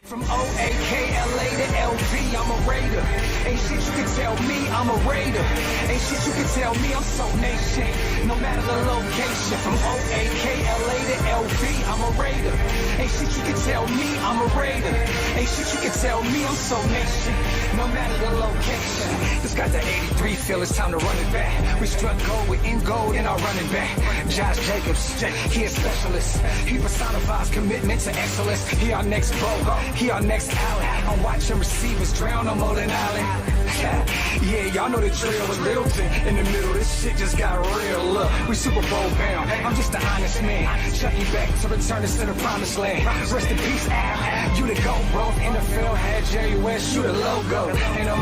From O-A-K-L-A to L-V, I'm a Raider. Ain't shit you can tell me, I'm a Raider. Ain't shit you can tell me, I'm so nation. No matter the location. From O-A-K-L-A to L-V, I'm a Raider. Ain't shit you can tell me, I'm a Raider. Ain't shit you can tell me, I'm so nation. No matter the location. This got the 83 feel, it's time to run it back. We struck gold with in gold in our running back. Josh Jacobs, he a specialist. He personifies commitment to excellence. He our next Bogo. He our next Allen. I'm watching receivers drown on Mullen Island. Yeah, y'all know the drill was Littleton in the middle. This shit just got real. Look, we Super Bowl bound. I'm just an honest man. Chucky back to return us to the promised land. Rest in peace, Al. You the GOAT, bro. NFL had Jerry West, you the logo. And I'm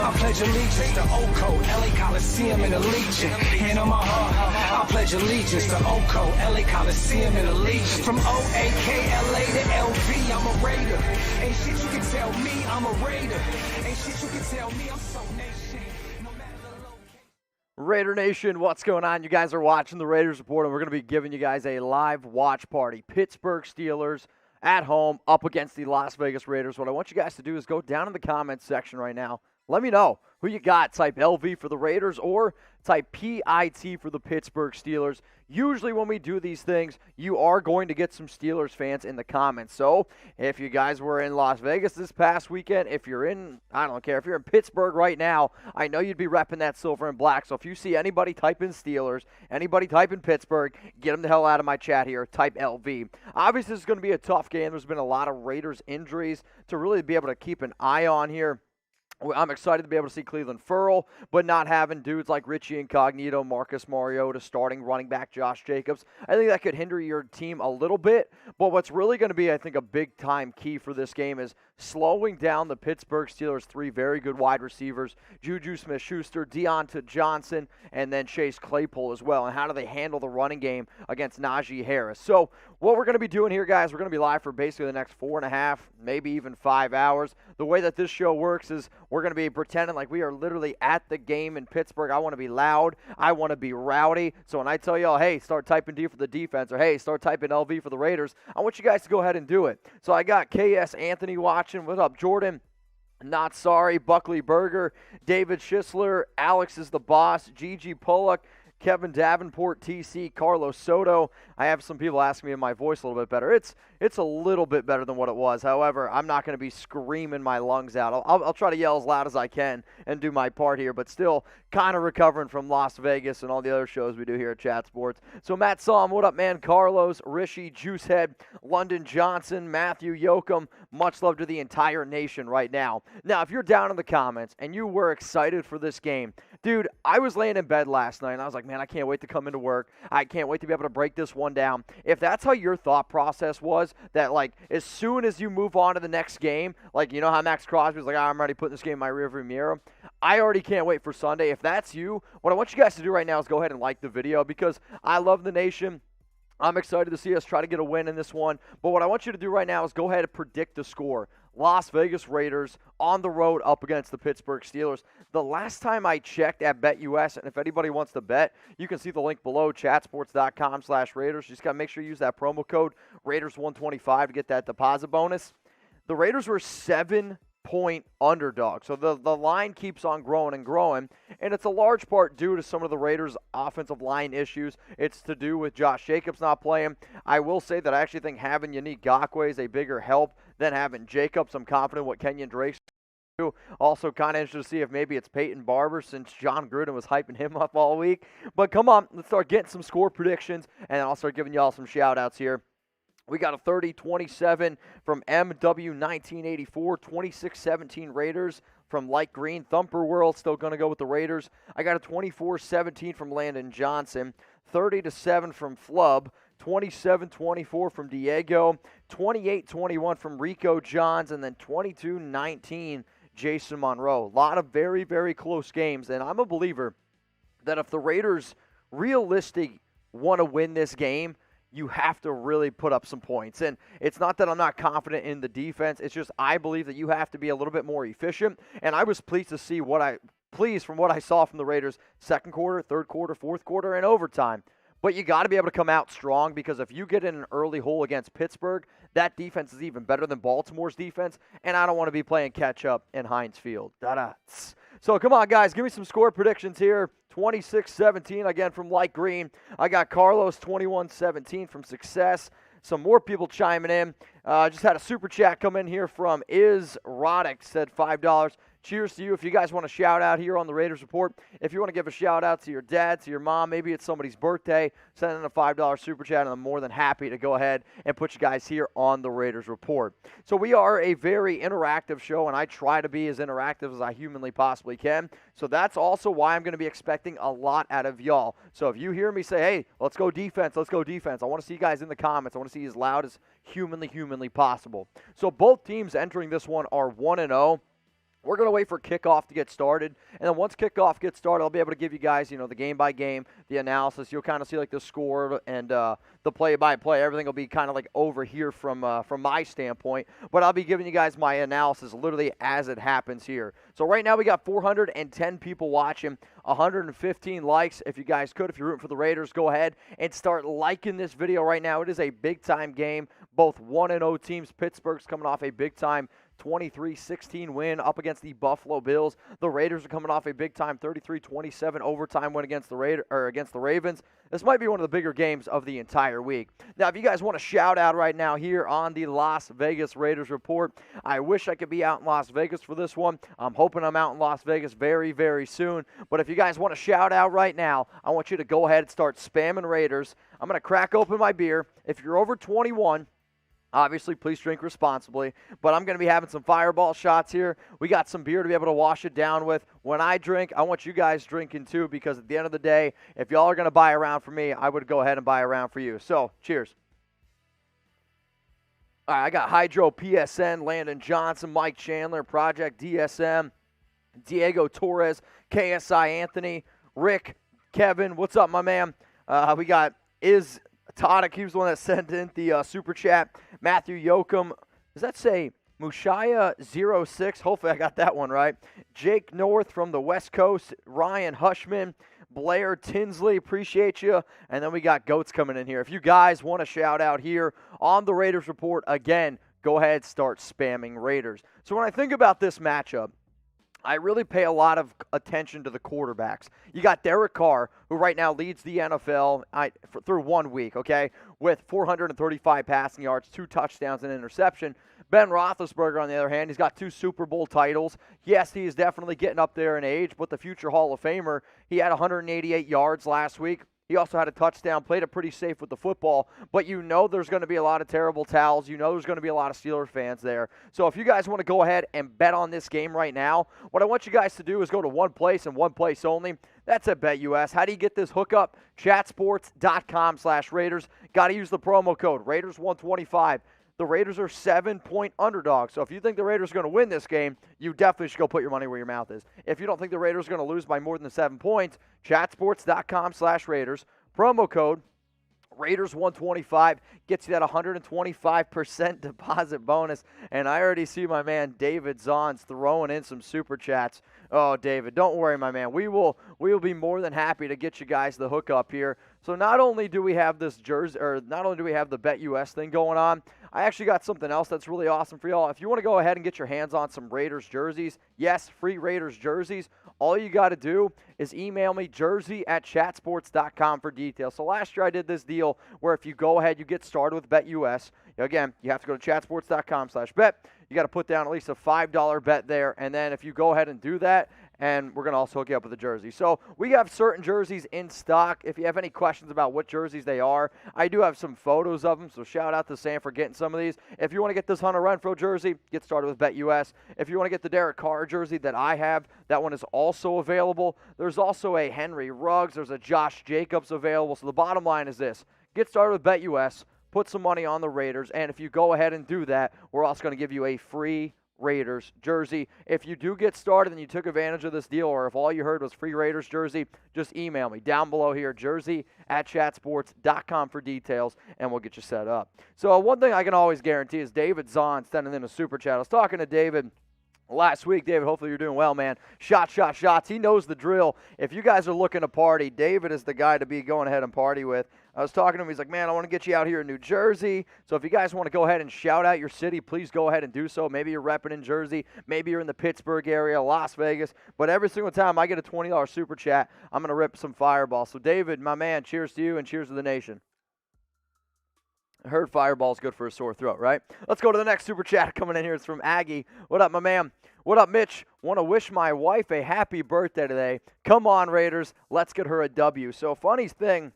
I pledge allegiance to Oko, LA Coliseum and the Legion. And I'm I pledge allegiance to Oko, LA Coliseum and the Legion. From O-A-K-L-A to L-V, I'm a Raider. Ain't shit you can tell me, I'm a Raider. Ain't shit you can tell me, I'm so nation. No matter the location. Raider Nation, what's going on? You guys are watching the Raiders Report, and we're going to be giving you guys a live watch party. Pittsburgh Steelers at home up against the Las Vegas Raiders. What I want you guys to do is go down in the comments section right now. Let me know who you got. Type LV for the Raiders or type PIT for the Pittsburgh Steelers. Usually when we do these things, you are going to get some Steelers fans in the comments. So if you guys were in Las Vegas this past weekend, if you're in, I don't care, if you're in Pittsburgh right now, I know you'd be repping that silver and black. So if you see anybody type in Steelers, anybody type in Pittsburgh, get them the hell out of my chat here. Type LV. Obviously, this is going to be a tough game. There's been a lot of Raiders injuries to really be able to keep an eye on here. I'm excited to be able to see Cleveland Ferrell, but not having dudes like Richie Incognito, Marcus Mariota, starting running back Josh Jacobs. I think that could hinder your team a little bit, but what's really going to be, I think, a big-time key for this game is slowing down the Pittsburgh Steelers' three very good wide receivers, Juju Smith-Schuster, Deonta Johnson, and then Chase Claypool as well, and how do they handle the running game against Najee Harris. So what we're going to be doing here, guys, we're going to be live for basically the next 4.5, maybe even 5 hours. The way that this show works is we're going to be pretending like we are literally at the game in Pittsburgh. I want to be loud. I want to be rowdy. So when I tell y'all, hey, start typing D for the defense, or hey, start typing LV for the Raiders, I want you guys to go ahead and do it. So I got KS Anthony watching. What up, Jordan? Not sorry. Buckley Berger, David Schisler, Alex is the boss, Gigi Pollock, Kevin Davenport, TC, Carlos Soto. I have some people asking me if my voice a little bit better. It's a little bit better than what it was. However, I'm not going to be screaming my lungs out. I'll try to yell as loud as I can and do my part here, but still kind of recovering from Las Vegas and all the other shows we do here at Chat Sports. So Matt Somm, what up, man? Carlos, Rishi, Juicehead, London Johnson, Matthew Yoakum. Much love to the entire nation right now. Now, if you're down in the comments and you were excited for this game, dude, I was laying in bed last night and I was like, man, I can't wait to come into work. I can't wait to be able to break this one down. If that's how your thought process was, that like as soon as you move on to the next game, like you know how Max Crosby's like, I'm already putting this game in my rearview mirror. I already can't wait for Sunday. If that's you, what I want you guys to do right now is go ahead and like the video because I love the nation. I'm excited to see us try to get a win in this one. But what I want you to do right now is go ahead and predict the score. Las Vegas Raiders on the road up against the Pittsburgh Steelers. The last time I checked at BetUS, and if anybody wants to bet, you can see the link below, chatsports.com/Raiders. You just got to make sure you use that promo code Raiders125 to get that deposit bonus. The Raiders were 7-point underdog. So the line keeps on growing and growing, and it's a large part due to some of the Raiders' offensive line issues. It's to do with Josh Jacobs not playing. I will say that I actually think having Yannick Ngakoue is a bigger help than having Jacobs. I'm confident what Kenyon Drake's going to do. Also kind of interested to see if maybe it's Peyton Barber since John Gruden was hyping him up all week. But come on, let's start getting some score predictions, and I'll start giving y'all some shout-outs here. We got a 30-27 from MW1984, 26-17 Raiders from Light Green. Thumper World still going to go with the Raiders. I got a 24-17 from Landon Johnson, 30-7 from Flub, 27-24 from Diego, 28-21 from Rico Johns, and then 22-19 Jason Monroe. A lot of very, very close games, and I'm a believer that if the Raiders realistically want to win this game, you have to really put up some points. And it's not that I'm not confident in the defense. It's just I believe that you have to be a little bit more efficient. And I was pleased to see from what I saw from the Raiders second quarter, third quarter, fourth quarter, and overtime. But you got to be able to come out strong, because if you get in an early hole against Pittsburgh, that defense is even better than Baltimore's defense, and I don't want to be playing catch-up in Heinz Field. So come on, guys, give me some score predictions here. 26-17, again, from Light Green. I got Carlos 21-17 from Success. Some more people chiming in. Just had a super chat come in here from Is Roddick, said $5. Cheers to you. If you guys want to shout out here on the Raiders Report, if you want to give a shout out to your dad, to your mom, maybe it's somebody's birthday, send in a $5 super chat, and I'm more than happy to go ahead and put you guys here on the Raiders Report. So we are a very interactive show, and I try to be as interactive as I humanly possibly can. So that's also why I'm going to be expecting a lot out of y'all. So if you hear me say, hey, let's go defense, I want to see you guys in the comments. I want to see you as loud as humanly possible. So both teams entering this one are 1-0. We're going to wait for kickoff to get started, and then once kickoff gets started, I'll be able to give you guys, the game-by-game, the analysis. You'll kind of see, like, the score and the play-by-play. Everything will be kind of, like, over here from my standpoint, but I'll be giving you guys my analysis literally as it happens here. So right now we got 410 people watching, 115 likes. If you guys could, if you're rooting for the Raiders, go ahead and start liking this video right now. It is a big-time game. Both 1-0 teams. Pittsburgh's coming off a big-time 23-16 win up against the Buffalo Bills. The Raiders are coming off a big-time 33-27 overtime win against the Ravens. This might be one of the bigger games of the entire week. Now, if you guys want to shout out right now here on the Las Vegas Raiders Report, I wish I could be out in Las Vegas for this one. I'm hoping I'm out in Las Vegas very, very soon. But if you guys want to shout out right now, I want you to go ahead and start spamming Raiders. I'm going to crack open my beer. If you're over 21, obviously, please drink responsibly, but I'm going to be having some fireball shots here. We got some beer to be able to wash it down with. When I drink, I want you guys drinking too, because at the end of the day, if y'all are going to buy a round for me, I would go ahead and buy a round for you. So, cheers. All right, I got Hydro PSN, Landon Johnson, Mike Chandler, Project DSM, Diego Torres, KSI Anthony, Rick, Kevin. What's up, my man? We got Todic, he was the one that sent in the super chat. Matthew Yoakum. Does that say Mushaya06? Hopefully I got that one right. Jake North from the West Coast. Ryan Hushman. Blair Tinsley, appreciate you. And then we got Goats coming in here. If you guys want to shout out here on the Raiders Report, again, go ahead, start spamming Raiders. So when I think about this matchup, I really pay a lot of attention to the quarterbacks. You got Derek Carr, who right now leads the NFL through 1 week, okay, with 435 passing yards, 2 touchdowns, and an interception. Ben Roethlisberger, on the other hand, he's got 2 Super Bowl titles. Yes, he is definitely getting up there in age, but the future Hall of Famer, he had 188 yards last week. He also had a touchdown, played it pretty safe with the football, but you know there's going to be a lot of terrible towels. You know there's going to be a lot of Steelers fans there. So if you guys want to go ahead and bet on this game right now, what I want you guys to do is go to one place and one place only. That's at BetUS. How do you get this hookup? Chatsports.com/Raiders. Got to use the promo code Raiders125. The Raiders are 7-point underdogs. So if you think the Raiders are going to win this game, you definitely should go put your money where your mouth is. If you don't think the Raiders are going to lose by more than 7 points, chatsports.com/Raiders. Promo code Raiders125 gets you that 125% deposit bonus. And I already see my man David Zons throwing in some super chats. Oh, David, don't worry, my man. We will be more than happy to get you guys the hookup here. So not only do we have this jersey, or not only do we have the BetUS thing going on, I actually got something else that's really awesome for y'all. If you want to go ahead and get your hands on some Raiders jerseys, yes, free Raiders jerseys, all you got to do is email me jersey@chatsports.com for details. So last year I did this deal where if you go ahead, you get started with BetUS. Again, you have to go to chatsports.com/bet. You got to put down at least a $5 bet there, and then if you go ahead and do that, and we're going to also hook you up with a jersey. So we have certain jerseys in stock. If you have any questions about what jerseys they are, I do have some photos of them, so shout out to Sam for getting some of these. If you want to get this Hunter Renfrow jersey, get started with BetUS. If you want to get the Derek Carr jersey that I have, that one is also available. There's also a Henry Ruggs. There's a Josh Jacobs available. So the bottom line is this. Get started with BetUS. Put some money on the Raiders, and if you go ahead and do that, we're also going to give you a free Raiders jersey. If you do get started and you took advantage of this deal, or if all you heard was free Raiders jersey, just email me down below here, jersey@chatsports.com for details, and we'll get you set up. So one thing I can always guarantee is David Zahn sending in a super chat. I was talking to David last week. David, hopefully you're doing well, man. Shots. He knows the drill. If you guys are looking to party, David is the guy to be going ahead and party with. I was talking to him. He's like, man, I want to get you out here in New Jersey. So if you guys want to go ahead and shout out your city, please go ahead and do so. Maybe you're repping in Jersey. Maybe you're in the Pittsburgh area, Las Vegas. But every single time I get a $20 super chat, I'm going to rip some Fireball. So, David, my man, cheers to you and cheers to the nation. I heard Fireball's good for a sore throat, right? Let's go to the next super chat coming in here. It's from Aggie. What up, my man? What up, Mitch? Want to wish my wife a happy birthday today. Come on, Raiders. Let's get her a W. So, funny thing,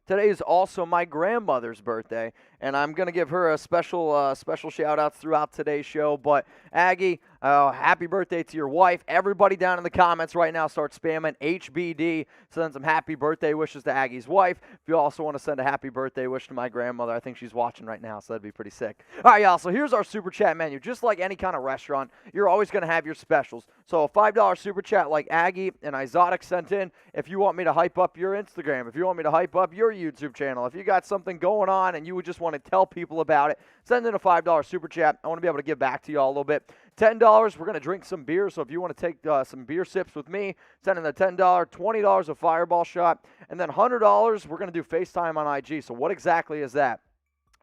today is also my grandmother's birthday, and I'm going to give her a special shout-outs throughout today's show. But, Aggie, happy birthday to your wife. Everybody down in the comments right now start spamming HBD. Send some happy birthday wishes to Aggie's wife. If you also want to send a happy birthday wish to my grandmother, I think she's watching right now, so that'd be pretty sick. All right, y'all, so here's our super chat menu. Just like any kind of restaurant, you're always going to have your specials. So a $5 super chat like Aggie and Izotic sent in, if you want me to hype up your Instagram, if you want me to hype up your YouTube channel, if you got something going on and you would just want to tell people about it, send in a $5 super chat. I want to be able to give back to you all a little bit. $10, we're going to drink some beer, so if you want to take some beer sips with me, send in the $10, $20 a Fireball shot, and then $100, we're going to do FaceTime on IG. So what exactly is that?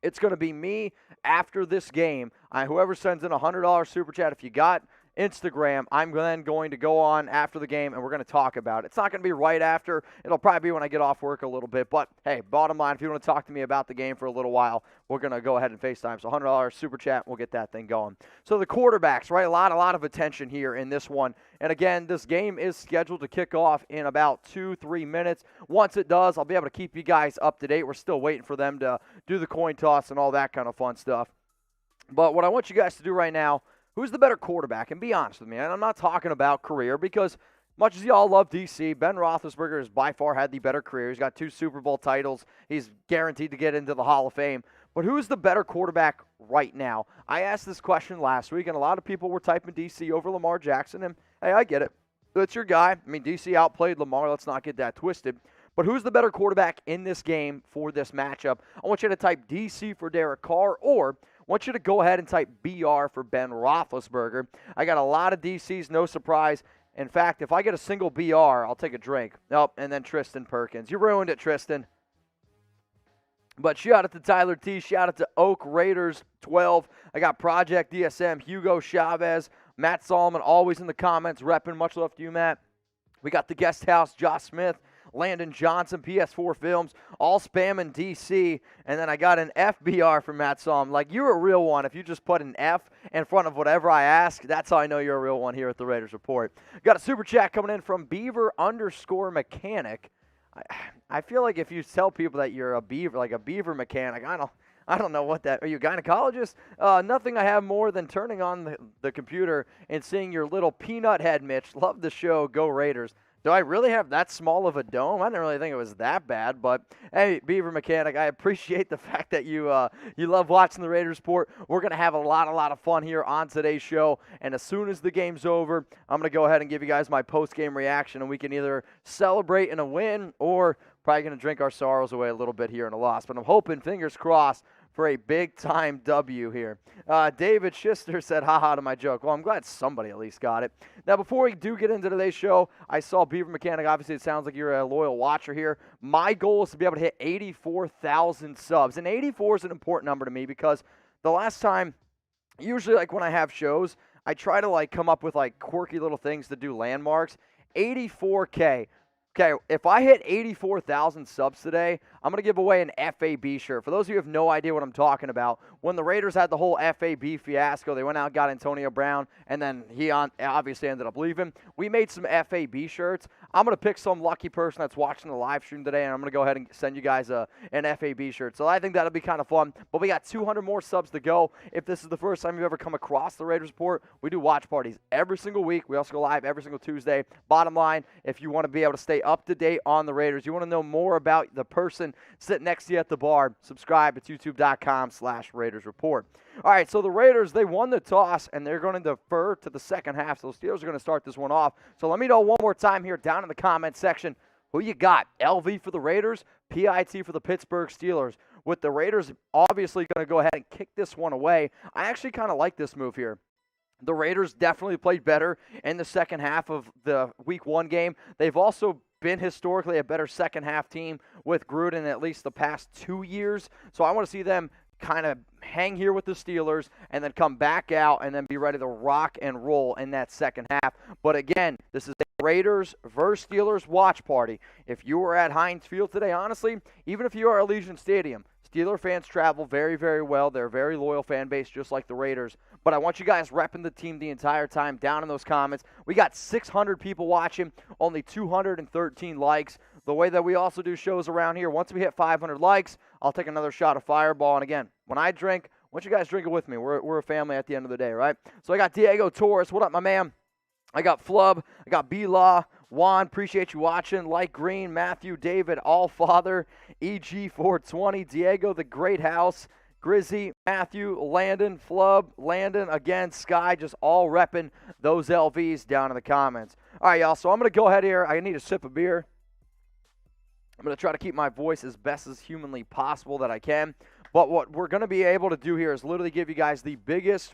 It's going to be me after this game. Whoever sends in a $100 super chat, if you got Instagram, I'm then going to go on after the game, and we're going to talk about it. It's not going to be right after. It'll probably be when I get off work a little bit. But, hey, bottom line, if you want to talk to me about the game for a little while, we're going to go ahead and FaceTime. So $100 super chat, we'll get that thing going. So the quarterbacks, right, a lot of attention here in this one. And, again, this game is scheduled to kick off in about 2-3 minutes. Once it does, I'll be able to keep you guys up to date. We're still waiting for them to do the coin toss and all that kind of fun stuff. But what I want you guys to do right now, who's the better quarterback? And be honest with me, and I'm not talking about career because much as y'all love DC, Ben Roethlisberger has by far had the better career. He's got 2 Super Bowl titles. He's guaranteed to get into the Hall of Fame. But who's the better quarterback right now? I asked this question last week, and a lot of people were typing DC over Lamar Jackson. And, hey, I get it. That's your guy. I mean, DC outplayed Lamar. Let's not get that twisted. But who's the better quarterback in this game for this matchup? I want you to type DC for Derek Carr, or I want you to go ahead and type BR for Ben Roethlisberger. I got a lot of DCs, no surprise. In fact, if I get a single BR, I'll take a drink. Nope, and then Tristan Perkins. You ruined it, Tristan. But shout out to Tyler T. Shout out to Oak Raiders 12. I got Project DSM, Hugo Chavez, Matt Solomon, always in the comments, repping. Much love to you, Matt. We got the Guest House, Josh Smith, Landon Johnson, PS4 Films, all spamming DC, and then I got an FBR from Matt Solomon. Like, you're a real one. If you just put an F in front of whatever I ask, that's how I know you're a real one here at the Raiders Report. Got a super chat coming in from Beaver_Mechanic. I feel like if you tell people that you're a beaver, like a beaver mechanic, I don't know what that. Are you a gynecologist? Nothing I have more than turning on the computer and seeing your little peanut head, Mitch. Love the show. Go Raiders. Do I really have that small of a dome? I didn't really think it was that bad, but hey, Beaver Mechanic, I appreciate the fact that you love watching the Raiders Report. We're going to have a lot of fun here on today's show, and as soon as the game's over, I'm going to go ahead and give you guys my post-game reaction, and we can either celebrate in a win or probably going to drink our sorrows away a little bit here in a loss, but I'm hoping, fingers crossed, for a big-time W here. David Schister said, haha to my joke. Well, I'm glad somebody at least got it. Now, before we do get into today's show, I saw Beaver Mechanic. Obviously, it sounds like you're a loyal watcher here. My goal is to be able to hit 84,000 subs. And 84 is an important number to me because the last time, usually like when I have shows, I try to like come up with like quirky little things to do landmarks. 84K. Okay, if I hit 84,000 subs today, I'm going to give away an FAB shirt. For those of you who have no idea what I'm talking about, when the Raiders had the whole FAB fiasco, they went out and got Antonio Brown, and then he obviously ended up leaving. We made some FAB shirts. I'm going to pick some lucky person that's watching the live stream today, and I'm going to go ahead and send you guys an FAB shirt. So I think that'll be kind of fun. But we got 200 more subs to go. If this is the first time you've ever come across the Raiders Report, we do watch parties every single week. We also go live every single Tuesday. Bottom line, if you want to be able to stay up to date on the Raiders, you want to know more about the person sitting next to you at the bar, subscribe to youtube.com/Raiders Report. All right, so the Raiders, they won the toss, and they're going to defer to the second half. So the Steelers are going to start this one off. So let me know one more time here down in the comment section who you got. LV for the Raiders, PIT for the Pittsburgh Steelers. With the Raiders obviously going to go ahead and kick this one away. I actually kind of like this move here. The Raiders definitely played better in the second half of the Week 1 game. They've also been historically a better second-half team with Gruden at least the past 2 years. So I want to see them kind of hang here with the Steelers and then come back out and then be ready to rock and roll in that second half. But again, this is a Raiders versus Steelers watch party. If you were at Heinz Field today, honestly, even if you are at Allegiant Stadium, Steeler fans travel very, very well. They're a very loyal fan base, just like the Raiders. But I want you guys repping the team the entire time down in those comments. We got 600 people watching, only 213 likes. The way that we also do shows around here, once we hit 500 likes, I'll take another shot of Fireball. And again, when I drink, I want you guys drinking with me. We're a family at the end of the day, right? So I got Diego Torres. What up, my man? I got Flub. I got B-Law. Juan, appreciate you watching. Light Green, Matthew, David, Allfather, EG420, Diego, The Great House, Grizzy, Matthew, Landon, Flub, Landon, again, Sky, just all repping those LVs down in the comments. All right, y'all, so I'm going to go ahead here. I need a sip of beer. I'm going to try to keep my voice as best as humanly possible that I can. But what we're going to be able to do here is literally give you guys the biggest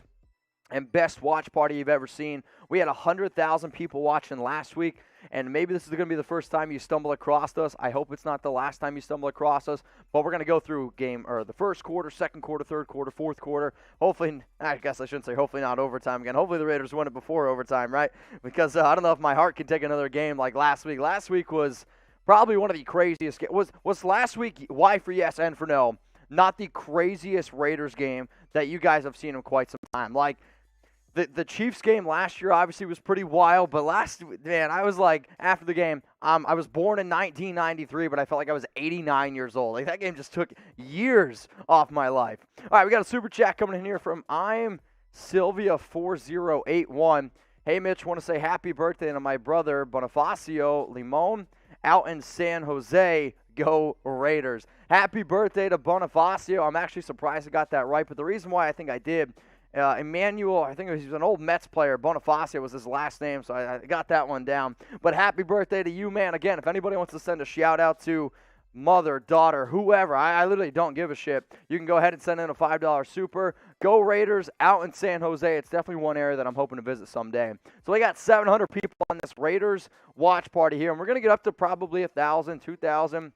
and best watch party you've ever seen. We had 100,000 people watching last week, and maybe this is going to be the first time you stumble across us. I hope it's not the last time you stumble across us, but we're going to go through the first quarter, second quarter, third quarter, fourth quarter. Hopefully, I guess I shouldn't say hopefully not overtime again. Hopefully the Raiders win it before overtime, right? Because I don't know if my heart can take another game like last week. Last week was probably one of the craziest games. Was last week, Y for yes, N for no, not the craziest Raiders game that you guys have seen in quite some time. Like, the Chiefs game last year obviously was pretty wild, but I was like, after the game, I was born in 1993, but I felt like I was 89 years old. Like, that game just took years off my life. All right, we got a super chat coming in here from I'm Sylvia4081. Hey, Mitch, want to say happy birthday to my brother, Bonifacio Limon, out in San Jose. Go Raiders. Happy birthday to Bonifacio. I'm actually surprised I got that right, but the reason why I think I did, Emmanuel, I think he was an old Mets player. Bonifacio was his last name, so I got that one down. But happy birthday to you, man. Again, if anybody wants to send a shout-out to mother, daughter, whoever, I literally don't give a shit. You can go ahead and send in a $5 super. Go Raiders out in San Jose. It's definitely one area that I'm hoping to visit someday. So we got 700 people on this Raiders watch party here, and we're going to get up to probably 1,000, 2,000.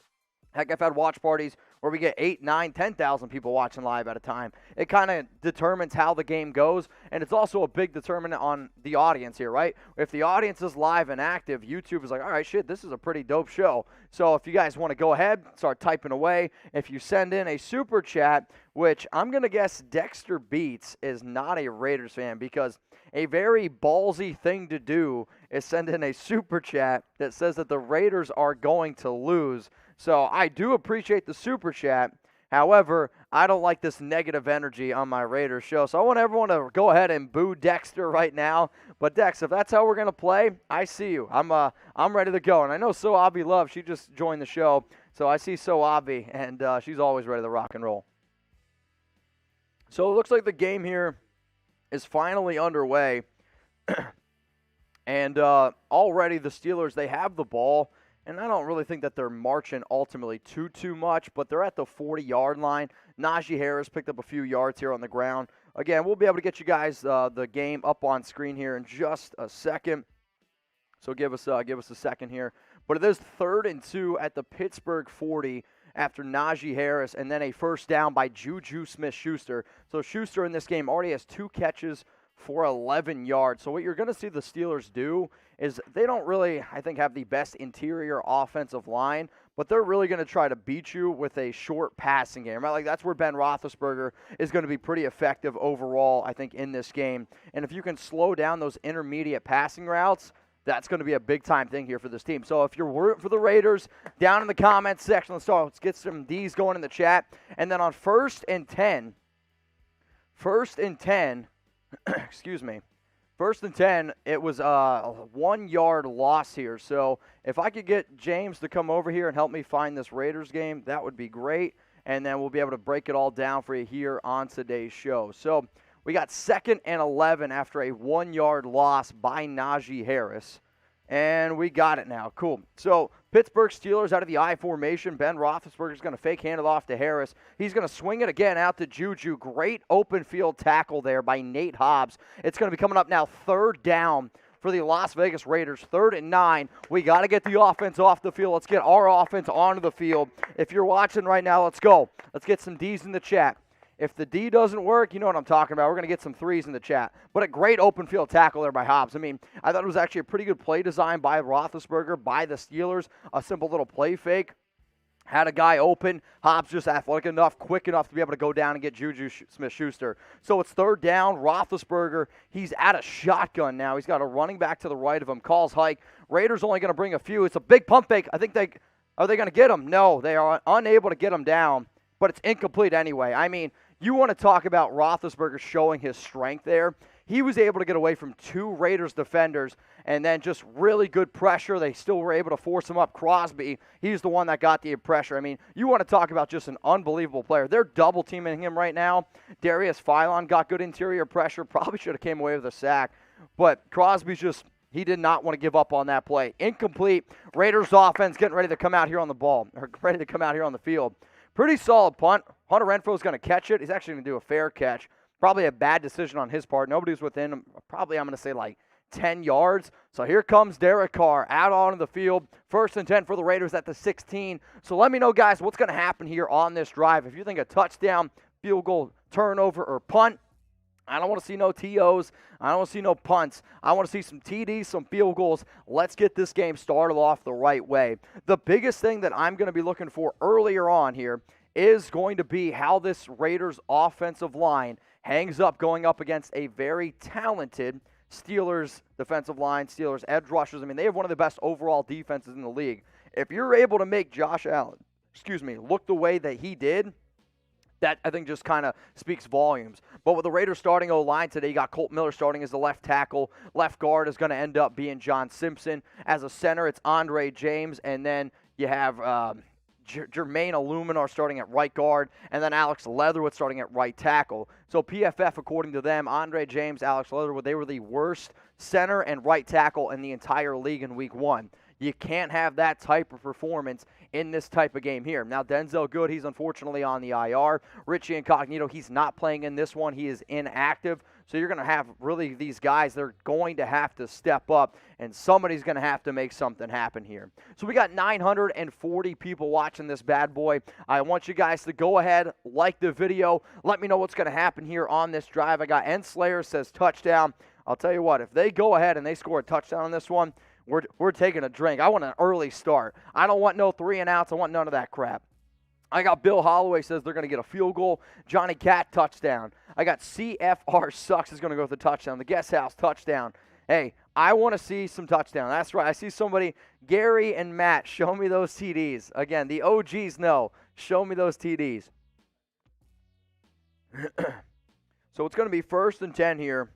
Heck, I've had watch parties where we get 8, 9, 10,000 people watching live at a time. It kind of determines how the game goes, and it's also a big determinant on the audience here, right? If the audience is live and active, YouTube is like, all right, shit, this is a pretty dope show. So if you guys want to go ahead, start typing away. If you send in a super chat, which I'm going to guess Dexter Beats is not a Raiders fan, because a very ballsy thing to do is send in a super chat that says that the Raiders are going to lose. So I do appreciate the super chat. However, I don't like this negative energy on my Raiders show. So I want everyone to go ahead and boo Dexter right now. But Dex, if that's how we're going to play, I see you. I'm ready to go. And I know So Avi Love, she just joined the show. So I see So Avi, and she's always ready to rock and roll. So it looks like the game here is finally underway. And already the Steelers, they have the ball. And I don't really think that they're marching ultimately too much, but they're at the 40-yard line. Najee Harris picked up a few yards here on the ground. Again, we'll be able to get you guys the game up on screen here in just a second. So give us a second here. But it is 3rd and 2 at the Pittsburgh 40 after Najee Harris, and then a first down by Juju Smith-Schuster. So Schuster in this game already has 2 catches for 11 yards. So what you're going to see the Steelers do is they don't really, I think, have the best interior offensive line, but they're really going to try to beat you with a short passing game, right? Like, that's where Ben Roethlisberger is going to be pretty effective overall, I think, in this game. And if you can slow down those intermediate passing routes, that's going to be a big-time thing here for this team. So if you're rooting for the Raiders, down in the comments section, let's get some D's going in the chat. And then on 1st and 10, excuse me, 1st and 10, it was a 1-yard loss here. So if I could get James to come over here and help me find this Raiders game, that would be great. And then we'll be able to break it all down for you here on today's show. So we got 2nd and 11 after a 1-yard loss by Najee Harris. And we got it now. Cool. So Pittsburgh Steelers out of the I formation. Ben Roethlisberger's going to fake hand it off to Harris. He's going to swing it again out to Juju. Great open field tackle there by Nate Hobbs. It's going to be coming up now 3rd down for the Las Vegas Raiders. 3rd and 9. We got to get the offense off the field. Let's get our offense onto the field. If you're watching right now, let's go. Let's get some D's in the chat. If the D doesn't work, you know what I'm talking about. We're going to get some 3s in the chat. But a great open field tackle there by Hobbs. I mean, I thought it was actually a pretty good play design by Roethlisberger, by the Steelers. A simple little play fake. Had a guy open. Hobbs just athletic enough, quick enough to be able to go down and get Juju Smith-Schuster. So it's 3rd down. Roethlisberger, he's at a shotgun now. He's got a running back to the right of him. Calls hike. Raiders only going to bring a few. It's a big pump fake. I think are they going to get him? No, they are unable to get him down. But it's incomplete anyway. I mean, you want to talk about Roethlisberger showing his strength there. He was able to get away from 2 Raiders defenders and then just really good pressure. They still were able to force him up. Crosby, he's the one that got the pressure. I mean, you want to talk about just an unbelievable player. They're double teaming him right now. Darius Philon got good interior pressure. Probably should have came away with a sack. But Crosby's just, he did not want to give up on that play. Incomplete. Raiders offense getting ready to come out here on the ball, or ready to come out here on the field. Pretty solid punt. Hunter Renfro's going to catch it. He's actually going to do a fair catch. Probably a bad decision on his part. Nobody's within him. Probably, I'm going to say, like 10 yards. So here comes Derek Carr out onto the field. 1st and 10 for the Raiders at the 16. So let me know, guys, what's going to happen here on this drive. If you think a touchdown, field goal, turnover, or punt, I don't want to see no TOs. I don't want to see no punts. I want to see some TDs, some field goals. Let's get this game started off the right way. The biggest thing that I'm going to be looking for earlier on here is going to be how this Raiders offensive line hangs up going up against a very talented Steelers defensive line, Steelers edge rushers. I mean, they have one of the best overall defenses in the league. If you're able to make Josh Allen, look the way that he did, that I think just kind of speaks volumes. But with the Raiders starting O-line today, you got Colt Miller starting as the left tackle. Left guard is going to end up being John Simpson. As a center, it's Andre James. And then you have Jermaine Illuminar starting at right guard. And then Alex Leatherwood starting at right tackle. So PFF, according to them, Andre James, Alex Leatherwood, they were the worst center and right tackle in the entire league in Week 1. You can't have that type of performance in this type of game here. Now, Denzel Good, he's unfortunately on the IR. Richie Incognito, he's not playing in this one. He is inactive. So you're going to have really these guys, they're going to have to step up, and somebody's going to have to make something happen here. So we got 940 people watching this bad boy. I want you guys to go ahead, like the video. Let me know what's going to happen here on this drive. I got N-Slayer says touchdown. I'll tell you what, if they go ahead and they score a touchdown on this one, we're taking a drink. I want an early start. I don't want no 3 and outs. I want none of that crap. I got Bill Holloway says they're going to get a field goal. Johnny Cat, touchdown. I got CFR Sucks is going to go with the touchdown. The Guest House, touchdown. Hey, I want to see some touchdown. That's right. I see somebody, Gary and Matt, show me those TDs. Again, the OGs know. Show me those TDs. So it's going to be 1st and 10 here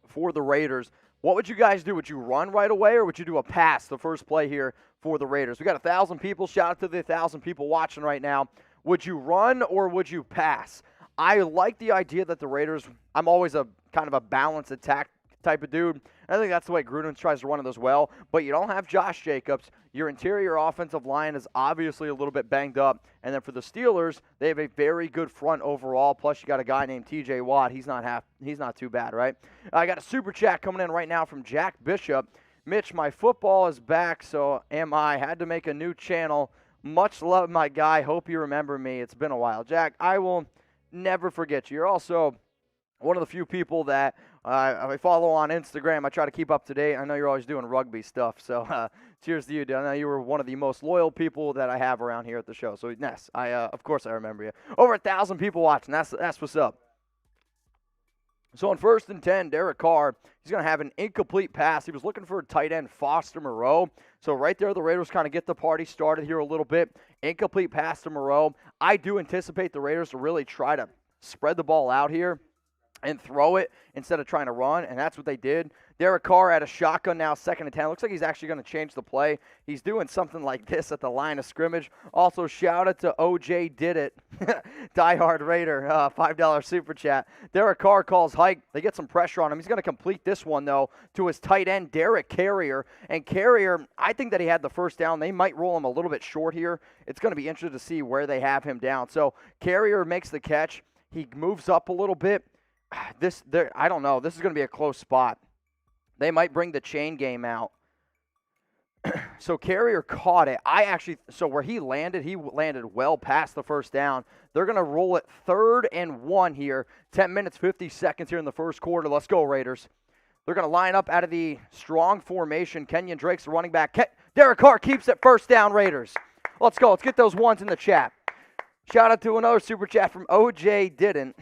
for the Raiders. What would you guys do? Would you run right away, or would you do a pass the first play here for the Raiders? We got 1,000 people. Shout out to the 1,000 people watching right now. Would you run or would you pass? I like the idea that the Raiders, I'm always a kind of a balanced attack type of dude. I think that's the way Gruden tries to run it as well. But you don't have Josh Jacobs. Your interior offensive line is obviously a little bit banged up. And then for the Steelers, they have a very good front overall. Plus, you got a guy named T.J. Watt. He's not too bad, right? I got a super chat coming in right now from Jack Bishop. Mitch, my football is back, so am I. Had to make a new channel. Much love, my guy. Hope you remember me. It's been a while. Jack, I will never forget you. You're also one of the few people that I follow on Instagram. I try to keep up to date. I know you're always doing rugby stuff, so cheers to you, dude. I know you were one of the most loyal people that I have around here at the show. So, yes, of course I remember you. Over 1,000 people watching. That's what's up. So on 1st and 10, Derek Carr, he's going to have an incomplete pass. He was looking for a tight end, Foster Moreau. So right there, the Raiders kind of get the party started here a little bit. Incomplete pass to Moreau. I do anticipate the Raiders to really try to spread the ball out here. and throw it instead of trying to run, and that's what they did. Derek Carr at a shotgun now, 2nd and 10. Looks like he's actually going to change the play. He's doing something like this at the line of scrimmage. Also, shout out to OJ Did It, diehard Raider, $5 super chat. Derek Carr calls hike. They get some pressure on him. He's going to complete this one, though, to his tight end, Derek Carrier. And Carrier, I think that he had the first down. They might roll him a little bit short here. It's going to be interesting to see where they have him down. So Carrier makes the catch. He moves up a little bit. I don't know. This is going to be a close spot. They might bring the chain game out. So Carrier caught it. So where he landed well past the first down. They're going to roll it 3rd and 1 here. 10 minutes, 50 seconds here in the first quarter. Let's go, Raiders. They're going to line up out of the strong formation. Kenyon Drake's the running back. Derek Carr keeps it, 1st down, Raiders. Let's go. Let's get those ones in the chat. Shout out to another super chat from OJ Didn't.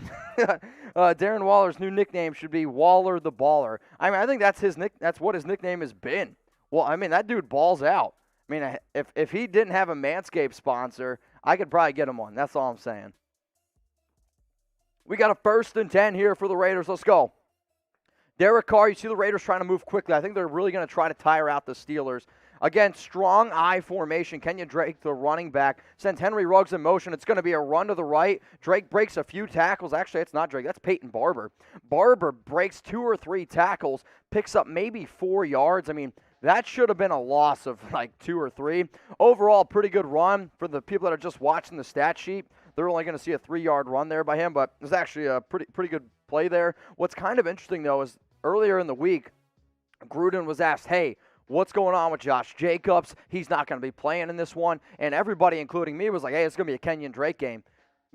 Darren Waller's new nickname should be Waller the Baller. I mean, I think that's what his nickname has been. Well, I mean, that dude balls out. I mean, if he didn't have a Manscaped sponsor, I could probably get him one. That's all I'm saying. We got a 1st and 10 here for the Raiders. Let's go. Derek Carr, you see the Raiders trying to move quickly. I think they're really going to try to tire out the Steelers. Again, strong I formation. Kenyon Drake, the running back, sends Henry Ruggs in motion. It's going to be a run to the right. Drake breaks a few tackles. Actually, it's not Drake. That's Peyton Barber. Barber breaks 2 or 3 tackles, picks up maybe 4 yards. I mean, that should have been a loss of like 2 or 3. Overall, pretty good run for the people that are just watching the stat sheet. They're only going to see a 3-yard run there by him, but it was actually a pretty good play there. What's kind of interesting, though, is earlier in the week, Gruden was asked, hey, what's going on with Josh Jacobs? He's not going to be playing in this one. And everybody, including me, was like, hey, it's going to be a Kenyon Drake game.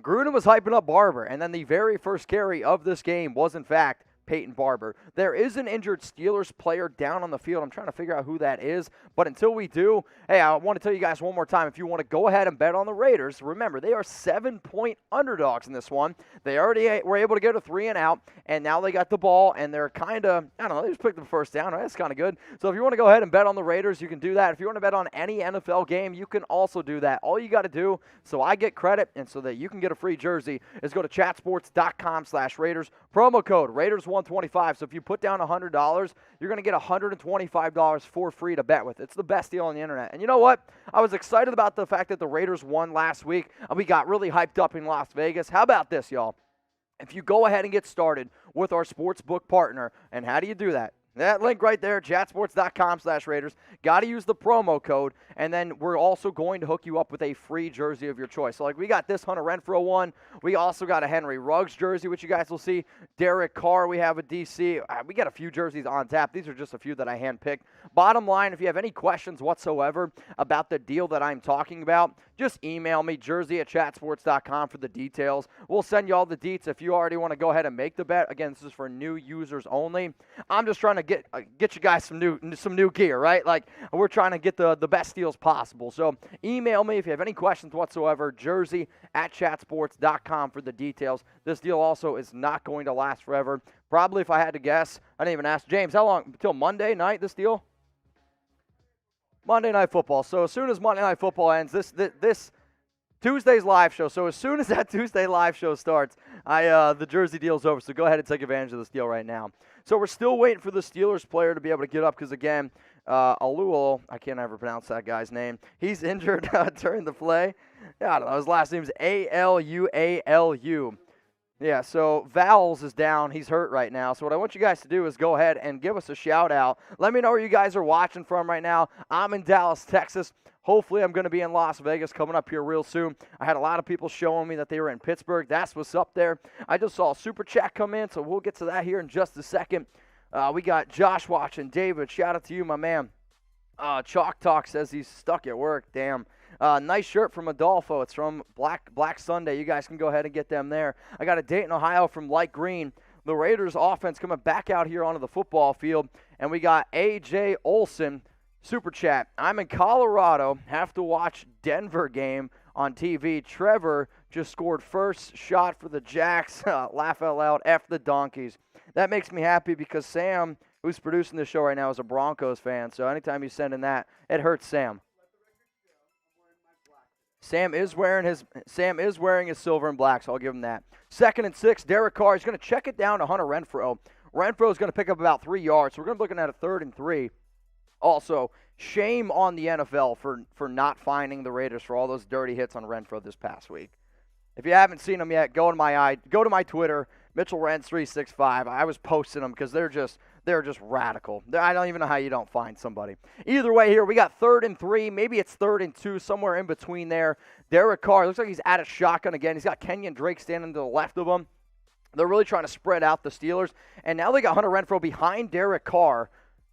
Gruden was hyping up Barber, and then the very first carry of this game was, in fact, Peyton Barber. There is an injured Steelers player down on the field. I'm trying to figure out who that is. But until we do, hey, I want to tell you guys one more time, if you want to go ahead and bet on the Raiders, remember, they are 7-point underdogs in this one. They already were able to get a 3 and out, and now they got the ball, and they're kind of, I don't know, they just picked the first down. Right? That's kind of good. So if you want to go ahead and bet on the Raiders, you can do that. If you want to bet on any NFL game, you can also do that. All you got to do, so I get credit, and so that you can get a free jersey, is go to chatsports.com/Raiders. Promo code Raiders125. So if you put down $100, you're going to get $125 for free to bet with. It's the best deal on the internet. And you know what? I was excited about the fact that the Raiders won last week, and we got really hyped up in Las Vegas. How about this, y'all? If you go ahead and get started with our sportsbook partner, and how do you do that? That link right there, chatsports.com/Raiders. Got to use the promo code, and then we're also going to hook you up with a free jersey of your choice. So, like, we got this Hunter Renfrow one. We also got a Henry Ruggs jersey, which you guys will see. Derek Carr, we have a DC. We got a few jerseys on tap. These are just a few that I handpicked. Bottom line, if you have any questions whatsoever about the deal that I'm talking about, just email me, jersey@chatsports.com for the details. We'll send you all the deets if you already want to go ahead and make the bet. Again, this is for new users only. I'm just trying to get you guys some new gear, right? Like, we're trying to get the best deals possible. So email me if you have any questions whatsoever, jersey@chatsports.com for the details. This deal also is not going to last forever. Probably, if I had to guess, I didn't even ask James, how long, until Monday night, this deal? Monday Night Football. So as soon as Monday Night Football ends, this Tuesday's live show. So as soon as that Tuesday live show starts, the jersey deal's over. So go ahead and take advantage of this deal right now. So we're still waiting for the Steelers player to be able to get up because, again, Alual, I can't ever pronounce that guy's name. He's injured during the play. I don't know. His last name's Alualu. Yeah, so Vowels is down. He's hurt right now. So what I want you guys to do is go ahead and give us a shout-out. Let me know where you guys are watching from right now. I'm in Dallas, Texas. Hopefully I'm going to be in Las Vegas coming up here real soon. I had a lot of people showing me that they were in Pittsburgh. That's what's up there. I just saw a super chat come in, so we'll get to that here in just a second. We got Josh watching. David, shout out to you, my man. Chalk Talk says he's stuck at work. Damn. Nice shirt from Adolfo. It's from Black Sunday. You guys can go ahead and get them there. I got a Dayton, Ohio from Light Green. The Raiders offense coming back out here onto the football field. And we got A.J. Olson, super chat. I'm in Colorado. Have to watch Denver game on TV. Trevor just scored first shot for the Jacks. Laugh out loud. F the Donkeys. That makes me happy because Sam, who's producing the show right now, is a Broncos fan. So anytime you send in that, it hurts Sam. Sam is wearing his silver and black, so I'll give him that. 2nd and 6, Derek Carr is going to check it down to Hunter Renfrow. Renfrow is going to pick up about 3 yards, so we're going to be looking at a 3rd and 3. Also, shame on the NFL for not finding the Raiders for all those dirty hits on Renfrow this past week. If you haven't seen them yet, go to my Twitter, Mitchell Renz 365. I was posting them because they're just radical. I don't even know how you don't find somebody. Either way, here we got 3rd and 3. Maybe it's 3rd and 2, somewhere in between there. Derek Carr looks like he's at a shotgun again. He's got Kenyon Drake standing to the left of him. They're really trying to spread out the Steelers, and now they got Hunter Renfrow behind Derek Carr.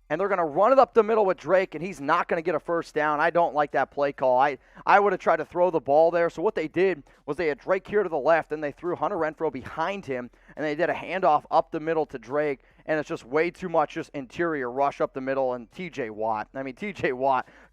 And they're going to run it up the middle with Drake, and he's not going to get a first down. I don't like that play call. I would have tried to throw the ball there. So what they did was they had Drake here to the left, and they threw Hunter Renfrow behind him, and they did a handoff up the middle to Drake, and it's just way too much just interior rush up the middle, and T.J. Watt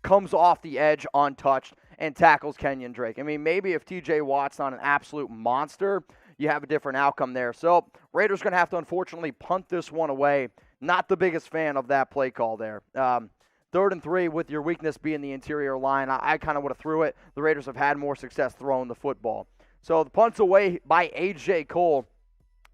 comes off the edge untouched and tackles Kenyon Drake. I mean, maybe if T.J. Watt's not an absolute monster, you have a different outcome there. So Raiders going to have to unfortunately punt this one away. Not the biggest fan of that play call there. 3rd and 3 with your weakness being the interior line. I kind of would have threw it. The Raiders have had more success throwing the football. So the punt's away by A.J. Cole.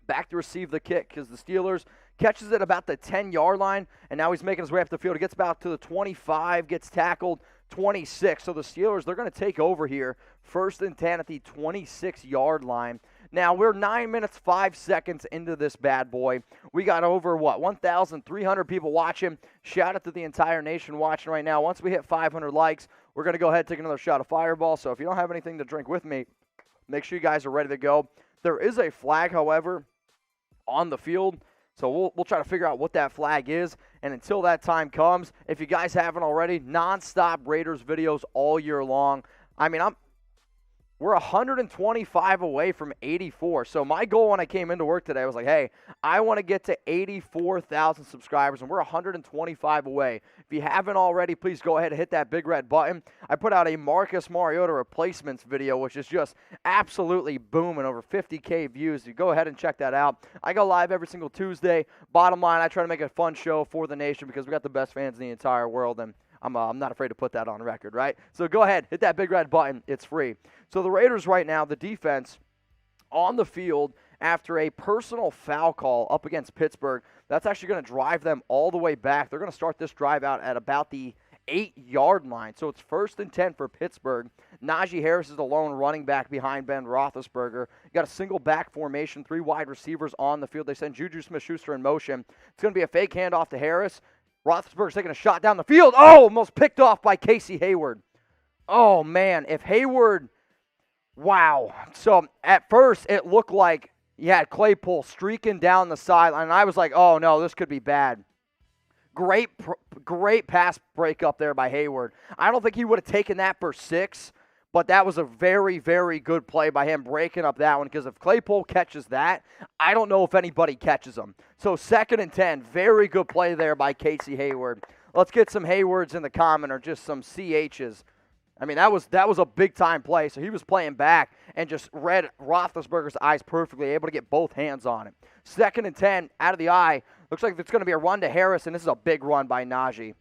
Back to receive the kick because the Steelers catches it about the 10-yard line, and now he's making his way up the field. He gets about to the 25, gets tackled, 26. So the Steelers, they're going to take over here. 1st and 10 at the 26-yard line. Now, we're 9 minutes, 5 seconds into this bad boy. We got over, 1,300 people watching. Shout out to the entire nation watching right now. Once we hit 500 likes, we're going to go ahead and take another shot of Fireball. So if you don't have anything to drink with me, make sure you guys are ready to go. There is a flag, however, on the field. So we'll try to figure out what that flag is. And until that time comes, if you guys haven't already, nonstop Raiders videos all year long. I mean, we're 125 away from 84. So my goal when I came into work today was like, hey, I want to get to 84,000 subscribers, and we're 125 away. If you haven't already, please go ahead and hit that big red button. I put out a Marcus Mariota replacements video, which is just absolutely booming, over 50K views. You go ahead and check that out. I go live every single Tuesday. Bottom line, I try to make a fun show for the nation because we got the best fans in the entire world, and I'm not afraid to put that on record, right? So go ahead, hit that big red button. It's free. So the Raiders right now, the defense on the field after a personal foul call up against Pittsburgh, that's actually going to drive them all the way back. They're going to start this drive out at about the 8-yard line. So it's 1st and 10 for Pittsburgh. Najee Harris is the lone running back behind Ben Roethlisberger. You got a single back formation, 3 wide receivers on the field. They send Juju Smith-Schuster in motion. It's going to be a fake handoff to Harris. Roethlisberger's taking a shot down the field. Oh, almost picked off by Casey Hayward. Oh, man, if Hayward, wow. So at first it looked like you had Claypool streaking down the sideline, and I was like, oh, no, this could be bad. Great pass break up there by Hayward. I don't think he would have taken that for 6, but that was a very, very good play by him breaking up that one, because if Claypool catches that, I don't know if anybody catches him. So 2nd and 10, very good play there by Casey Hayward. Let's get some Haywards in the comment, or just some CHs. I mean, that was a big-time play, so he was playing back and just read Roethlisberger's eyes perfectly, able to get both hands on it. 2nd and 10, out of the eye. Looks like it's going to be a run to Harris, and this is a big run by Najee.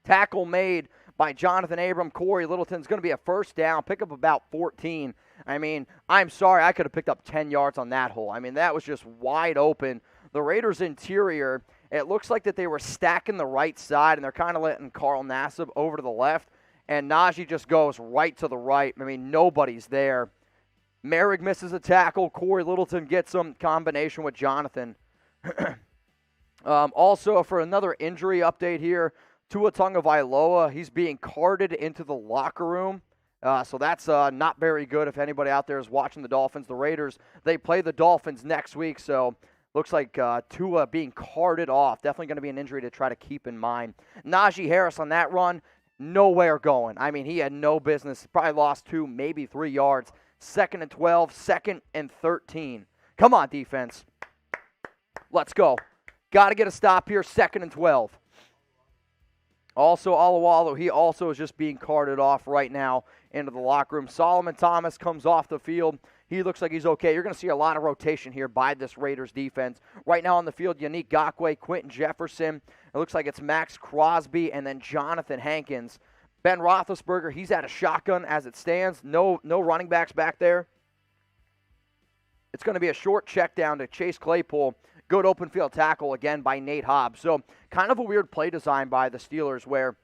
Tackle made by Jonathan Abram. Corey Littleton's going to be a first down, pick up about 14. I mean, I'm sorry, I could have picked up 10 yards on that hole. I mean, that was just wide open. The Raiders' interior, it looks like that they were stacking the right side, and they're kind of letting Carl Nassib over to the left, and Najee just goes right to the right. I mean, nobody's there. Merrick misses a tackle. Corey Littleton gets him, combination with Jonathan. Also, for another injury update here, Tua Tagovailoa, he's being carted into the locker room. So that's not very good if anybody out there is watching the Dolphins. The Raiders, they play the Dolphins next week, so looks like Tua being carted off. Definitely going to be an injury to try to keep in mind. Najee Harris on that run, nowhere going. I mean, he had no business. Probably lost 2, maybe 3 yards. 2nd and 12, 2nd and 13. Come on, defense. Let's go. Got to get a stop here, 2nd and 12. Also, Alualu, he also is just being carted off right now into the locker room. Solomon Thomas comes off the field. He looks like he's okay. You're going to see a lot of rotation here by this Raiders defense. Right now on the field, Yannick Ngakoue, Quentin Jefferson. It looks like it's Max Crosby and then Jonathan Hankins. Ben Roethlisberger, he's at a shotgun as it stands. No running backs back there. It's going to be a short check down to Chase Claypool. Good open field tackle again by Nate Hobbs. So kind of a weird play design by the Steelers where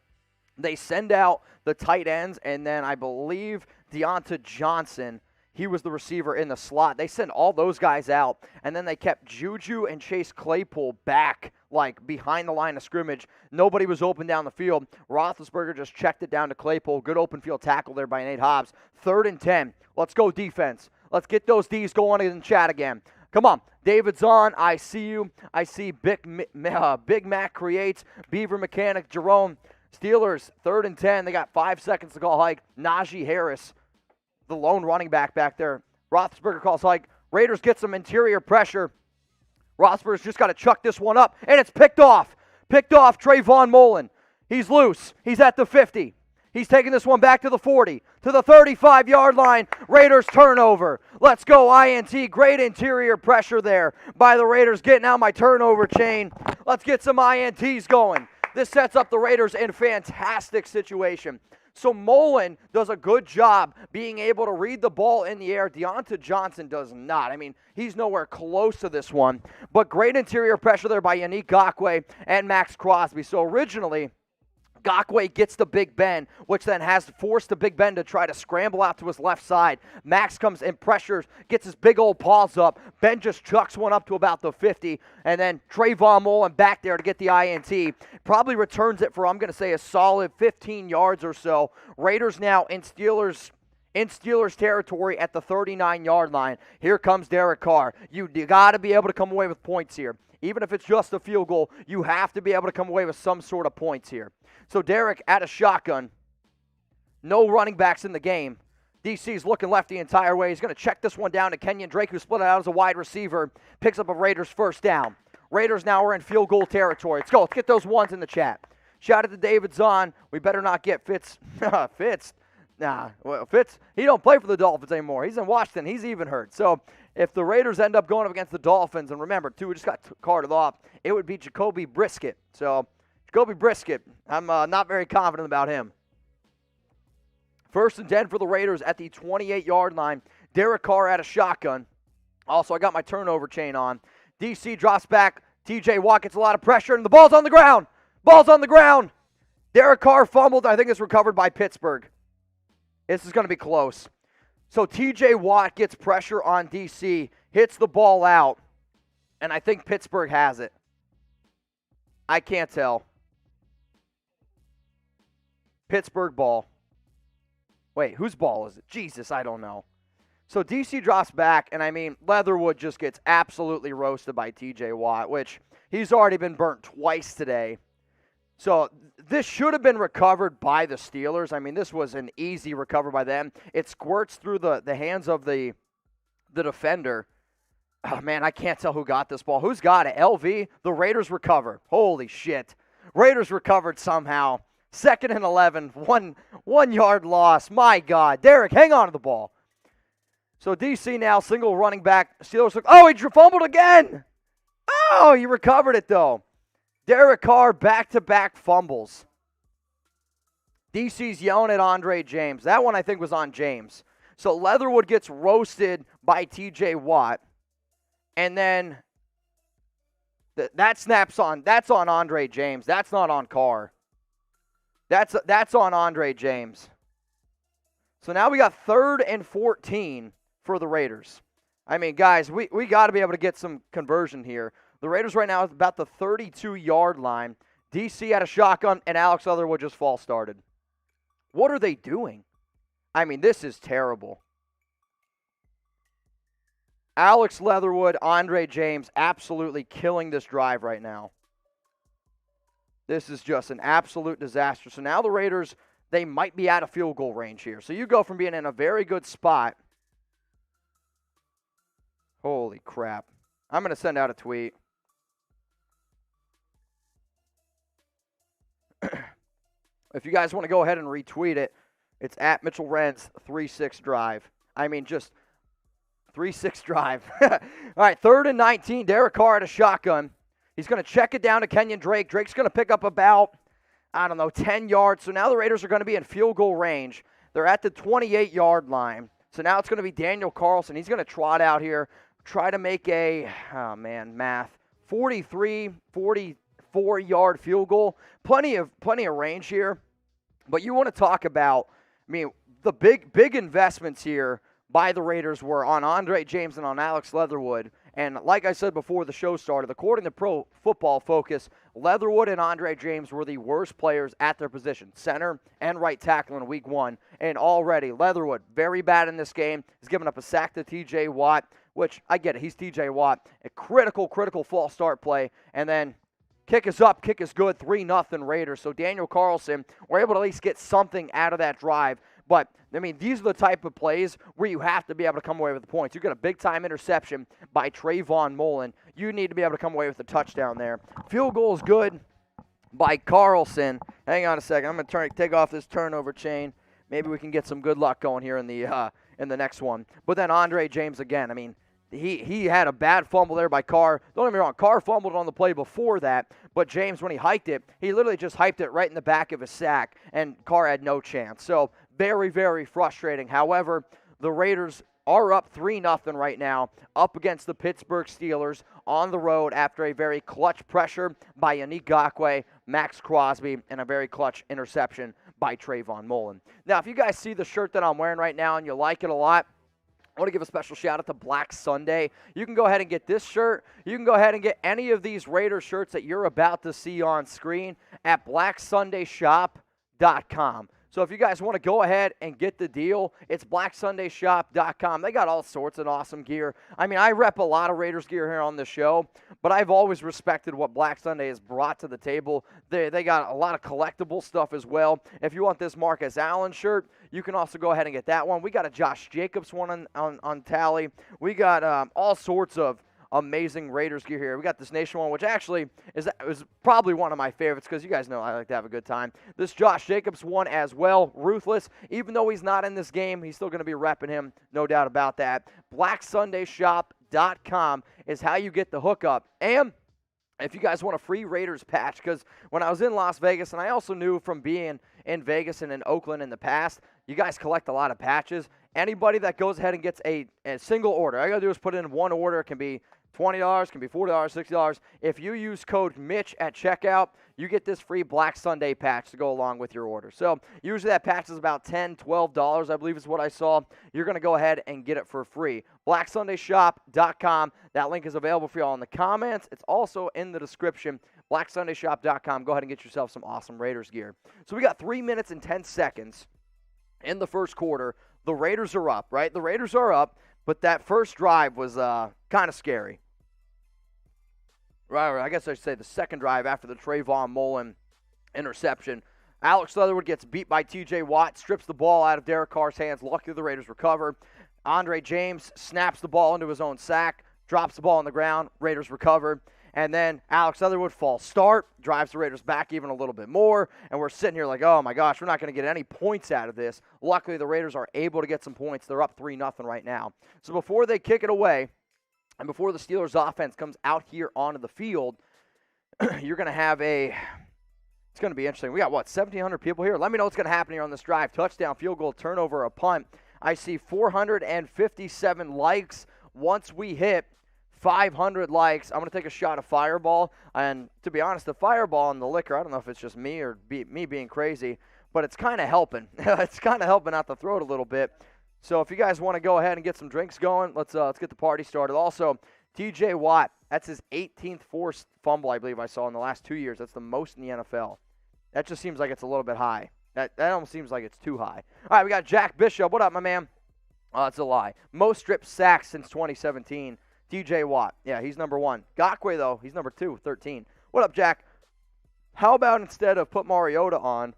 they send out the tight ends, and then I believe Deonta Johnson, he was the receiver in the slot. They sent all those guys out, and then they kept Juju and Chase Claypool back, like behind the line of scrimmage. Nobody was open down the field. Roethlisberger just checked it down to Claypool. Good open field tackle there by Nate Hobbs. 3rd and 10. Let's go defense. Let's get those D's going in chat again. Come on. David's on. I see you. I see Big Mac creates. Beaver Mechanic, Jerome. Steelers, 3rd and 10. They got 5 seconds to call hike. Najee Harris, the lone running back there. Roethlisberger calls hike. Raiders get some interior pressure. Roethlisberger's just got to chuck this one up, and it's picked off. Picked off Trayvon Mullen. He's loose. He's at the 50. He's taking this one back to the 40, to the 35-yard line. Raiders turnover. Let's go, INT. Great interior pressure there by the Raiders, getting out my turnover chain. Let's get some INTs going. This sets up the Raiders in fantastic situation. So Mullen does a good job being able to read the ball in the air. Deonta Johnson does not. I mean, he's nowhere close to this one. But great interior pressure there by Yannick Ngakoue and Max Crosby. So originally, Ngakoue gets the Big Ben, which then has forced the Big Ben to try to scramble out to his left side. Max comes and pressures, gets his big old paws up. Ben just chucks one up to about the 50, and then Trayvon Mullen back there to get the INT. Probably returns it for, I'm going to say, a solid 15 yards or so. Raiders now in Steelers territory at the 39-yard line. Here comes Derek Carr. You got to be able to come away with points here. Even if it's just a field goal, you have to be able to come away with some sort of points here. So Derek at a shotgun. No running backs in the game. DC's looking left the entire way. He's going to check this one down to Kenyon Drake, who split it out as a wide receiver. Picks up a Raiders first down. Raiders now are in field goal territory. Let's go. Let's get those ones in the chat. Shout out to David Zahn. We better not get Fitz. Fitz. Nah. Well, Fitz, he don't play for the Dolphins anymore. He's in Washington. He's even hurt. So if the Raiders end up going up against the Dolphins, and remember, too, we just got carted off, it would be Jacoby Brisket. So Jacoby Brisket, I'm not very confident about him. 1st and 10 for the Raiders at the 28-yard line. Derek Carr at a shotgun. Also, I got my turnover chain on. DC drops back. TJ Watt gets a lot of pressure, and the ball's on the ground. Ball's on the ground. Derek Carr fumbled. I think it's recovered by Pittsburgh. This is going to be close. So TJ Watt gets pressure on DC, hits the ball out, and I think Pittsburgh has it. I can't tell. Pittsburgh ball. Wait, whose ball is it? Jesus, I don't know. So DC drops back, and I mean, Leatherwood just gets absolutely roasted by TJ Watt, which he's already been burnt twice today. So this should have been recovered by the Steelers. I mean, this was an easy recover by them. It squirts through the hands of the defender. Oh, man, I can't tell who got this ball. Who's got it? LV? The Raiders recover. Holy shit. Raiders recovered somehow. 2nd and 11. One yard loss. My God. Derek, hang on to the ball. So DC now, single running back. Steelers look. Oh, he fumbled again. Oh, he recovered it, though. Derek Carr, back-to-back fumbles. DC's yelling at Andre James. That one, I think, was on James. So Leatherwood gets roasted by TJ Watt. And then that snaps on. That's on Andre James. That's not on Carr. That's on Andre James. So now we got 3rd and 14 for the Raiders. I mean, guys, we got to be able to get some conversion here. The Raiders right now is about the 32-yard line. DC had a shotgun, and Alex Leatherwood just false started. What are they doing? I mean, this is terrible. Alex Leatherwood, Andre James, absolutely killing this drive right now. This is just an absolute disaster. So now the Raiders, they might be out of field goal range here. So you go from being in a very good spot. Holy crap. I'm going to send out a tweet. If you guys want to go ahead and retweet it, it's at Mitchell Renz 3-6 drive. I mean, just 3-6 drive. All right, 3rd and 19. Derek Carr at a shotgun. He's going to check it down to Kenyon Drake. Drake's going to pick up about, I don't know, 10 yards. So now the Raiders are going to be in field goal range. They're at the 28-yard line. So now it's going to be Daniel Carlson. He's going to trot out here, try to make a, 43, 44-yard field goal. Plenty of range here. But you want to talk about, the big investments here by the Raiders were on Andre James and on Alex Leatherwood. And like I said before the show started, according to Pro Football Focus, Leatherwood and Andre James were the worst players at their position, center and right tackle in week 1. And already, Leatherwood, very bad in this game. He's given up a sack to T.J. Watt, which, I get it, he's T.J. Watt. A critical false start play. And then kick is up, kick is good, 3-0 Raiders. So Daniel Carlson, we're able to at least get something out of that drive. But, these are the type of plays where you have to be able to come away with the points. You got a big-time interception by Trayvon Mullen. You need to be able to come away with a touchdown there. Field goal is good by Carlson. Hang on a second. I'm going to take off this turnover chain. Maybe we can get some good luck going here in the next one. But then Andre James again. He had a bad fumble there by Carr. Don't get me wrong, Carr fumbled on the play before that, but James, when he hiked it, he literally just hiked it right in the back of his sack, and Carr had no chance. So very, very frustrating. However, the Raiders are up 3-0 right now, up against the Pittsburgh Steelers on the road after a very clutch pressure by Yannick Ngakoue, Max Crosby, and a very clutch interception by Trayvon Mullen. Now, if you guys see the shirt that I'm wearing right now and you like it a lot, I want to give a special shout out to Black Sunday. You can go ahead and get this shirt. You can go ahead and get any of these Raiders shirts that you're about to see on screen at blacksundaysshop.com. So if you guys want to go ahead and get the deal, it's blacksundaysshop.com. They got all sorts of awesome gear. I rep a lot of Raiders gear here on the show, but I've always respected what Black Sunday has brought to the table. They got a lot of collectible stuff as well. If you want this Marcus Allen shirt, you can also go ahead and get that one. We got a Josh Jacobs one on tally. We got all sorts of amazing Raiders gear here. We got this Nation one, which actually is probably one of my favorites because you guys know I like to have a good time. This Josh Jacobs one as well, ruthless. Even though he's not in this game, he's still going to be repping him, no doubt about that. BlackSundayShop.com is how you get the hookup. And if you guys want a free Raiders patch, because when I was in Las Vegas, and I also knew from being in Vegas and in Oakland in the past, you guys collect a lot of patches. Anybody that goes ahead and gets a single order, all you got to do is put in one order. It can be $20, can be $40, $60. If you use code Mitch at checkout, you get this free Black Sunday patch to go along with your order. So usually that patch is about $10, $12, I believe is what I saw. You're going to go ahead and get it for free. BlackSundayShop.com. That link is available for you all in the comments. It's also in the description. BlackSundayShop.com. Go ahead and get yourself some awesome Raiders gear. So we got 3 minutes and 10 seconds in the first quarter. The Raiders are up, right? The Raiders are up, but that first drive was kind of scary. Right, I guess I should say the second drive after the Trayvon Mullen interception. Alex Leatherwood gets beat by T.J. Watt, strips the ball out of Derek Carr's hands. Luckily, the Raiders recover. Andre James snaps the ball into his own sack, drops the ball on the ground. Raiders recover. And then Alex Leatherwood false start, drives the Raiders back even a little bit more. And we're sitting here like, oh, my gosh, we're not going to get any points out of this. Luckily, the Raiders are able to get some points. They're up 3-0 right now. So before they kick it away, and before the Steelers offense comes out here onto the field, you're going to have it's going to be interesting. We got, 1,700 people here? Let me know what's going to happen here on this drive. Touchdown, field goal, turnover, a punt. I see 457 likes. Once we hit 500 likes, I'm going to take a shot of Fireball. And to be honest, the Fireball and the liquor, I don't know if it's just me or me being crazy, but it's kind of helping. It's kind of helping out the throat a little bit. So if you guys want to go ahead and get some drinks going, let's get the party started. Also, T.J. Watt, that's his 18th forced fumble, I believe I saw in the last 2 years. That's the most in the NFL. That just seems like it's a little bit high. That almost seems like it's too high. All right, we got Jack Bishop. What up, my man? Oh, that's a lie. Most strip sacks since 2017. T.J. Watt. Yeah, he's number one. Ngakoue, though, he's number 2, 13. What up, Jack? How about instead of put Mariota on,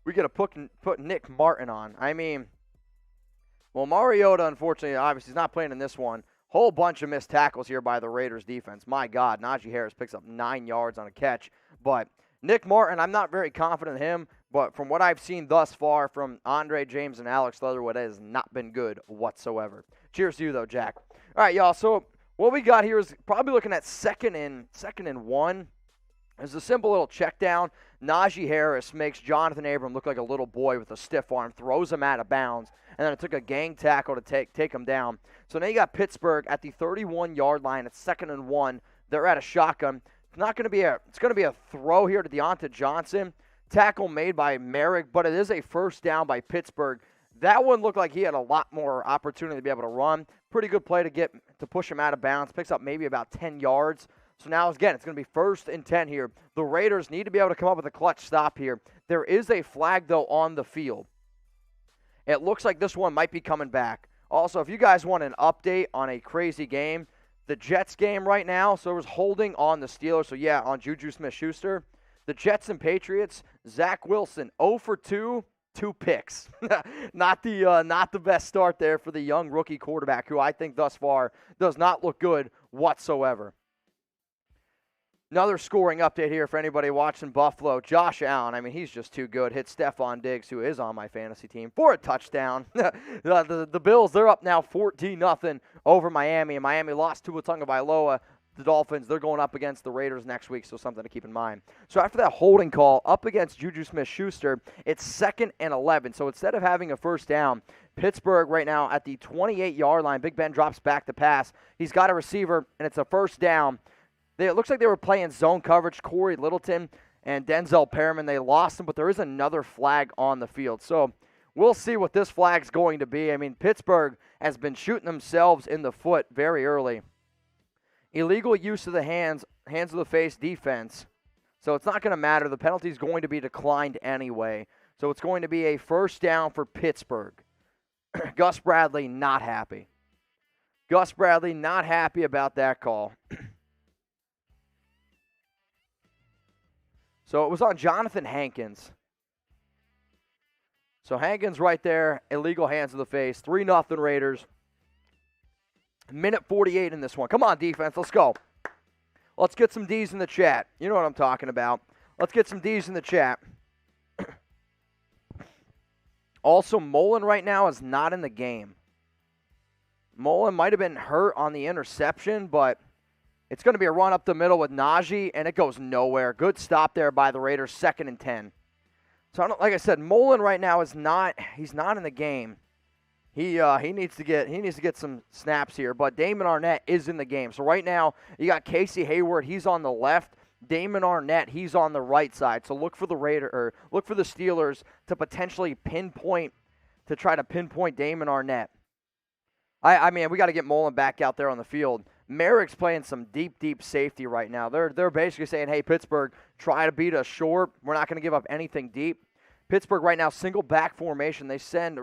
we get to put Nick Martin on? Well, Mariota, unfortunately, obviously, is not playing in this one. Whole bunch of missed tackles here by the Raiders defense. My God, Najee Harris picks up 9 yards on a catch. But Nick Martin, I'm not very confident in him. But from what I've seen thus far from Andre James and Alex Leatherwood, it has not been good whatsoever. Cheers to you, though, Jack. All right, y'all. So what we got here is probably looking at second and 1. It's a simple little check down. Najee Harris makes Jonathan Abram look like a little boy with a stiff arm, throws him out of bounds, and then it took a gang tackle to take him down. So now you got Pittsburgh at the 31-yard line. It's 2nd and 1. They're at a shotgun. It's going to be a throw here to Deontay Johnson. Tackle made by Merrick, but it is a first down by Pittsburgh. That one looked like he had a lot more opportunity to be able to run. Pretty good play to push him out of bounds. Picks up maybe about 10 yards. So now, again, it's going to be 1st and 10 here. The Raiders need to be able to come up with a clutch stop here. There is a flag, though, on the field. It looks like this one might be coming back. Also, if you guys want an update on a crazy game, the Jets game right now, so it was holding on the Steelers. So, yeah, on Juju Smith-Schuster. The Jets and Patriots, Zach Wilson, 0 for 2. 2 picks. Not the best start there for the young rookie quarterback, who I think thus far does not look good whatsoever. Another scoring update here for anybody watching Buffalo. Josh Allen, I mean, he's just too good. Hit Stephon Diggs, who is on my fantasy team, for a touchdown. The Bills, they're up now 14-0 over Miami, and Miami lost Tua Tagovailoa. The Dolphins, they're going up against the Raiders next week, so something to keep in mind. So after that holding call up against Juju Smith-Schuster, it's 2nd and 11. So instead of having a first down, Pittsburgh right now at the 28-yard line. Big Ben drops back to pass. He's got a receiver, and it's a first down. It looks like they were playing zone coverage. Corey Littleton and Denzel Perriman, they lost him, but there is another flag on the field. So we'll see what this flag's going to be. I mean, Pittsburgh has been shooting themselves in the foot very early. Illegal use of the hands of the face defense. So it's not going to matter. The penalty is going to be declined anyway. So it's going to be a first down for Pittsburgh. Gus Bradley not happy. Gus Bradley not happy about that call. So it was on Jonathan Hankins. So Hankins right there, illegal hands of the face. 3-0 Raiders. Minute 48 in this one. Come on, defense. Let's go. Let's get some D's in the chat. You know what I'm talking about. Let's get some D's in the chat. Also, Mullen right now is not in the game. Mullen might have been hurt on the interception, but it's going to be a run up the middle with Najee, and it goes nowhere. Good stop there by the Raiders, 2nd and 10. So, like I said, Mullen right now he's not in the game. He needs to get some snaps here, but Damon Arnett is in the game. So right now you got Casey Hayward, he's on the left. Damon Arnett, he's on the right side. So look for the Steelers to potentially try to pinpoint Damon Arnett. I mean, we got to get Mullen back out there on the field. Merrick's playing some deep safety right now. They're basically saying, hey, Pittsburgh, try to beat us short. We're not going to give up anything deep. Pittsburgh right now, single back formation. They send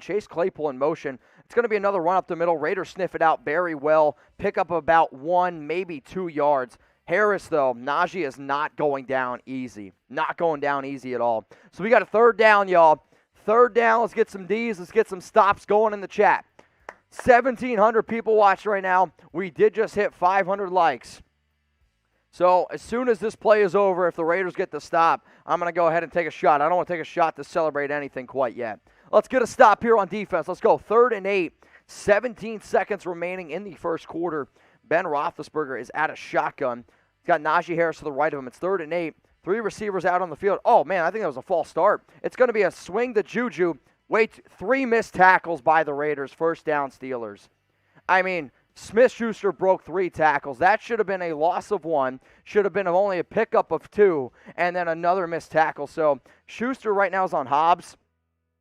Chase Claypool in motion. It's going to be another run up the middle. Raiders sniff it out very well. Pick up about 1, maybe 2 yards. Harris, though, Najee is not going down easy. Not going down easy at all. So we got a 3rd down, y'all. 3rd down. Let's get some D's. Let's get some stops going in the chat. 1,700 people watching right now. We did just hit 500 likes. So as soon as this play is over, if the Raiders get the stop, I'm going to go ahead and take a shot. I don't want to take a shot to celebrate anything quite yet. Let's get a stop here on defense. Let's go. 3rd and 8. 17 seconds remaining in the first quarter. Ben Roethlisberger is at a shotgun. He's got Najee Harris to the right of him. It's 3rd and 8. 3 receivers out on the field. Oh, man, I think that was a false start. It's going to be a swing to Juju. Wait, 3 missed tackles by the Raiders. First down, Steelers. I mean, Smith-Schuster broke 3 tackles. That should have been a loss of 1. Should have been only a pickup of 2. And then another missed tackle. So Schuster right now is on Hobbs.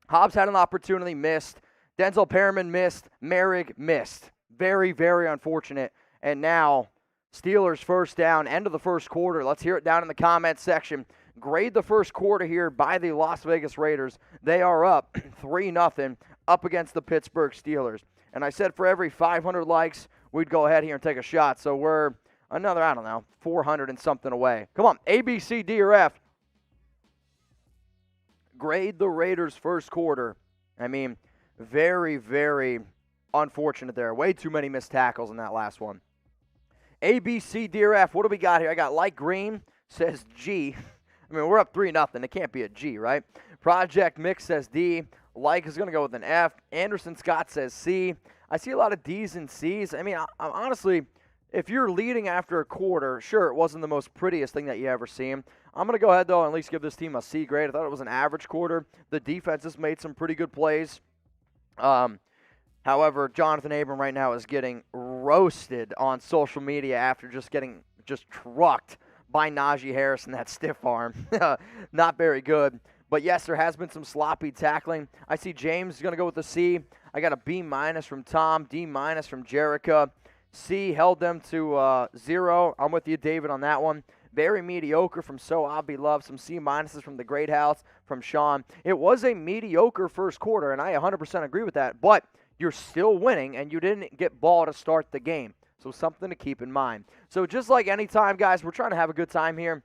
Hobbs had an opportunity, missed. Denzel Perriman missed. Merrick missed. Very, very unfortunate. And now Steelers first down, end of the first quarter. Let's hear it down in the comments section. Grade the first quarter here by the Las Vegas Raiders. They are up 3-0 up against the Pittsburgh Steelers. And I said for every 500 likes, we'd go ahead here and take a shot. So we're another, 400 and something away. Come on, A, B, C, D, or F. Grade the Raiders first quarter. I mean, very, very unfortunate there. Way too many missed tackles in that last one. A, B, C, D, or F. What do we got here? I got light green, says G. I mean, we're up 3-0. It can't be a G, right? Project Mix says D. Like is going to go with an F. Anderson Scott says C. I see a lot of D's and C's. I mean, I'm honestly, if you're leading after a quarter, sure, it wasn't the most prettiest thing that you ever seen. I'm going to go ahead, though, and at least give this team a C grade. I thought it was an average quarter. The defense has made some pretty good plays. However, Jonathan Abram right now is getting roasted on social media after just getting trucked by Najee Harris and that stiff arm. Not very good. But, yes, there has been some sloppy tackling. I see James is going to go with a C. I got a B- from Tom, D- from Jerica. C, held them to 0. I'm with you, David, on that one. Very mediocre from So I'll Be Loved. Some C- from the Great House from Sean. It was a mediocre first quarter, and I 100% agree with that. But you're still winning, and you didn't get ball to start the game. So something to keep in mind. So just like any time, guys, we're trying to have a good time here.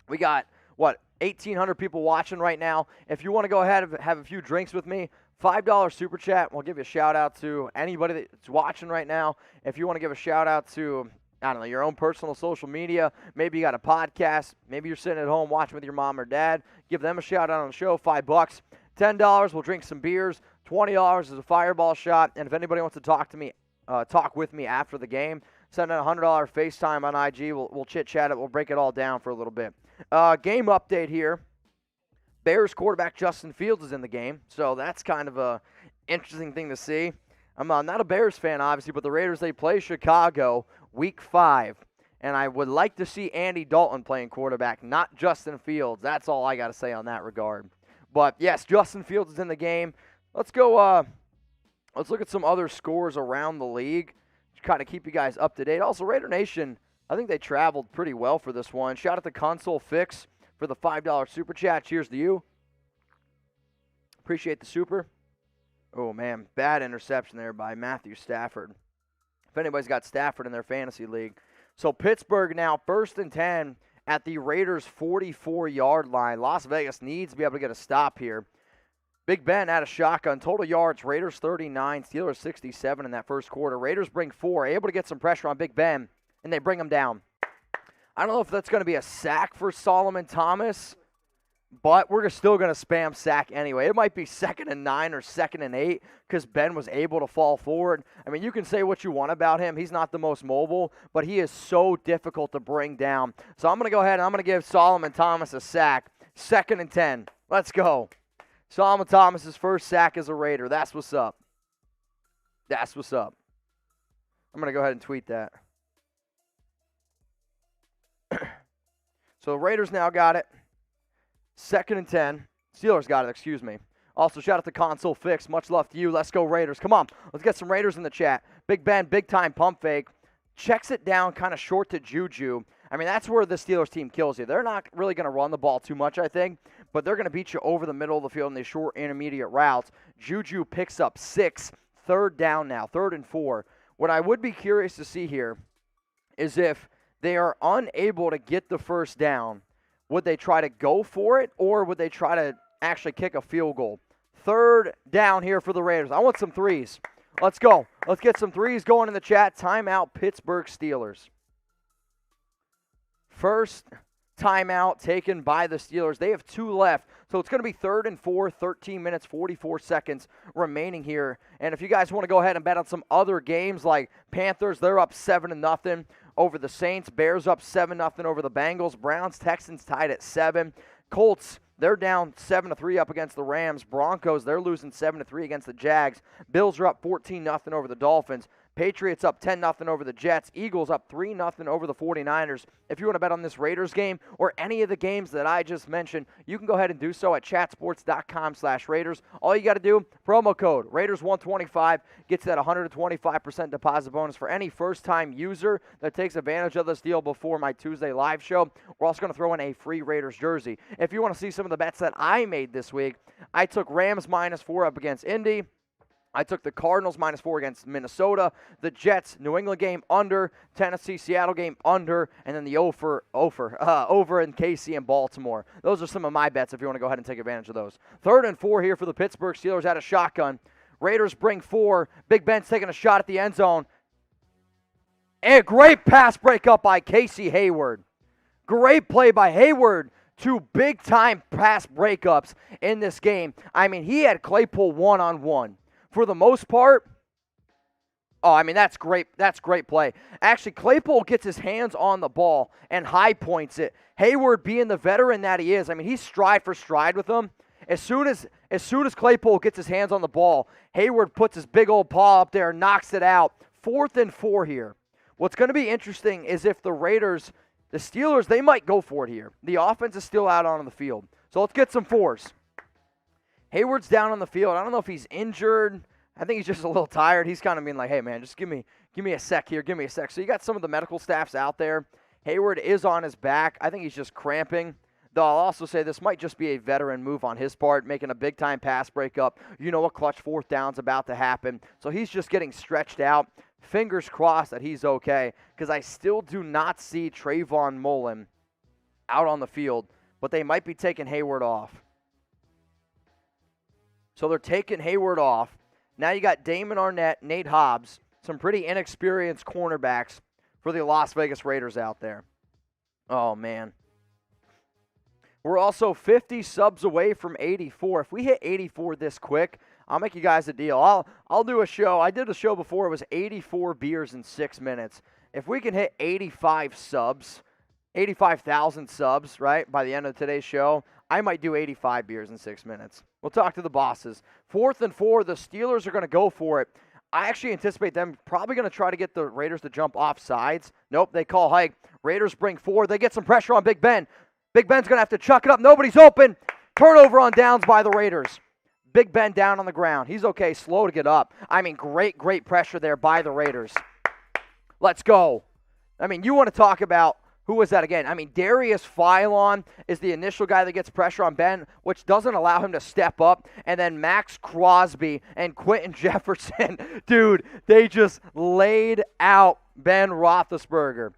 We got, 1,800 people watching right now. If you want to go ahead and have a few drinks with me, $5 super chat. We'll give you a shout out to anybody that's watching right now. If you want to give a shout out to, I don't know, your own personal social media, maybe you got a podcast, maybe you're sitting at home watching with your mom or dad, give them a shout out on the show, $5. $10, we'll drink some beers. $20 is a fireball shot. And if anybody wants to talk with me after the game, send in a $100 FaceTime on IG. We'll chit-chat it. We'll break it all down for a little bit. Game update here. Bears quarterback Justin Fields is in the game, so that's kind of a interesting thing to see. I'm not a Bears fan, obviously, but the Raiders, they play Chicago Week 5, and I would like to see Andy Dalton playing quarterback, not Justin Fields. That's all I got to say on that regard. But, yes, Justin Fields is in the game. Let's go let's look at some other scores around the league to kind of keep you guys up to date. Also, Raider Nation, I think they traveled pretty well for this one. Shout out to Console Fix for the $5 super chat. Cheers to you. Appreciate the super. Oh, man, bad interception there by Matthew Stafford. If anybody's got Stafford in their fantasy league. So Pittsburgh now 1st and 10 at the Raiders' 44-yard line. Las Vegas needs to be able to get a stop here. Big Ben out of shotgun. Total yards, Raiders 39, Steelers 67 in that first quarter. Raiders bring 4, able to get some pressure on Big Ben, and they bring him down. I don't know if that's going to be a sack for Solomon Thomas, but we're still going to spam sack anyway. It might be 2nd and 9 or 2nd and 8 because Ben was able to fall forward. I mean, you can say what you want about him. He's not the most mobile, but he is so difficult to bring down. So I'm going to go ahead and I'm going to give Solomon Thomas a sack. 2nd and 10. Let's go. Solomon Thomas's first sack as a Raider. That's what's up. That's what's up. I'm going to go ahead and tweet that. So the Raiders now got it. 2nd and 10. Steelers got it, excuse me. Also, shout out to Console Fix. Much love to you. Let's go Raiders. Come on. Let's get some Raiders in the chat. Big Ben, big-time pump fake. Checks it down kind of short to Juju. I mean, that's where the Steelers team kills you. They're not really going to run the ball too much, I think, but they're going to beat you over the middle of the field in these short intermediate routes. Juju picks up 6. 3rd down now. 3rd and 4. What I would be curious to see here is if they are unable to get the first down, would they try to go for it or would they try to actually kick a field goal? 3rd down here for the Raiders. I want some threes. Let's go. Let's get some threes going in the chat. Timeout, Pittsburgh Steelers. First timeout taken by the Steelers. They have 2 left. So it's going to be 3rd and 4, 13 minutes, 44 seconds remaining here. And if you guys want to go ahead and bet on some other games like Panthers, they're up 7-0 over the Saints. Bears up 7-0 over the Bengals. Browns, Texans tied at 7. Colts, they're down 7-3 up against the Rams. Broncos, they're losing 7-3 against the Jags. Bills are up 14-0 over the Dolphins. Patriots up 10-0 over the Jets. Eagles up 3-0 over the 49ers. If you want to bet on this Raiders game or any of the games that I just mentioned, you can go ahead and do so at chatsports.com/Raiders. All you got to do, promo code Raiders125 gets that 125% deposit bonus for any first-time user that takes advantage of this deal before my Tuesday live show. We're also going to throw in a free Raiders jersey. If you want to see some of the bets that I made this week, I took Rams -4 up against Indy. I took the Cardinals -4 against Minnesota, the Jets, New England game under, Tennessee, Seattle game under, and then the over in KC and Baltimore. Those are some of my bets if you want to go ahead and take advantage of those. 3rd and 4 here for the Pittsburgh Steelers out of shotgun. Raiders bring 4. Big Ben's taking a shot at the end zone. And a great pass breakup by Casey Hayward. Great play by Hayward. 2 big-time pass breakups in this game. I mean, he had Claypool one-on-one. For the most part, Oh, I mean, that's great. That's great play. Actually, Claypool gets his hands on the ball and high points it. Hayward, being the veteran that he is, I mean, he's stride for stride with him. As soon as Claypool gets his hands on the ball, Hayward puts his big old paw up there and knocks it out. 4th and 4 here. What's going to be interesting is if the Steelers, they might go for it here. The offense is still out on the field. So let's get some 4s. Hayward's down on the field. I don't know if he's injured. I think he's just a little tired. He's kind of being like, hey, man, just give me a sec here. Give me a sec. So you got some of the medical staffs out there. Hayward is on his back. I think he's just cramping. Though I'll also say this might just be a veteran move on his part, making a big-time pass breakup. You know a clutch 4th down's about to happen. So he's just getting stretched out. Fingers crossed that he's okay, because I still do not see Trayvon Mullen out on the field, but they might be taking Hayward off. So they're taking Hayward off. Now you got Damon Arnett, Nate Hobbs, some pretty inexperienced cornerbacks for the Las Vegas Raiders out there. Oh, man. We're also 50 subs away from 84. If we hit 84 this quick, I'll make you guys a deal. I'll do a show. I did a show before. It was 84 beers in 6 minutes. If we can hit 85 subs, 85,000 subs, right, by the end of today's show, I might do 85 beers in 6 minutes. We'll talk to the bosses. 4th and 4, the Steelers are going to go for it. I actually anticipate them probably going to try to get the Raiders to jump off sides. Nope, they call hike. Raiders bring 4. They get some pressure on Big Ben. Big Ben's going to have to chuck it up. Nobody's open. Turnover on downs by the Raiders. Big Ben down on the ground. He's okay, slow to get up. I mean, great pressure there by the Raiders. Let's go. I mean, you want to talk about, who was that again? I mean, Darius Philon is the initial guy that gets pressure on Ben, which doesn't allow him to step up. And then Max Crosby and Quentin Jefferson, dude, they just laid out Ben Roethlisberger.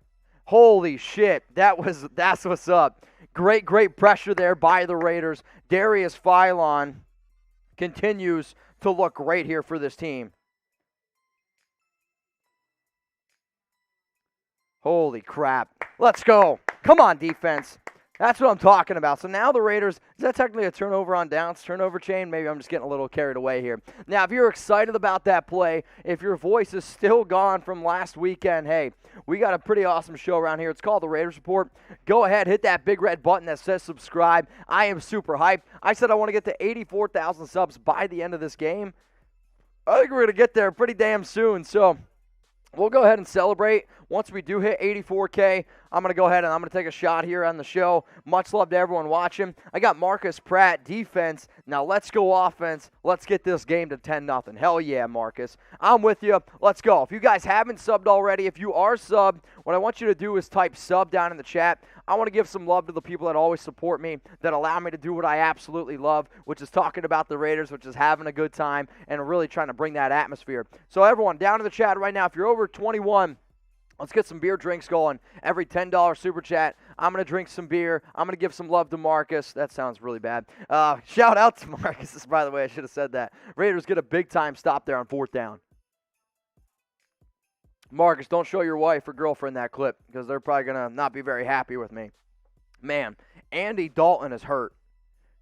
Holy shit, that's what's up. Great pressure there by the Raiders. Darius Philon continues to look great here for this team. Holy crap. Let's go. Come on, defense. That's what I'm talking about. So now the Raiders, is that technically a turnover on downs, turnover chain? Maybe I'm just getting a little carried away here. Now, if you're excited about that play, if your voice is still gone from last weekend, hey, we got a pretty awesome show around here. It's called The Raiders Report. Go ahead, hit that big red button that says subscribe. I am super hyped. I said I want to get to 84,000 subs by the end of this game. I think we're going to get there pretty damn soon. So we'll go ahead and celebrate. Once we do hit 84K, I'm going to go ahead and I'm going to take a shot here on the show. Much love to everyone watching. I got Marcus Pratt, defense. Now let's go offense. Let's get this game to 10-0. Hell yeah, Marcus. I'm with you. Let's go. If you guys haven't subbed already, if you are subbed, what I want you to do is type sub down in the chat. I want to give some love to the people that always support me, that allow me to do what I absolutely love, which is talking about the Raiders, which is having a good time, and really trying to bring that atmosphere. So everyone, down in the chat right now, if you're over 21, let's get some beer drinks going. Every $10 super chat, I'm going to drink some beer. I'm going to give some love to Marcus. That sounds really bad. Shout out to Marcus, by the way. I should have said that. Raiders get a big-time stop there on 4th down. Marcus, don't show your wife or girlfriend that clip, because they're probably going to not be very happy with me. Man, Andy Dalton is hurt.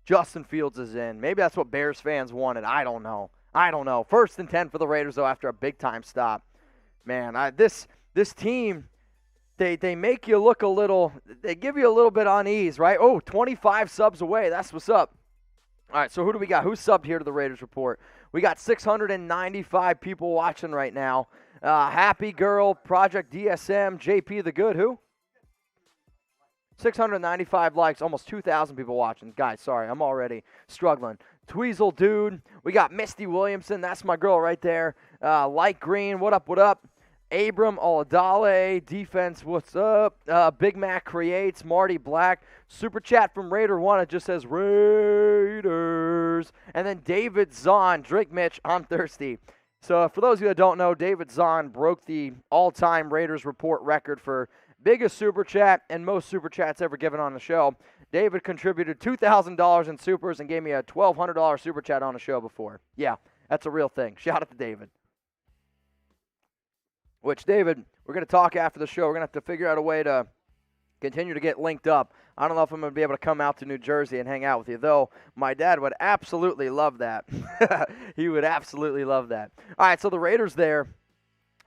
Justin Fields is in. Maybe that's what Bears fans wanted. I don't know. 1st and 10 for the Raiders, though, after a big-time stop. Man, this team, they make you look a little, they give you a little bit unease, right? Oh, 25 subs away. That's what's up. All right, so who do we got? Who's subbed here to the Raiders Report? We got 695 people watching right now. Happy Girl, Project DSM, JP the Good, who? 695 likes, almost 2,000 people watching. Guys, sorry, I'm already struggling. Tweezle Dude, we got Misty Williamson, that's my girl right there. Light Green, what up? Abram Oladale, defense, what's up? Big Mac Creates, Marty Black. Super chat from Raider 1, it just says Raiders. And then David Zahn, Drake Mitch, I'm thirsty. So for those of you that don't know, David Zahn broke the all-time Raiders Report record for biggest super chat and most super chats ever given on the show. David contributed $2,000 in supers and gave me a $1,200 super chat on the show before. Yeah, that's a real thing. Shout out to David. Which, David, we're going to talk after the show. We're going to have to figure out a way to continue to get linked up. I don't know if I'm going to be able to come out to New Jersey and hang out with you, though my dad would absolutely love that. He would absolutely love that. All right, so the Raiders there,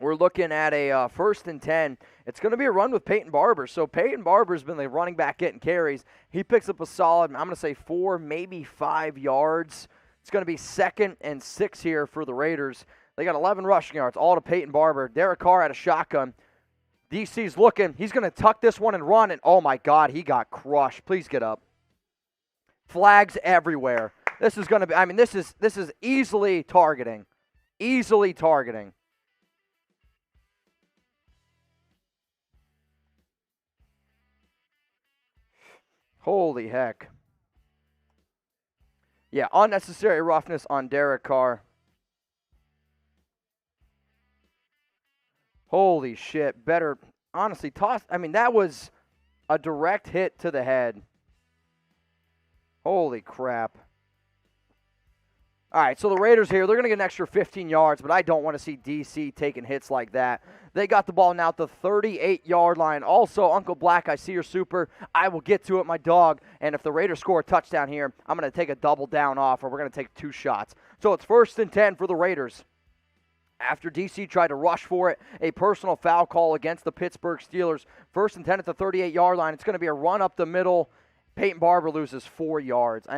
We're looking at a 1st and 10. It's going to be a run with Peyton Barber. So Peyton Barber's been the running back getting carries. He picks up a solid, I'm going to say 4, maybe 5 yards. It's going to be 2nd and 6 here for the Raiders. They got 11 rushing yards, all to Peyton Barber. Derek Carr had a shotgun. DC's looking. He's going to tuck this one and run, and oh my God, he got crushed. Please get up. Flags everywhere. This is going to be, this is easily targeting. Easily targeting. Holy heck. Yeah, unnecessary roughness on Derek Carr. Holy shit. Better, honestly, toss. That was a direct hit to the head. Holy crap. All right, so the Raiders here, they're going to get an extra 15 yards, but I don't want to see DC taking hits like that. They got the ball now at the 38-yard line. Also, Uncle Black, I see your super. I will get to it, my dog. And if the Raiders score a touchdown here, I'm going to take a double down off, or we're going to take 2 shots. So it's 1st and 10 for the Raiders. After DC tried to rush for it, a personal foul call against the Pittsburgh Steelers. 1st and 10 at the 38-yard line. It's going to be a run up the middle. Peyton Barber loses 4 yards.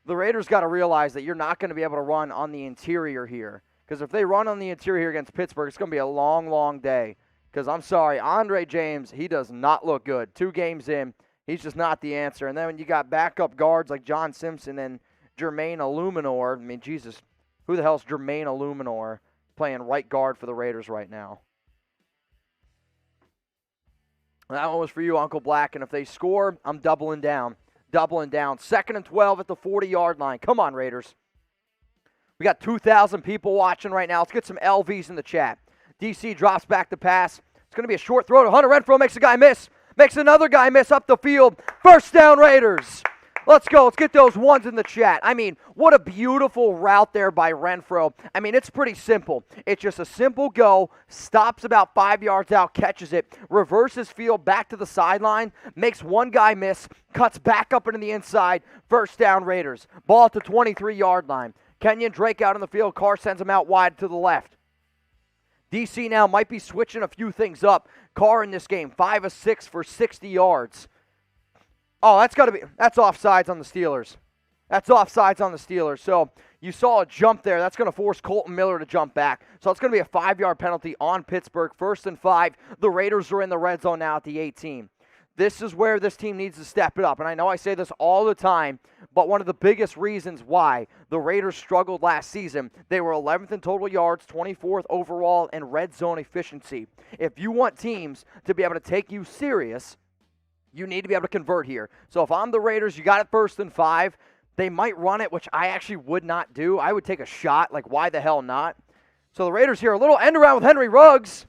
The Raiders got to realize that you're not going to be able to run on the interior here. Because if they run on the interior against Pittsburgh, it's going to be a long, long day. Because I'm sorry, Andre James, he does not look good. 2 games in, he's just not the answer. And then when you got backup guards like John Simpson and Jermaine Illuminor, Jesus, who the hell's Jermaine Illuminor playing right guard for the Raiders right now? That one was for you, Uncle Black. And if they score, I'm doubling down. 2nd and 12 at the 40-yard line. Come on, Raiders. We got 2,000 people watching right now. Let's get some LVs in the chat. DC drops back the pass. It's going to be a short throw to Hunter Renfrow. Makes a guy miss. Makes another guy miss up the field. 1st down, Raiders. Let's go. Let's get those ones in the chat. What a beautiful route there by Renfrow. It's pretty simple. It's just a simple go, stops about 5 yards out, catches it, reverses field back to the sideline, makes one guy miss, cuts back up into the inside. 1st down, Raiders. Ball at the 23-yard line. Kenyon Drake out in the field. Carr sends him out wide to the left. DC now might be switching a few things up. Carr in this game, 5 of 6 for 60 yards. Oh, that's offsides on the Steelers. That's offsides on the Steelers. So you saw a jump there. That's going to force Colton Miller to jump back. So it's going to be a 5-yard penalty on Pittsburgh. 1st and 5. The Raiders are in the red zone now at the 18. This is where this team needs to step it up. And I know I say this all the time, but one of the biggest reasons why the Raiders struggled last season, they were 11th in total yards, 24th overall in red zone efficiency. If you want teams to be able to take you serious, you need to be able to convert here. So if I'm the Raiders, you got it 1st and 5. They might run it, which I actually would not do. I would take a shot. Like, why the hell not? So the Raiders here, a little end around with Henry Ruggs.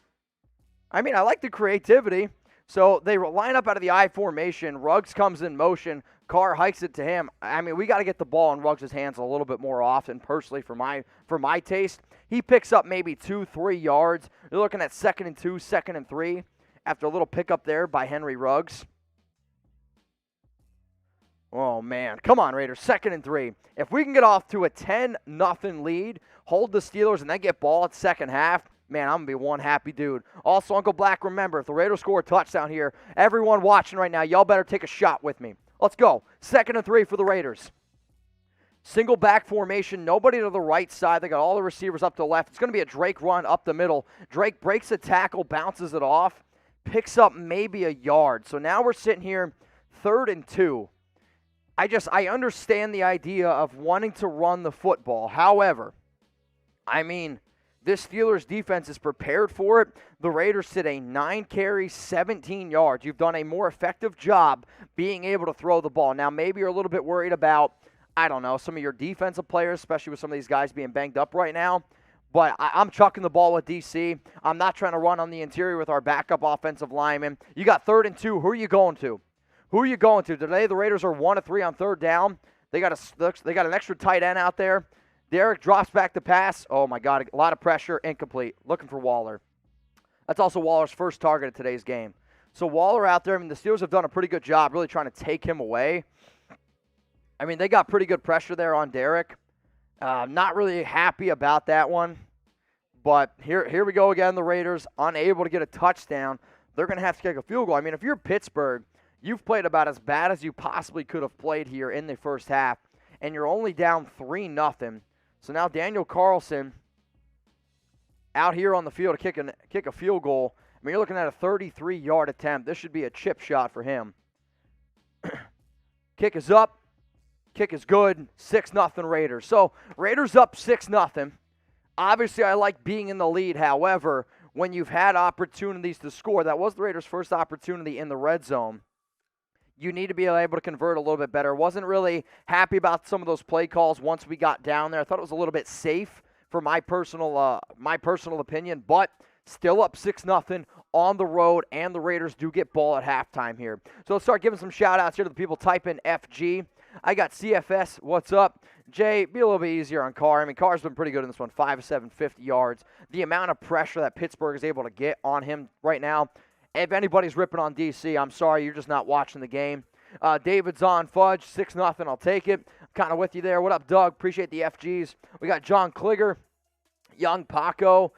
I like the creativity. So they line up out of the I formation. Ruggs comes in motion. Carr hikes it to him. We got to get the ball in Ruggs' hands a little bit more often, personally, for my taste. He picks up maybe 2-3 yards. You're looking at 2nd and 2, 2nd and 3 after a little pickup there by Henry Ruggs. Oh, man. Come on, Raiders. 2nd and 3. If we can get off to a 10-0 lead, hold the Steelers, and then get ball at second half, man, I'm going to be one happy dude. Also, Uncle Black, remember, if the Raiders score a touchdown here, everyone watching right now, y'all better take a shot with me. Let's go. 2nd and 3 for the Raiders. Single back formation, nobody to the right side. They got all the receivers up to the left. It's going to be a Drake run up the middle. Drake breaks a tackle, bounces it off, picks up maybe a yard. So now we're sitting here 3rd and 2. I understand the idea of wanting to run the football. However, this Steelers defense is prepared for it. The Raiders sit a 9 carries, 17 yards. You've done a more effective job being able to throw the ball. Now, maybe you're a little bit worried about, some of your defensive players, especially with some of these guys being banged up right now. But I'm chucking the ball with DC. I'm not trying to run on the interior with our backup offensive lineman. You got 3rd and 2. Who are you going to? Today, the Raiders are 1 of 3 on 3rd down. They got an extra tight end out there. Derek drops back the pass. Oh, my God, a lot of pressure, incomplete. Looking for Waller. That's also Waller's first target of today's game. So Waller out there, the Steelers have done a pretty good job really trying to take him away. They got pretty good pressure there on Derek. Not really happy about that one. But here we go again. The Raiders unable to get a touchdown. They're going to have to kick a field goal. I mean, if you're Pittsburgh, you've played about as bad as you possibly could have played here in the first half, and you're only down 3-0. So now Daniel Carlson out here on the field to kick a field goal. I mean, you're looking at a 33-yard attempt. This should be a chip shot for him. Kick is up. Kick is good. 6-0 Raiders. So Raiders up 6-0. Obviously, I like being in the lead. However, when you've had opportunities to score, that was the Raiders' first opportunity in the red zone. You need to be able to convert a little bit better. Wasn't really happy about some of those play calls once we got down there. I thought it was a little bit safe for my personal opinion, but still up 6-0 on the road, and the Raiders do get ball at halftime here. So let's start giving some shout-outs here to the people. Type in FG. I got CFS. What's up? Jay, be a little bit easier on Carr. I mean, Carr's been pretty good in this one, 5 of 7, 50 yards. The amount of pressure that Pittsburgh is able to get on him right now, if anybody's ripping on DC, I'm sorry, you're just not watching the game. David's on Fudge, 6-0, I'll take it. I'm kind of with you there. What up, Doug? Appreciate the FGs. We got John Kligger, Young Paco,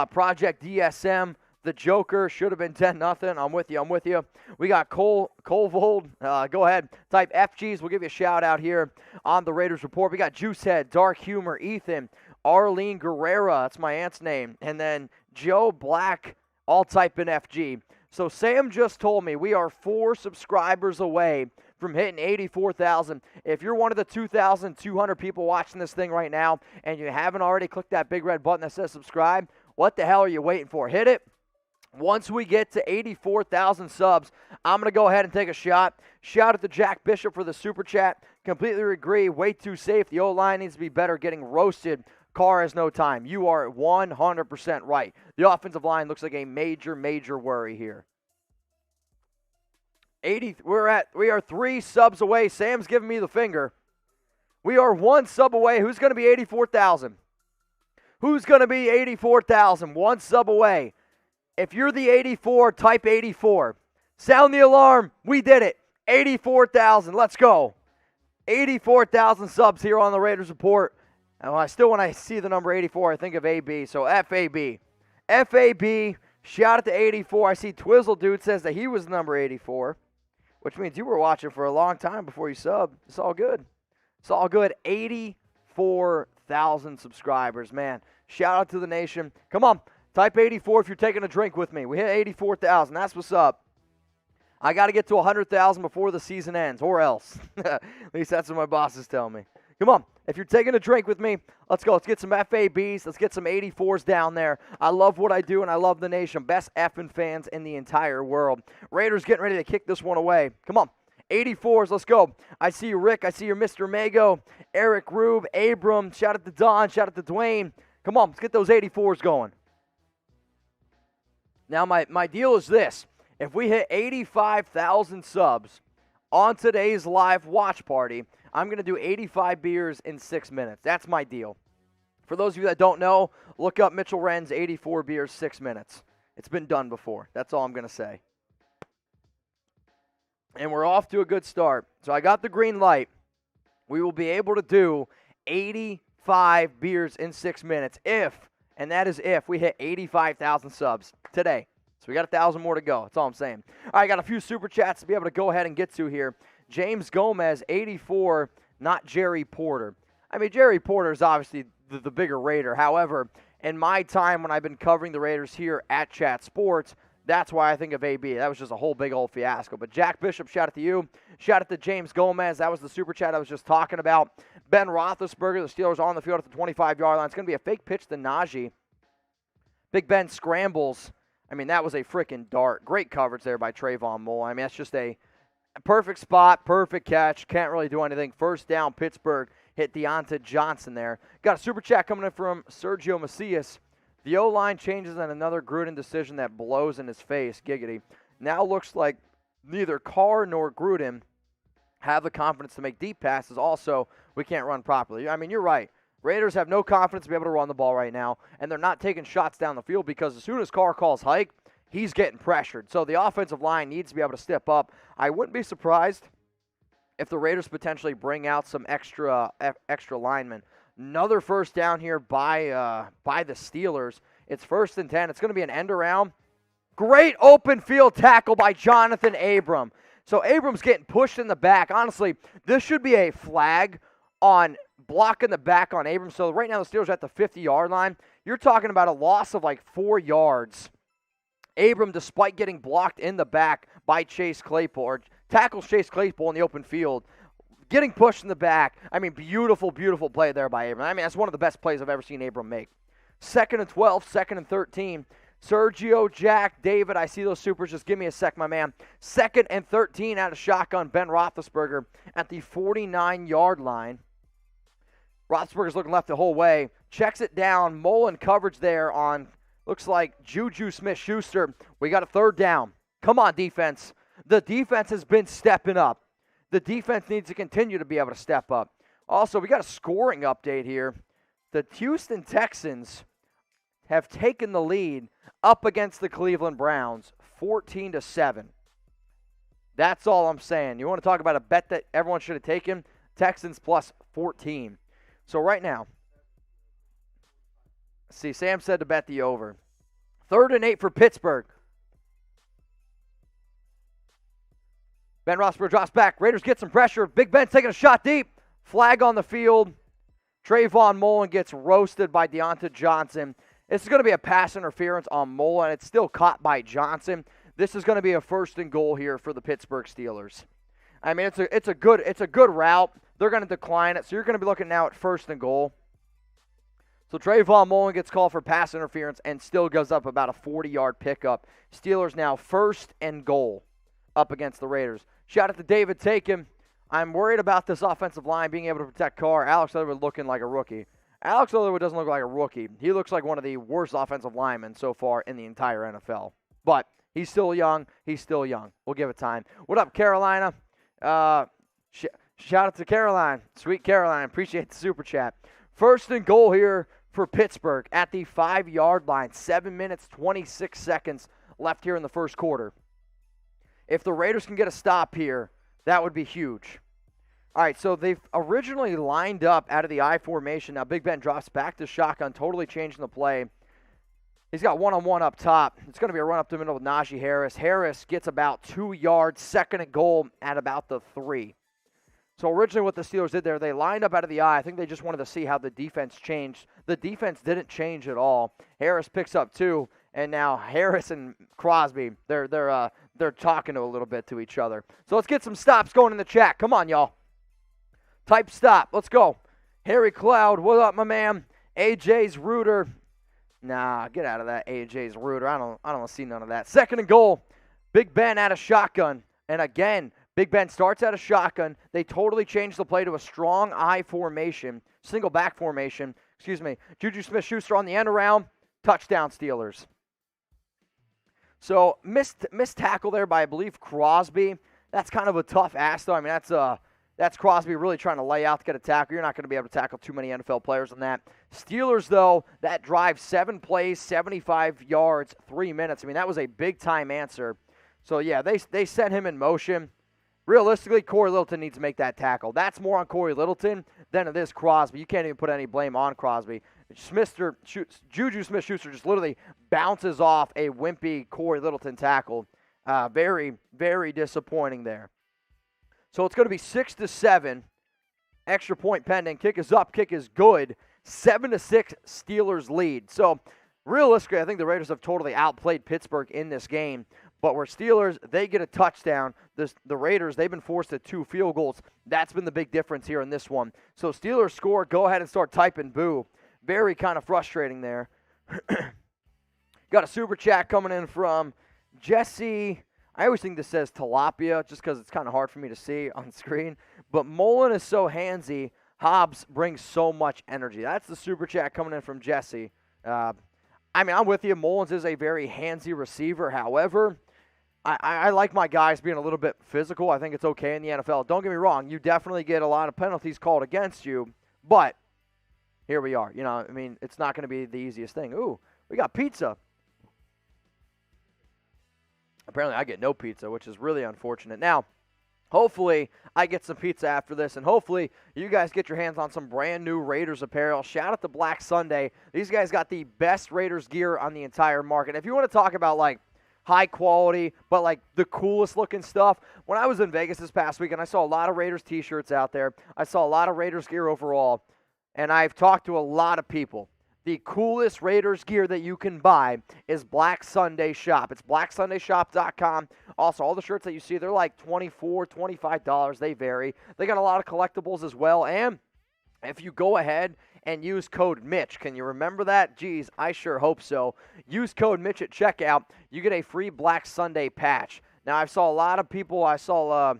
Project DSM, the Joker, should have been 10-0. I'm with you. We got Colvold. Go ahead, type FGs. We'll give you a shout-out here on the Raiders Report. We got Juicehead, Dark Humor, Ethan, Arlene Guerrera, that's my aunt's name, and then Joe Black, all type in FG. So Sam just told me we are 4 subscribers away from hitting 84,000. If you're one of the 2,200 people watching this thing right now and you haven't already clicked that big red button that says subscribe, what the hell are you waiting for? Hit it. Once we get to 84,000 subs, I'm going to go ahead and take a shot. Shout out to Jack Bishop for the super chat. Completely agree. Way too safe. The O-line needs to be better. Getting roasted. Carr has no time. You are 100% right. The offensive line looks like a major, major worry here. We are 3 subs away. Sam's giving me the finger. We are 1 sub away. Who's going to be 84,000? Who's going to be 84,000? 1 sub away. If you're the 84, type 84. Sound the alarm. We did it. 84,000. Let's go. 84,000 subs here on the Raiders Report. And when I see the number 84, I think of AB. So FAB. FAB. Shout out to 84. I see Twizzle Dude says that he was number 84, which means you were watching for a long time before you subbed. It's all good. It's all good. 84,000 subscribers, man. Shout out to the nation. Come on. Type 84 if you're taking a drink with me. We hit 84,000. That's what's up. I got to get to 100,000 before the season ends, or else. At least that's what my bosses tell me. Come on. If you're taking a drink with me, let's go. Let's get some FABs. Let's get some 84s down there. I love what I do, and I love the nation. Best effing fans in the entire world. Raiders getting ready to kick this one away. Come on. 84s, let's go. I see you, Rick. I see you, Mr. Mago, Eric Rube, Abram. Shout out to Don. Shout out to Dwayne. Come on. Let's get those 84s going. Now, my deal is this. If we hit 85,000 subs on today's live watch party, I'm going to do 85 beers in 6 minutes. That's my deal. For those of you that don't know, look up Mitchell Renz, 84 beers, 6 minutes. It's been done before. That's all I'm going to say. And we're off to a good start. So I got the green light. We will be able to do 85 beers in 6 minutes if, and that is if, we hit 85,000 subs today. So we got 1,000 more to go. That's all I'm saying. All right, I got a few super chats to be able to go ahead and get to here. James Gomez, 84, not Jerry Porter. I mean, Jerry Porter is obviously the bigger Raider. However, in my time when I've been covering the Raiders here at Chat Sports, that's why I think of AB. That was just a whole big old fiasco. But Jack Bishop, shout out to you. Shout out to James Gomez. That was the super chat I was just talking about. Ben Roethlisberger, the Steelers on the field at the 25-yard line. It's going to be a fake pitch to Najee. Big Ben scrambles. I mean, that was a freaking dart. Great coverage there by Trayvon Moore. I mean, that's just a perfect spot, perfect catch. Can't really do anything. First down, Pittsburgh. Hit Deonta Johnson there. Got a super chat coming in from Sergio Macias. The O-line changes and another Gruden decision that blows in his face. Giggity. Now looks like neither Carr nor Gruden have the confidence to make deep passes. Also, we can't run properly. I mean, you're right. Raiders have no confidence to be able to run the ball right now, and they're not taking shots down the field because as soon as Carr calls hike, he's getting pressured. So the offensive line needs to be able to step up. I wouldn't be surprised if the Raiders potentially bring out some extra linemen. Another first down here by the Steelers. It's 1st and 10. It's going to be an end around. Great open field tackle by Jonathan Abram. So Abram's getting pushed in the back. Honestly, this should be a flag on blocking the back on Abram. So right now the Steelers are at the 50-yard line. You're talking about a loss of like 4 yards. Abram, despite getting blocked in the back by Chase Claypool, or tackles Chase Claypool in the open field, getting pushed in the back. I mean, beautiful, beautiful play there by Abram. I mean, that's one of the best plays I've ever seen Abram make. 2nd and 12, 2nd and 13. Sergio, Jack, David, I see those supers. Just give me a sec, my man. 2nd and 13 out of shotgun. Ben Roethlisberger at the 49-yard line. Roethlisberger's looking left the whole way. Checks it down. Mullen coverage there on, looks like Juju Smith-Schuster. We got a 3rd down. Come on, defense. The defense has been stepping up. The defense needs to continue to be able to step up. Also, we got a scoring update here. The Houston Texans have taken the lead up against the Cleveland Browns, 14-7. That's all I'm saying. You want to talk about a bet that everyone should have taken? Texans plus 14. So right now, see, Sam said to bet the over. 3rd and 8 for Pittsburgh. Ben Roethlisberger drops back. Raiders get some pressure. Big Ben taking a shot deep. Flag on the field. Trayvon Mullen gets roasted by Deontay Johnson. This is going to be a pass interference on Mullen. It's still caught by Johnson. This is going to be a 1st and goal here for the Pittsburgh Steelers. I mean, it's a good route. They're going to decline it, so you're going to be looking now at 1st and goal. So Trayvon Mullen gets called for pass interference and still goes up about a 40-yard pickup. Steelers now 1st and goal up against the Raiders. Shout out to David Taken. I'm worried about this offensive line being able to protect Carr. Alex Leatherwood looking like a rookie. Alex Leatherwood doesn't look like a rookie. He looks like one of the worst offensive linemen so far in the entire NFL. But he's still young. He's still young. We'll give it time. What up, Carolina? Shout out to Caroline. Sweet Caroline. Appreciate the super chat. 1st and goal here for Pittsburgh at the 5-yard line. 7 minutes, 26 seconds left here in the 1st quarter. If the Raiders can get a stop here, that would be huge. All right, so they've originally lined up out of the I formation. Now Big Ben drops back to shotgun, totally changing the play. He's got one-on-one up top. It's going to be a run up the middle with Najee Harris. Harris gets about 2 yards, 2nd and goal at about the 3. So originally what the Steelers did there, they lined up out of the I. I think they just wanted to see how the defense changed. The defense didn't change at all. Harris picks up 2, and now Harris and Crosby, they're talking a little bit to each other. So let's get some stops going in the chat. Come on, y'all. Type stop. Let's go. Harry Cloud, what up, my man? AJ's Rooter. Nah, get out of that, AJ's Rooter. I don't want to see none of that. 2nd and goal. Big Ben out of shotgun. And again, Big Ben starts out of shotgun. They totally changed the play to a strong I formation, single back formation. Excuse me. Juju Smith-Schuster on the end around. Touchdown, Steelers. So missed tackle there by, I believe, Crosby. That's kind of a tough ask, though. I mean, that's Crosby really trying to lay out to get a tackle. You're not going to be able to tackle too many NFL players on that. Steelers, though, that drive, 7 plays, 75 yards, 3 minutes. I mean, that was a big-time answer. So, yeah, they sent him in motion. Realistically, Corey Littleton needs to make that tackle. That's more on Corey Littleton than it is Crosby. You can't even put any blame on Crosby. Juju Smith-Schuster just literally bounces off a wimpy Corey Littleton tackle. Very, very disappointing there. So it's going to be 6-7. Extra point pending. Kick is up. Kick is good. 7-6 Steelers lead. So realistically, I think the Raiders have totally outplayed Pittsburgh in this game. But where Steelers, they get a touchdown. The Raiders, they've been forced to 2 field goals. That's been the big difference here in this one. So Steelers score. Go ahead and start typing boo. Very kind of frustrating there. Got a super chat coming in from Jesse. I always think this says tilapia just because it's kind of hard for me to see on screen. But Mullen is so handsy. Hobbs brings so much energy. That's the super chat coming in from Jesse. I mean, I'm with you. Mullins is a very handsy receiver. However, I like my guys being a little bit physical. I think it's okay in the NFL. Don't get me wrong. You definitely get a lot of penalties called against you. But here we are. You know, I mean, it's not going to be the easiest thing. Ooh, we got pizza. Apparently, I get no pizza, which is really unfortunate. Now, Hopefully, I get some pizza after this, and hopefully, you guys get your hands on some brand new Raiders apparel. Shout out to Black Sunday. These guys got the best Raiders gear on the entire market. If you want to talk about, like, high quality, but, like, the coolest looking stuff, when I was in Vegas this past weekend, I saw a lot of Raiders t-shirts out there. I saw a lot of Raiders gear overall, and I've talked to a lot of people. The coolest Raiders gear that you can buy is Black Sunday Shop. It's blacksundayshop.com. Also, all the shirts that you see, they're like $24, $25. They vary. They got a lot of collectibles as well. And if you go ahead and use code Mitch, can you remember that? Geez, I sure hope so. Use code Mitch at checkout. You get a free Black Sunday patch. Now, I saw a lot of people. I saw,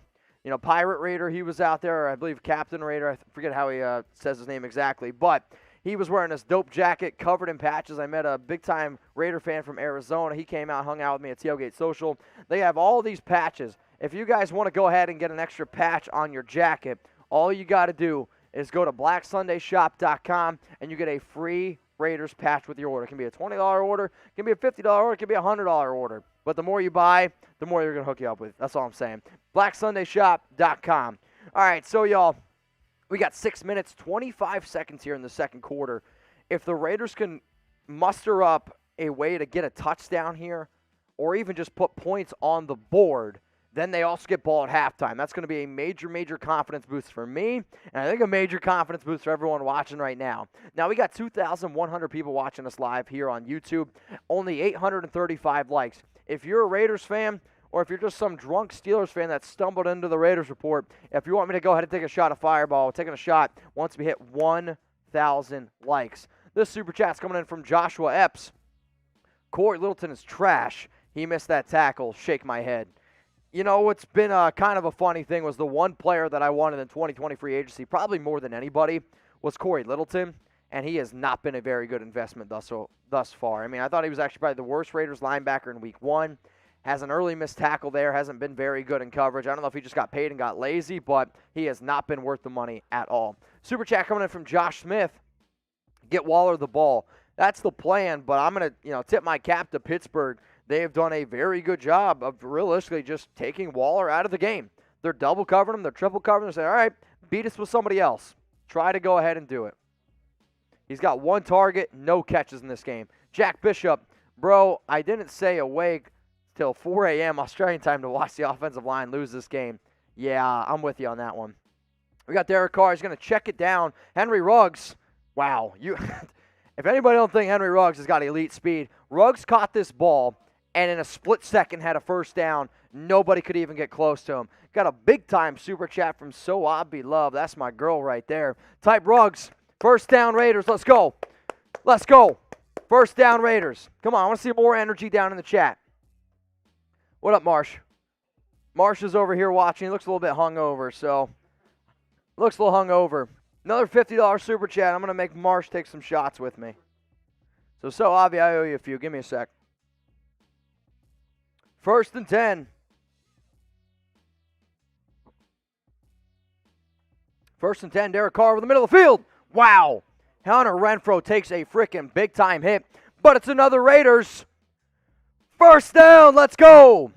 Pirate Raider. He was out there. I believe Captain Raider. I forget how he says his name exactly. But he was wearing this dope jacket covered in patches. I met a big-time Raider fan from Arizona. He came out, hung out with me at Tailgate Social. They have all these patches. If you guys want to go ahead and get an extra patch on your jacket, all you got to do is go to blacksundayshop.com, and you get a free Raiders patch with your order. It can be a $20 order. It can be a $50 order. It can be a $100 order. But the more you buy, the more they're going to hook you up with. That's all I'm saying. blacksundayshop.com. All right, so, y'all, we got 6 minutes, 25 seconds here in the second quarter. If the Raiders can muster up a way to get a touchdown here or even just put points on the board, then they also get ball at halftime. That's going to be a major, major confidence boost for me, and I think a major confidence boost for everyone watching right now. Now, we got 2,100 people watching us live here on YouTube, only 835 likes. If you're a Raiders fan, or if you're just some drunk Steelers fan that stumbled into the Raiders report, if you want me to go ahead and take a shot of Fireball, taking a shot once we hit 1,000 likes. This super chat's coming in from Joshua Epps. Corey Littleton is trash. He missed that tackle. Shake my head. You know, what's been kind of a funny thing was the one player that I wanted in 2020 free agency, probably more than anybody, was Corey Littleton, and he has not been a very good investment thus far. I mean, I thought he was actually probably the worst Raiders linebacker in week one. Has an early missed tackle there, hasn't been very good in coverage. I don't know if he just got paid and got lazy, but he has not been worth the money at all. Super chat coming in from Josh Smith. Get Waller the ball. That's the plan, but I'm going to tip my cap to Pittsburgh. They have done a very good job of realistically just taking Waller out of the game. They're double covering him. They're triple covering him. They're saying, all right, beat us with somebody else. Try to go ahead and do it. He's got one target, no catches in this game. Jack Bishop, bro, I didn't stay awake till 4 a.m. Australian time to watch the offensive line lose this game. Yeah, I'm with you on that one. We got Derek Carr. He's going to check it down. Henry Ruggs. Wow. If anybody don't think Henry Ruggs has got elite speed, Ruggs caught this ball and in a split second had a first down. Nobody could even get close to him. Got a big-time super chat from So Obby Love. That's my girl right there. Type Ruggs. First down Raiders. Let's go. Let's go. First down Raiders. Come on. I want to see more energy down in the chat. What up, Marsh? Marsh is over here watching. He looks a little bit hungover, so looks a little hungover. Another $50 super chat. I'm going to make Marsh take some shots with me. So Avi, I owe you a few. Give me a sec. First and 10. First and 10. Derek Carr over the middle of the field. Wow. Hunter Renfrow takes a freaking big-time hit, but it's another Raiders. First down, let's go.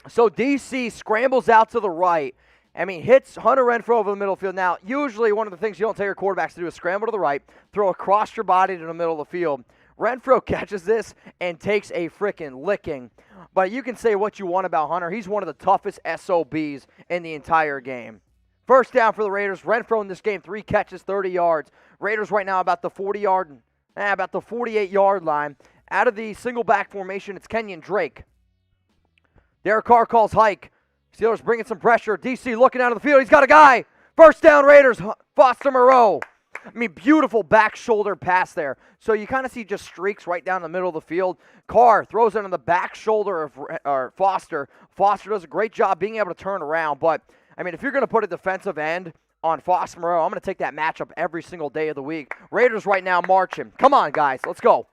So DC scrambles out to the right. I mean, hits Hunter Renfrow over the middle field. Now, usually one of the things you don't tell your quarterbacks to do is scramble to the right, throw across your body to the middle of the field. Renfrow catches this and takes a freaking licking. But you can say what you want about Hunter. He's one of the toughest SOBs in the entire game. First down for the Raiders. Renfrow in this game, 3 catches, 30 yards. Raiders right now about the 48-yard line. Out of the single back formation, it's Kenyon Drake. Derek Carr calls hike. Steelers bringing some pressure. DC looking out of the field. He's got a guy. First down Raiders. Foster Moreau. I mean, beautiful back shoulder pass there. So you kind of see just streaks right down the middle of the field. Carr throws it on the back shoulder of Foster. Foster does a great job being able to turn around. But, I mean, if you're going to put a defensive end on Foster Moreau, I'm going to take that matchup every single day of the week. Raiders right now marching. Come on, guys. Let's go.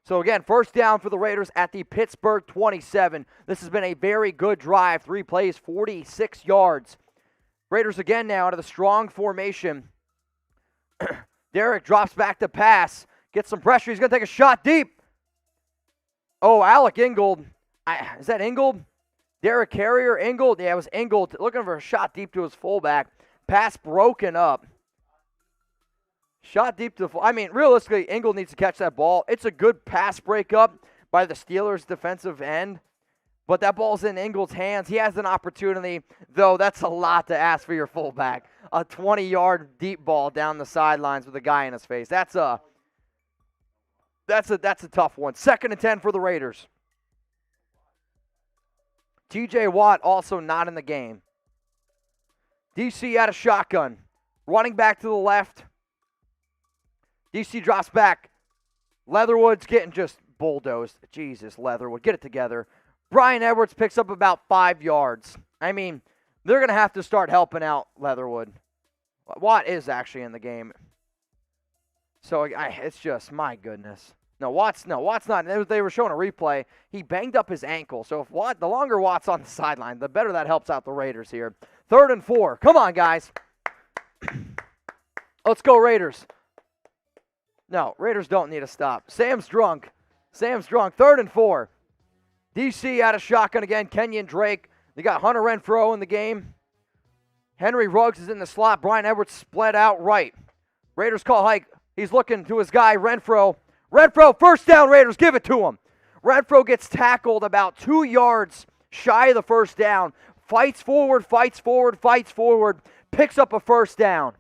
So, again, first down for the Raiders at the Pittsburgh 27. This has been a very good drive. 3 plays, 46 yards. Raiders again now out of the strong formation. Derek drops back to pass. Gets some pressure. He's going to take a shot deep. Oh, Alec Ingold. Is that Ingold? Derek Carrier, Ingold. Yeah, it was Ingold looking for a shot deep to his fullback. Pass broken up. Shot deep to the I mean, realistically, Ingold needs to catch that ball. It's a good pass breakup by the Steelers' defensive end, but that ball's in Ingold's hands. He has an opportunity, though that's a lot to ask for your fullback. A 20-yard deep ball down the sidelines with a guy in his face. That's a tough one. 2nd and 10 for the Raiders. TJ Watt also not in the game. DC out of shotgun. Running back to the left. DC drops back. Leatherwood's getting just bulldozed. Jesus, Leatherwood, get it together. Brian Edwards picks up about 5 yards. I mean, they're going to have to start helping out Leatherwood. Watt is actually in the game. So it's just, my goodness. No, Watt's not. They were showing a replay. He banged up his ankle. So if the longer Watt's on the sideline, the better that helps out the Raiders here. 3rd and 4. Come on, guys. Let's go, Raiders. No, Raiders don't need to stop. Sam's drunk. 3rd and 4. DC out of shotgun again. Kenyon Drake. They got Hunter Renfrow in the game. Henry Ruggs is in the slot. Brian Edwards split out right. Raiders call hike. He's looking to his guy, Renfrow. Renfrow, first down, Raiders. Give it to him. Renfrow gets tackled about 2 yards shy of the first down. Fights forward. Picks up a first down.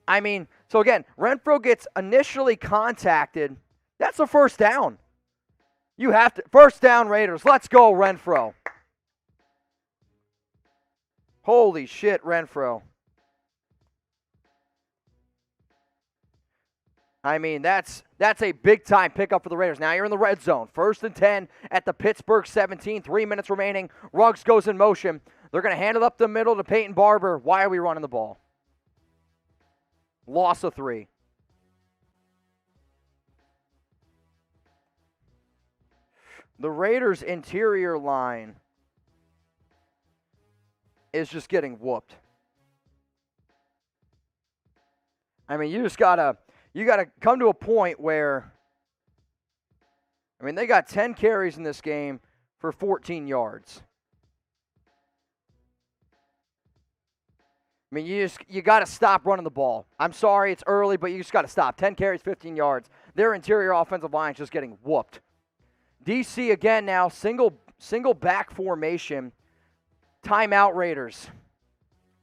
I mean, so again, Renfrow gets initially contacted. That's a first down. You have to. First down, Raiders. Let's go, Renfrow. Holy shit, Renfrow. I mean, that's a big-time pickup for the Raiders. Now you're in the red zone. 1st and 10 at the Pittsburgh 17. 3 minutes remaining. Ruggs goes in motion. They're going to hand it up the middle to Peyton Barber. Why are we running the ball? Loss of 3. The Raiders' interior line is just getting whooped. I mean, you gotta come to a point where, I mean, they got 10 carries in this game for 14 yards. I mean, you got to stop running the ball. I'm sorry, it's early, but you just got to stop. 10 carries, 15 yards. Their interior offensive line is just getting whooped. DC again now, single back formation. Timeout, Raiders.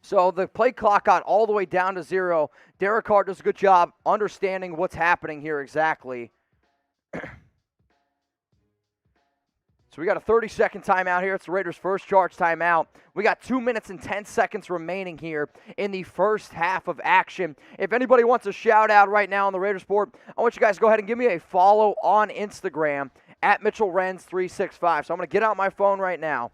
So the play clock got all the way down to 0. Derek Carr does a good job understanding what's happening here exactly. So we got a 30-second timeout here. It's the Raiders' first charge timeout. We got 2 minutes and 10 seconds remaining here in the first half of action. If anybody wants a shout-out right now on the Raiders board, I want you guys to go ahead and give me a follow on Instagram at Mitchell Renz 365. So I'm going to get out my phone right now.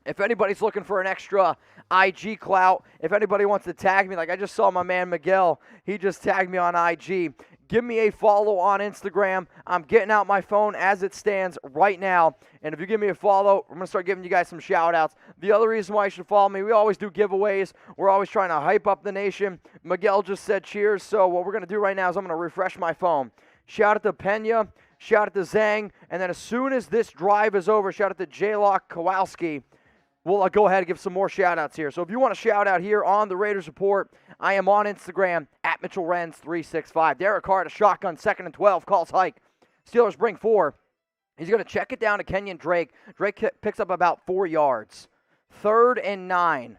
If anybody's looking for an extra IG clout, if anybody wants to tag me, like I just saw my man Miguel, he just tagged me on IG. Give me a follow on Instagram. I'm getting out my phone as it stands right now. And if you give me a follow, I'm going to start giving you guys some shout-outs. The other reason why you should follow me, we always do giveaways. We're always trying to hype up the nation. Miguel just said cheers. So what we're going to do right now is I'm going to refresh my phone. Shout out to Pena. Shout out to Zhang. And then as soon as this drive is over, shout out to J-Lock Kowalski. We'll go ahead and give some more shout-outs here. So if you want a shout-out here on the Raiders Report, I am on Instagram at Mitchell Renz 365. Derek Carr at a shotgun, 2nd and 12, calls hike. Steelers bring 4. He's going to check it down to Kenyon Drake. Drake picks up about 4 yards. 3rd and 9.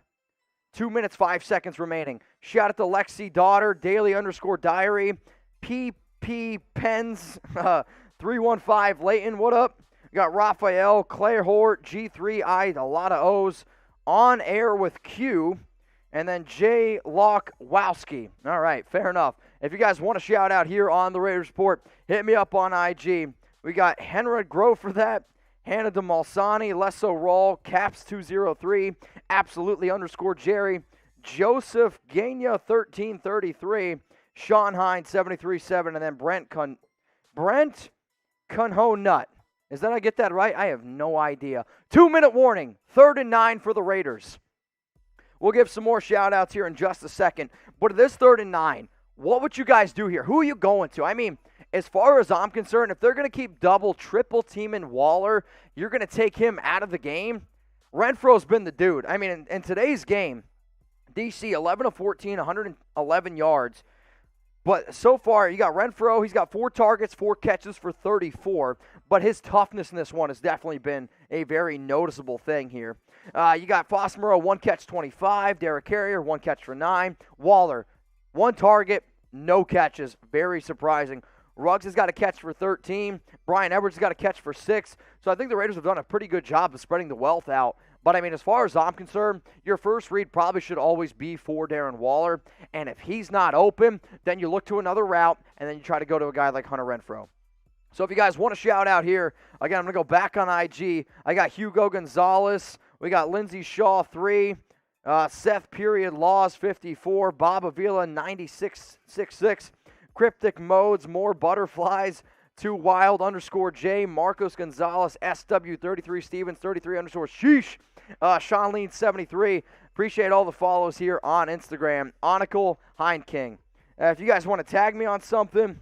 2 minutes, 5 seconds remaining. Shout out to Lexi Daughter, Daily_Diary, PP Pens, 315, Layton, what up? We got Raphael, Claire Hort, G3I, a lot of O's, on air with Q, and then J. Lock Wowski. All right, fair enough. If you guys want a shout out here on the Raiders Report, hit me up on IG. We got Henry Grove for that, Hannah DeMalsani, Lesso Rawl, Caps203, absolutely _Jerry, Joseph Gania 1333, Sean Hines 737, and then Brent Cunho Nut. Is that I get that right? I have no idea. 2-minute warning. 3rd and 9 for the Raiders. We'll give some more shout-outs here in just a second. But this 3rd and 9, what would you guys do here? Who are you going to? I mean, as far as I'm concerned, if they're going to keep double, triple teaming Waller, you're going to take him out of the game. Renfro's been the dude. I mean, in today's game, DC 11 of 14, 111 yards. But so far, you got Renfro. He's got 4 targets, 4 catches for 34. But his toughness in this one has definitely been a very noticeable thing here. You got Fossmero, 1 catch, 25. Derek Carrier, 1 catch for 9. Waller, 1 target, no catches. Very surprising. Ruggs has got a catch for 13. Brian Edwards has got a catch for 6. So I think the Raiders have done a pretty good job of spreading the wealth out. But, I mean, as far as I'm concerned, your first read probably should always be for Darren Waller. And if he's not open, then you look to another route, and then you try to go to a guy like Hunter Renfrow. So if you guys want to shout out here, again, I'm going to go back on IG. I got Hugo Gonzalez. We got Lindsey Shaw, 3. Seth Period Laws, 54. Bob Avila, 96.66. Cryptic Modes, More Butterflies. 2 Wild _J, Marcos Gonzalez, SW33 Stevens, 33 _ Sheesh, Sean Lean 73. Appreciate all the follows here on Instagram. Onicle Heinking. If you guys want to tag me on something,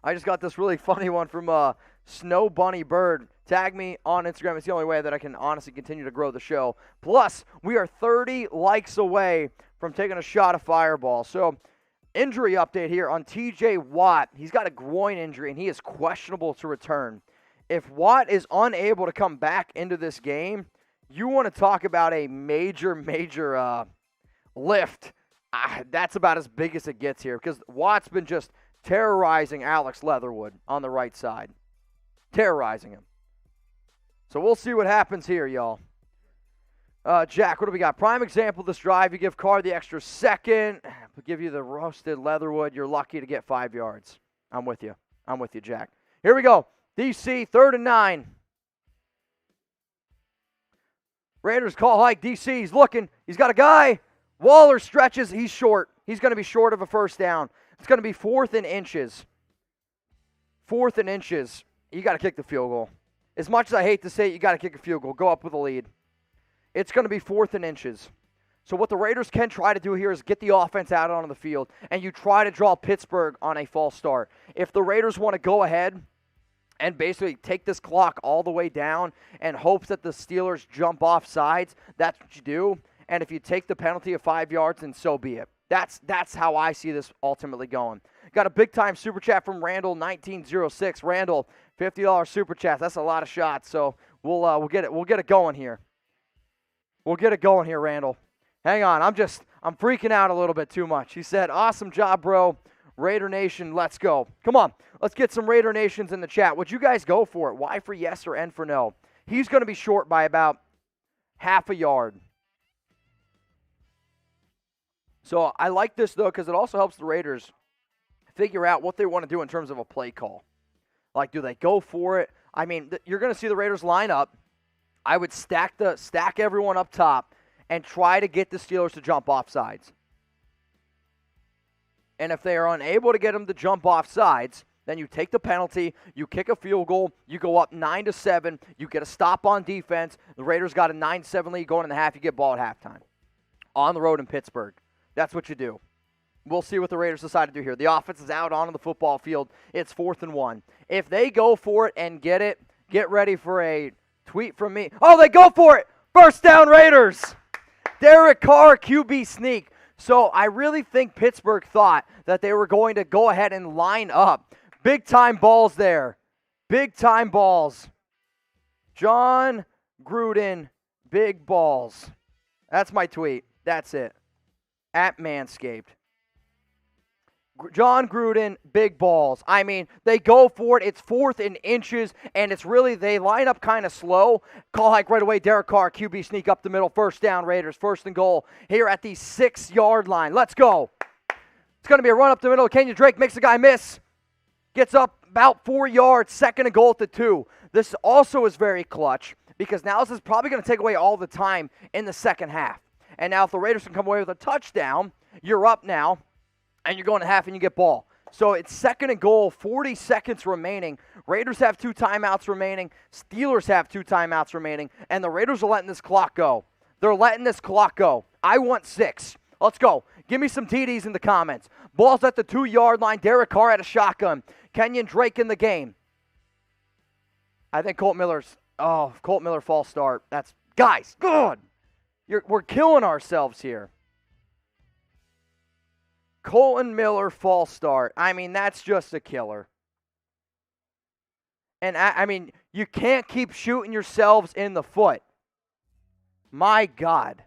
I just got this really funny one from Snow Bunny Bird. Tag me on Instagram. It's the only way that I can honestly continue to grow the show. Plus, we are 30 likes away from taking a shot of Fireball. So, injury update here on TJ Watt. He's got a groin injury, and he is questionable to return. If Watt is unable to come back into this game, you want to talk about a major lift. That's about as big as it gets here because Watt's been just terrorizing Alex Leatherwood on the right side. Terrorizing him. So we'll see what happens here, y'all. Jack, what do we got? Prime example of this drive. You give Carr the extra second. We'll give you the roasted Leatherwood. You're lucky to get 5 yards. I'm with you. I'm with you, Jack. Here we go. DC, 3rd and 9. Raiders call hike. DC, he's looking. He's got a guy. Waller stretches. He's short. He's going to be short of a first down. It's going to be 4th and inches. 4th and inches. You got to kick the field goal. As much as I hate to say it, you got to kick a field goal. Go up with a lead. It's going to be 4th and inches. So what the Raiders can try to do here is get the offense out onto the field, and you try to draw Pittsburgh on a false start. If the Raiders want to go ahead and basically take this clock all the way down and hopes that the Steelers jump off sides, that's what you do. And if you take the penalty of 5 yards, then so be it. That's how I see this ultimately going. Got a big-time super chat from Randall, 1906. Randall, $50 super chat. That's a lot of shots, so we'll get it going here. We'll get it going here, Randall. Hang on, I'm freaking out a little bit too much. He said, awesome job, bro. Raider Nation, let's go. Come on, let's get some Raider Nations in the chat. Would you guys go for it? Y for yes or N for no? He's going to be short by about half a yard. So I like this, though, because it also helps the Raiders figure out what they want to do in terms of a play call. Like, do they go for it? I mean, you're going to see the Raiders line up. I would stack everyone up top and try to get the Steelers to jump off sides. And if they are unable to get them to jump off sides, then you take the penalty, you kick a field goal, you go up 9-7, you get a stop on defense. The Raiders got a 9-7 lead going in the half, you get ball at halftime. On the road in Pittsburgh. That's what you do. We'll see what the Raiders decide to do here. The offense is out onto the football field. It's 4th and 1. If they go for it and get it, get ready for a tweet from me. Oh, they go for it. First down, Raiders. Derek Carr, QB sneak. So I really think Pittsburgh thought that they were going to go ahead and line up. Big-time balls there. Big-time balls. John Gruden, big balls. That's my tweet. That's it. At Manscaped. John Gruden, big balls. I mean, they go for it. It's 4th and inches, and it's really, they line up kind of slow. Call hike right away. Derek Carr, QB sneak up the middle. First down, Raiders. 1st and goal here at the 6-yard line. Let's go. It's going to be a run up the middle. Kenyon Drake makes the guy miss. Gets up about 4 yards. 2nd and goal at the 2. This also is very clutch because now this is probably going to take away all the time in the second half. And now if the Raiders can come away with a touchdown, you're up now. And you're going to half and you get ball. So it's 2nd and goal, 40 seconds remaining. Raiders have 2 timeouts remaining. Steelers have 2 timeouts remaining. And the Raiders are letting this clock go. They're letting this clock go. I want 6. Let's go. Give me some TDs in the comments. Ball's at the 2-yard line. Derek Carr at a shotgun. Kenyon Drake in the game. I think Colt Miller false start. That's, guys, good. We're killing ourselves here. Colton Miller false start. I mean, that's just a killer. And I mean, you can't keep shooting yourselves in the foot. My God.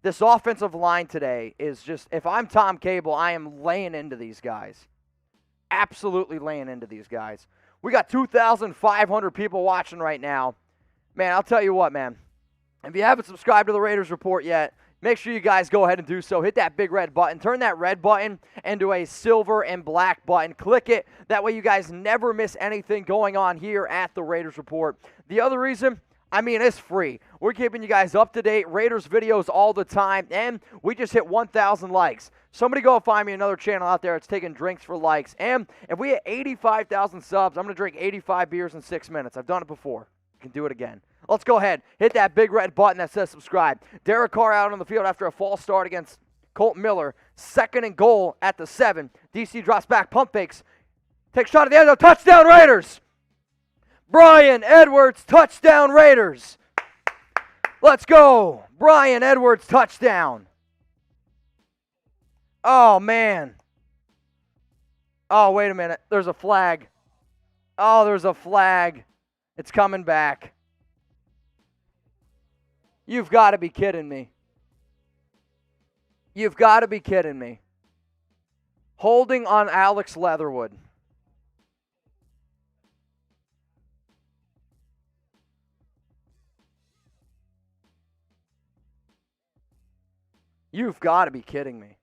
This offensive line today is just, if I'm Tom Cable, I am laying into these guys. Absolutely laying into these guys. We got 2,500 people watching right now. Man, I'll tell you what, man. If you haven't subscribed to the Raiders Report yet, make sure you guys go ahead and do so. Hit that big red button. Turn that red button into a silver and black button. Click it. That way you guys never miss anything going on here at the Raiders Report. The other reason, I mean, it's free. We're keeping you guys up to date. Raiders videos all the time. And we just hit 1,000 likes. Somebody go find me another channel out there that's taking drinks for likes. And if we hit 85,000 subs, I'm going to drink 85 beers in 6 minutes. I've done it before. I can do it again. Let's go ahead. Hit that big red button that says subscribe. Derek Carr out on the field after a false start against Colt Miller. 2nd and goal at the 7. DC drops back, pump fakes. Takes a shot at the end zone. Touchdown Raiders. Brian Edwards, touchdown Raiders. Let's go. Brian Edwards, touchdown. Oh, man. Oh, wait a minute. There's a flag. Oh, there's a flag. It's coming back. You've got to be kidding me. You've got to be kidding me. Holding on Alex Leatherwood. You've got to be kidding me.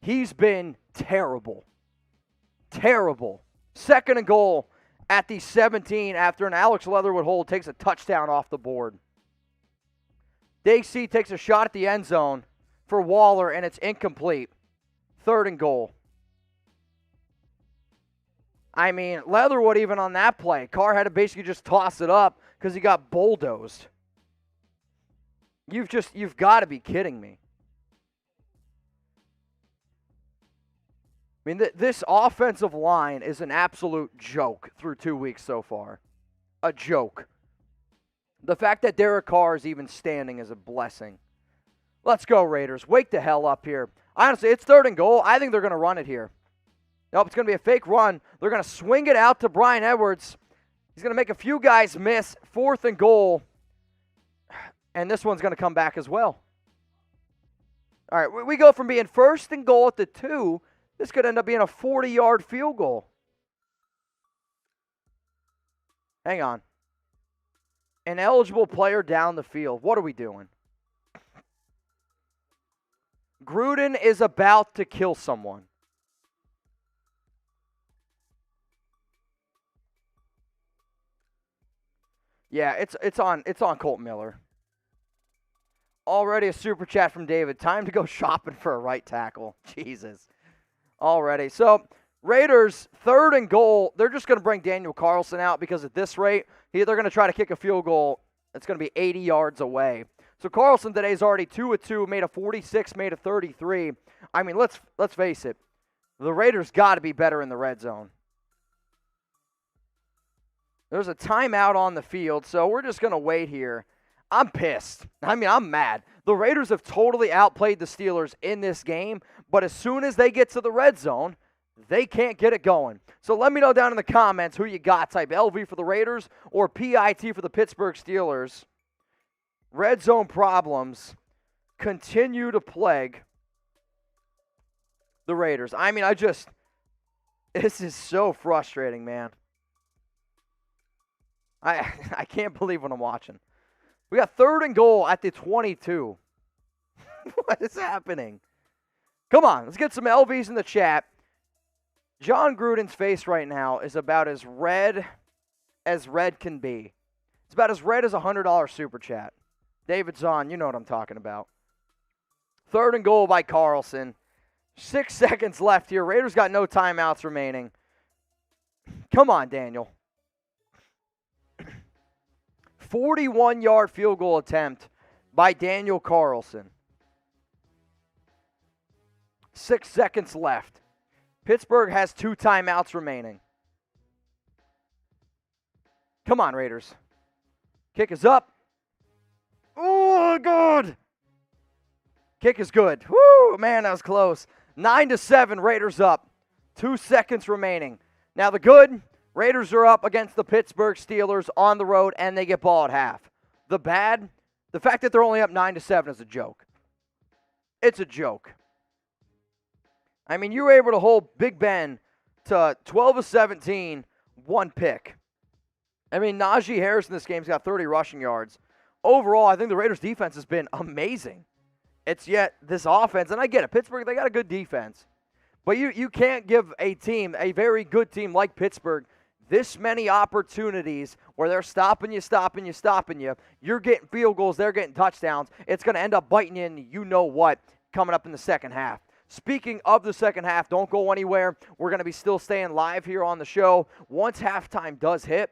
He's been terrible. Terrible. 2nd and goal at the 17 after an Alex Leatherwood hold takes a touchdown off the board. DC takes a shot at the end zone for Waller, and it's incomplete. 3rd and goal. I mean, Leatherwood even on that play. Carr had to basically just toss it up because he got bulldozed. You've got to be kidding me. I mean, this offensive line is an absolute joke through 2 weeks so far. A joke. The fact that Derek Carr is even standing is a blessing. Let's go, Raiders. Wake the hell up here. Honestly, it's 3rd and goal. I think they're going to run it here. Nope, it's going to be a fake run. They're going to swing it out to Brian Edwards. He's going to make a few guys miss. 4th and goal. And this one's going to come back as well. All right, we go from being 1st and goal at the 2. This could end up being a 40-yard field goal. Hang on. An eligible player down the field. What are we doing? Gruden is about to kill someone. Yeah, it's on Colt Miller. Already a super chat from David. Time to go shopping for a right tackle. Jesus. Already. So, Raiders, 3rd and goal. They're just going to bring Daniel Carlson out because at this rate, they're going to try to kick a field goal. It's going to be 80 yards away. So, Carlson today is already 2 of 2, made a 46, made a 33. I mean, let's face it. The Raiders got to be better in the red zone. There's a timeout on the field, so we're just going to wait here. I'm pissed. I mean, I'm mad. The Raiders have totally outplayed the Steelers in this game, but as soon as they get to the red zone, they can't get it going. So let me know down in the comments who you got. Type LV for the Raiders or PIT for the Pittsburgh Steelers. Red zone problems continue to plague the Raiders. I mean, this is so frustrating, man. I can't believe what I'm watching. We got 3rd and goal at the 22. What is happening? Come on, let's get some LVs in the chat. John Gruden's face right now is about as red can be. It's about as red as a $100 super chat. David Zahn, you know what I'm talking about. 3rd and goal by Carlson. 6 seconds left here. Raiders got no timeouts remaining. Come on, Daniel. 41-yard field goal attempt by Daniel Carlson. 6 seconds left. Pittsburgh has 2 timeouts remaining. Come on, Raiders. Kick is up. Oh, good. Kick is good. Woo, man, that was close. 9-7, Raiders up. 2 seconds remaining. Now the good, Raiders are up against the Pittsburgh Steelers on the road, and they get ball at half. The bad, the fact that they're only up 9-7 is a joke. It's a joke. I mean, you were able to hold Big Ben to 12-17, 1 pick. I mean, Najee Harris in this game's got 30 rushing yards. Overall, I think the Raiders' defense has been amazing. It's yet this offense, and I get it. Pittsburgh, they got a good defense. But you can't give a team, a very good team like Pittsburgh, this many opportunities where they're stopping you. You're getting field goals, they're getting touchdowns. It's going to end up biting you in you-know-what coming up in the second half. Speaking of the second half, don't go anywhere. We're going to be still staying live here on the show. Once halftime does hit,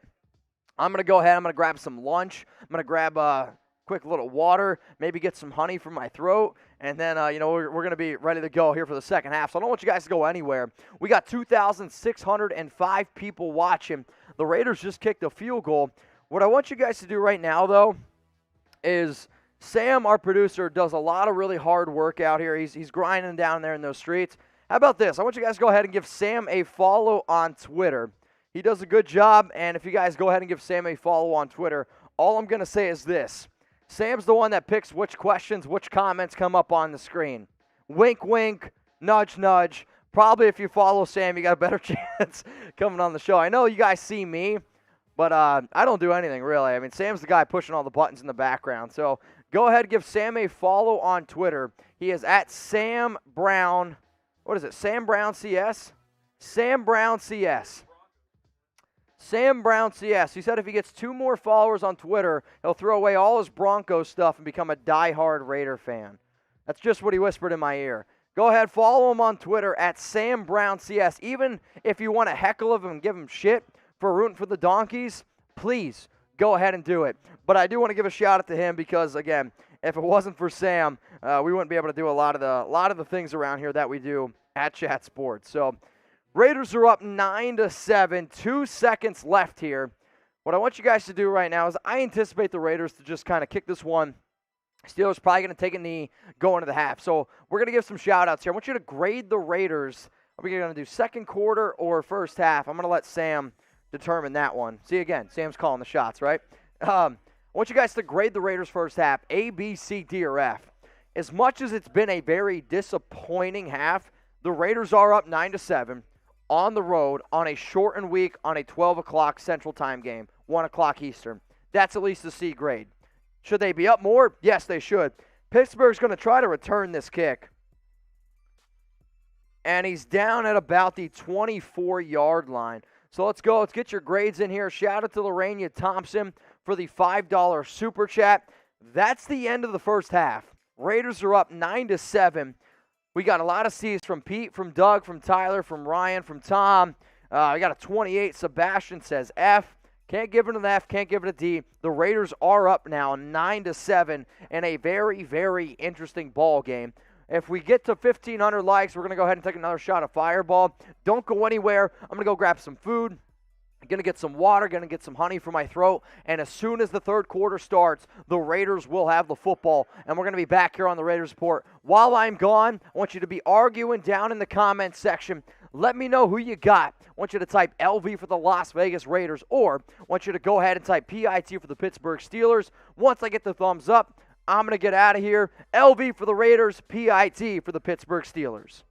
I'm going to go ahead. I'm going to grab some lunch. I'm going to grab a quick little water, maybe get some honey from my throat, and then, we're going to be ready to go here for the second half. So I don't want you guys to go anywhere. We got 2,605 people watching. The Raiders just kicked a field goal. What I want you guys to do right now, though, is Sam, our producer, does a lot of really hard work out here. He's grinding down there in those streets. How about this? I want you guys to go ahead and give Sam a follow on Twitter. He does a good job, and if you guys go ahead and give Sam a follow on Twitter, all I'm going to say is this. Sam's the one that picks which questions, which comments come up on the screen. Wink, wink, nudge, nudge. Probably if you follow Sam, you got a better chance coming on the show. I know you guys see me, but I don't do anything really. I mean, Sam's the guy pushing all the buttons in the background. So go ahead and give Sam a follow on Twitter. He is at Sam Brown. What is it? Sam Brown CS? Sam Brown CS. Sam Brown CS. He said if he gets 2 more followers on Twitter, he'll throw away all his Broncos stuff and become a diehard Raider fan. That's just what he whispered in my ear. Go ahead, follow him on Twitter at Sam Brown CS. Even if you want to heckle him and give him shit for rooting for the Donkeys, please go ahead and do it. But I do want to give a shout out to him because, again, if it wasn't for Sam, we wouldn't be able to do a lot of the things around here that we do at Chat Sports. So Raiders are up 9-7, 2 seconds left here. What I want you guys to do right now is I anticipate the Raiders to just kind of kick this one. Steelers probably going to take a knee going to the half. So we're going to give some shout-outs here. I want you to grade the Raiders. Are we going to do second quarter or first half? I'm going to let Sam determine that one. See, again, Sam's calling the shots, right? I want you guys to grade the Raiders first half, A, B, C, D, or F. As much as it's been a very disappointing half, the Raiders are up 9-7. On the road, on a shortened week, on a 12 o'clock Central Time game, 1 o'clock Eastern. That's at least a C grade. Should they be up more? Yes, they should. Pittsburgh's going to try to return this kick. And he's down at about the 24-yard line. So let's go. Let's get your grades in here. Shout out to Lorraine Thompson for the $5 super chat. That's the end of the first half. Raiders are up 9-7. We got a lot of C's from Pete, from Doug, from Tyler, from Ryan, from Tom. I got a 28. Sebastian says F. Can't give it an F, can't give it a D. The Raiders are up now 9-7 in a very, very interesting ball game. If we get to 1,500 likes, we're going to go ahead and take another shot of Fireball. Don't go anywhere. I'm going to go grab some food. Going to get some water, going to get some honey for my throat, and as soon as the third quarter starts, the Raiders will have the football, and we're going to be back here on the Raiders Report. While I'm gone, I want you to be arguing down in the comments section. Let me know who you got. I want you to type LV for the Las Vegas Raiders, or I want you to go ahead and type PIT for the Pittsburgh Steelers. Once I get the thumbs up, I'm going to get out of here. LV for the Raiders, PIT for the Pittsburgh Steelers.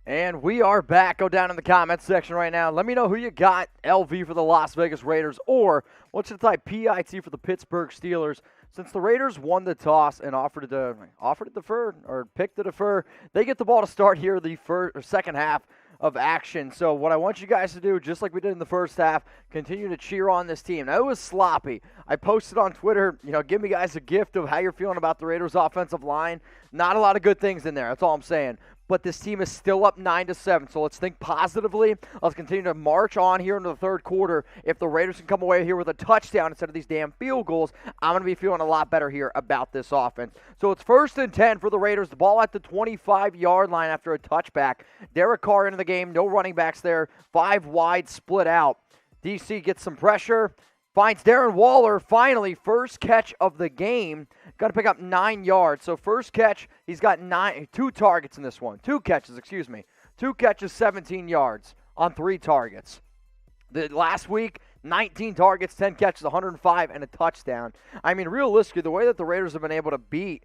And we are back. Go down in the comments section right now. Let me know who you got, LV for the Las Vegas Raiders, or what's the type PIT for the Pittsburgh Steelers. Since the Raiders won the toss and offered to defer or picked to defer, they get the ball to start here the second half of action. So what I want you guys to do, just like we did in the first half, continue to cheer on this team. Now, it was sloppy. I posted on Twitter, give me guys a gift of how you're feeling about the Raiders' offensive line. Not a lot of good things in there. That's all I'm saying. But this team is still up 9-7, so let's think positively. Let's continue to march on here into the third quarter. If the Raiders can come away here with a touchdown instead of these damn field goals, I'm going to be feeling a lot better here about this offense. So it's 1st and 10 for the Raiders. The ball at the 25-yard line after a touchback. Derek Carr into the game. No running backs there. 5 wide split out. DC gets some pressure. Finds Darren Waller, finally, first catch of the game. Got to pick up 9 yards. So first catch, he's got 2 targets in this one. 2 catches, 2 catches, 17 yards on 3 targets. The last week, 19 targets, 10 catches, 105, and a touchdown. I mean, realistically, the way that the Raiders have been able to beat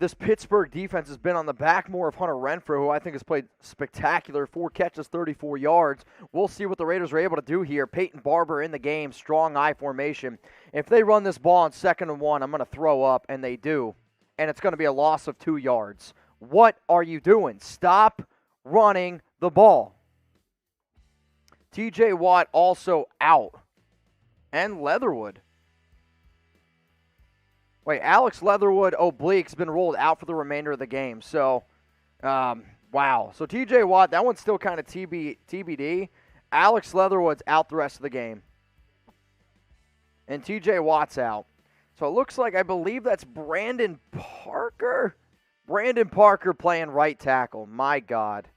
this Pittsburgh defense has been on the back more of Hunter Renfrow, who I think has played spectacular. 4 catches, 34 yards. We'll see what the Raiders are able to do here. Peyton Barber in the game, strong I formation. If they run this ball on 2nd and 1, I'm going to throw up, and they do. And it's going to be a loss of 2 yards. What are you doing? Stop running the ball. TJ Watt also out. And Leatherwood. Wait, Alex Leatherwood oblique's been rolled out for the remainder of the game. So, wow. So TJ Watt, that one's still kind of TBD. Alex Leatherwood's out the rest of the game. And TJ Watt's out. So it looks like, I believe that's Brandon Parker. Brandon Parker playing right tackle. My God.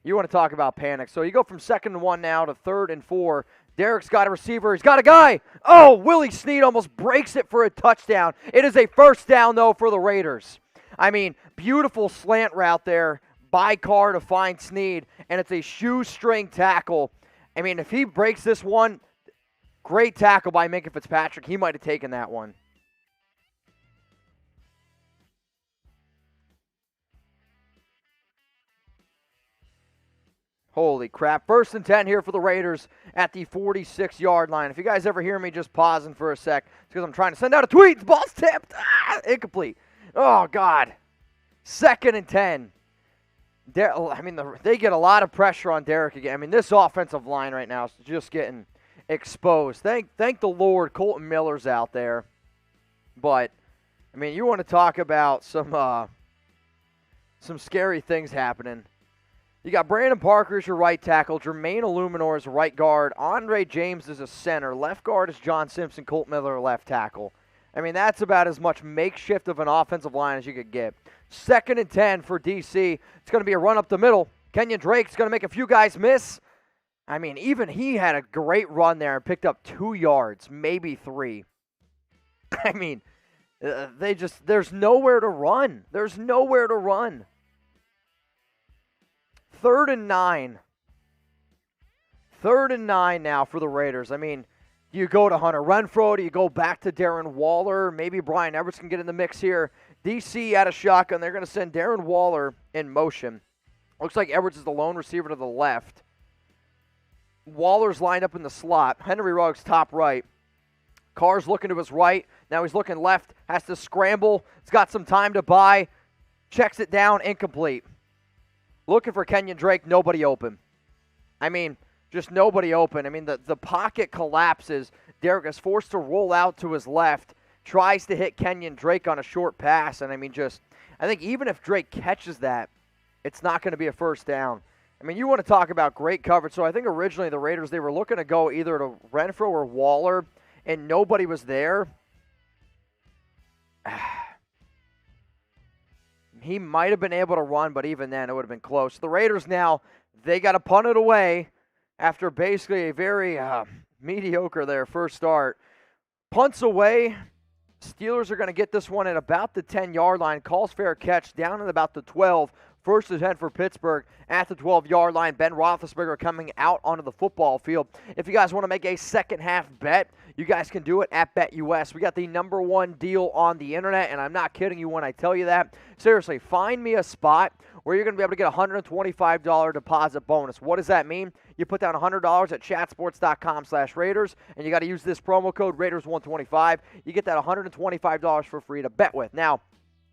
You want to talk about panic. So you go from 2nd and 1 now to 3rd and 4. Derek's got a receiver. He's got a guy. Oh, Willie Snead almost breaks it for a touchdown. It is a first down, though, for the Raiders. I mean, beautiful slant route there by Carr to find Snead, and it's a shoestring tackle. I mean, if he breaks this one, great tackle by Minkah Fitzpatrick. He might have taken that one. Holy crap. 1st and 10 here for the Raiders at the 46-yard line. If you guys ever hear me just pausing for a sec, it's because I'm trying to send out a tweet. The ball's tipped. Incomplete. Oh, God. 2nd and 10. They get a lot of pressure on Derek again. I mean, this offensive line right now is just getting exposed. Thank the Lord Colton Miller's out there. But, I mean, you want to talk about some scary things happening. You got Brandon Parker as your right tackle, Jermaine Illuminor as a right guard, Andre James as a center, left guard is John Simpson, Colt Miller left tackle. I mean, that's about as much makeshift of an offensive line as you could get. 2nd and 10 for DC. It's going to be a run up the middle. Kenyon Drake's going to make a few guys miss. I mean, even he had a great run there and picked up 2 yards, maybe 3. I mean, there's nowhere to run. There's nowhere to run. 3rd and 9. 3rd and 9 now for the Raiders. I mean, do you go to Hunter Renfrow? Do you go back to Darren Waller? Maybe Brian Everett can get in the mix here. DC at a shotgun. They're going to send Darren Waller in motion. Looks like Edwards is the lone receiver to the left. Waller's lined up in the slot. Henry Ruggs top right. Carr's looking to his right. Now he's looking left. Has to scramble. He's got some time to buy. Checks it down. Incomplete. Looking for Kenyon Drake, nobody open. I mean, just nobody open. I mean, the pocket collapses. Derek is forced to roll out to his left, tries to hit Kenyon Drake on a short pass, and I mean, I think even if Drake catches that, it's not going to be a first down. I mean, you want to talk about great coverage. So I think originally the Raiders, they were looking to go either to Renfrow or Waller, and nobody was there. He might have been able to run, but even then it would have been close. The Raiders now, they got to punt it away after basically a very mediocre there first start. Punts away. Steelers are going to get this one at about the 10-yard line. Calls fair catch down at about the 12. First and 10 for Pittsburgh at the 12-yard line. Ben Roethlisberger coming out onto the football field. If you guys want to make a second half bet, you guys can do it at BetUS. We got the #1 deal on the internet, and I'm not kidding you when I tell you that. Seriously, find me a spot where you're going to be able to get a $125 deposit bonus. What does that mean? You put down $100 at chatsports.com/Raiders, and you got to use this promo code Raiders125. You get that $125 for free to bet with. Now,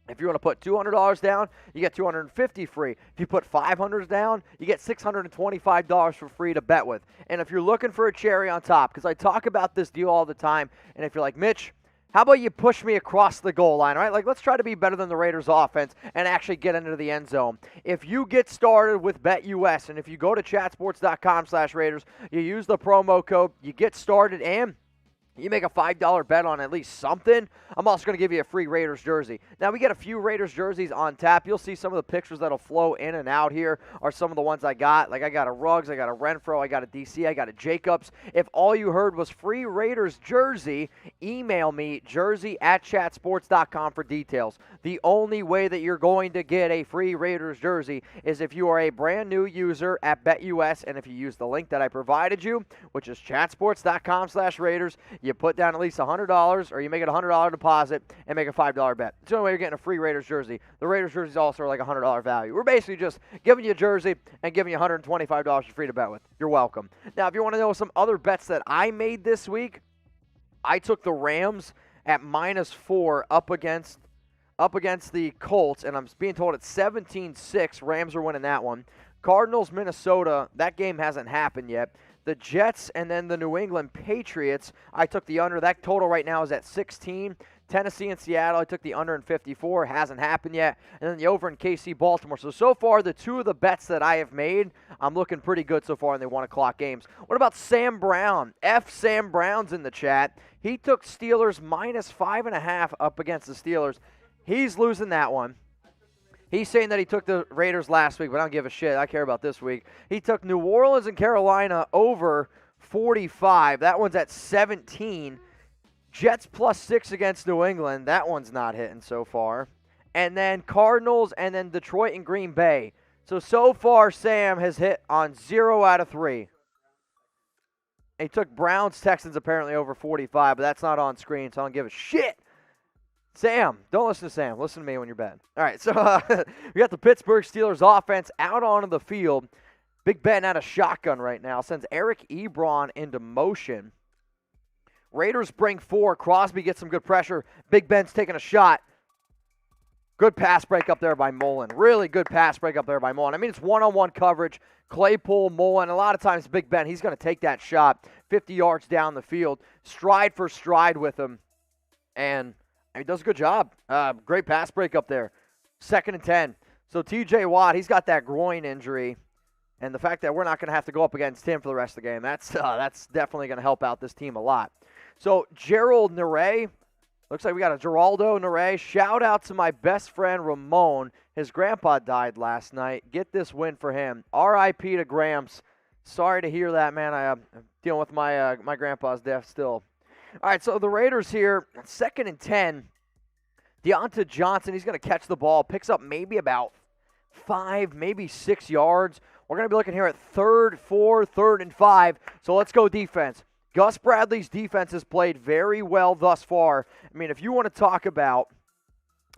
if you want to put $200 down, you get $250 free. If you put $500 down, you get $625 for free to bet with. And if you're looking for a cherry on top, because I talk about this deal all the time, and if you're like, Mitch, how about you push me across the goal line, right? Like, let's try to be better than the Raiders offense and actually get into the end zone. If you get started with BetUS, and if you go to chatsports.com/Raiders, you use the promo code, you get started, and you make a $5 bet on at least something, I'm also going to give you a free Raiders jersey. Now, we get a few Raiders jerseys on tap. You'll see some of the pictures that'll flow in and out here are some of the ones I got. Like, I got a Ruggs, I got a Renfro, I got a DC, I got a Jacobs. If all you heard was free Raiders jersey, email me, jersey@chatsports.com for details. The only way that you're going to get a free Raiders jersey is if you are a brand new user at BetUS, and if you use the link that I provided you, which is chatsports.com/Raiders, you put down at least $100, or you make it a $100 deposit and make a $5 bet. It's the only way you're getting a free Raiders jersey. The Raiders jerseys also are like a $100 value. We're basically just giving you a jersey and giving you $125 for free to bet with. You're welcome. Now, if you want to know some other bets that I made this week, I took the Rams at -4 up against the Colts, and I'm being told it's 17-6. Rams are winning that one. Cardinals, Minnesota, that game hasn't happened yet. The Jets and then the New England Patriots, I took the under. That total right now is at 16. Tennessee and Seattle, I took the under in 54. Hasn't happened yet. And then the over in KC, Baltimore. So far, the two of the bets that I have made, I'm looking pretty good so far in the 1 o'clock games. What about Sam Brown? Sam Brown's in the chat. He took Steelers -5.5 up against the Steelers. He's losing that one. He's saying that he took the Raiders last week, but I don't give a shit. I care about this week. He took New Orleans and Carolina over 45. That one's at 17. Jets +6 against New England. That one's not hitting so far. And then Cardinals and then Detroit and Green Bay. So far, Sam has hit on 0 out of 3. He took Browns, Texans apparently over 45, but that's not on screen, so I don't give a shit. Sam, don't listen to Sam. Listen to me when you're betting. All right, so we got the Pittsburgh Steelers offense out onto the field. Big Ben out of shotgun right now. Sends Eric Ebron into motion. Raiders bring 4. Crosby gets some good pressure. Big Ben's taking a shot. Good pass break up there by Mullen. Really good pass break up there by Mullen. I mean, it's one-on-one coverage. Claypool, Mullen. A lot of times, Big Ben, he's going to take that shot 50 yards down the field. Stride for stride with him. And he does a good job. Great pass break up there. 2nd and 10. So TJ Watt, he's got that groin injury. And the fact that we're not going to have to go up against him for the rest of the game, that's definitely going to help out this team a lot. So Gerald Nere, looks like we got a Geraldo Nere. Shout out to my best friend Ramon. His grandpa died last night. Get this win for him. R.I.P. to Gramps. Sorry to hear that, man. I'm dealing with my grandpa's death still. All right, so the Raiders here, 2nd and 10. Deonta Johnson, he's going to catch the ball, picks up maybe about 5, maybe 6 yards. We're going to be looking here at 3rd, 4, 3rd, and 5. So let's go defense. Gus Bradley's defense has played very well thus far. I mean, if you want to talk about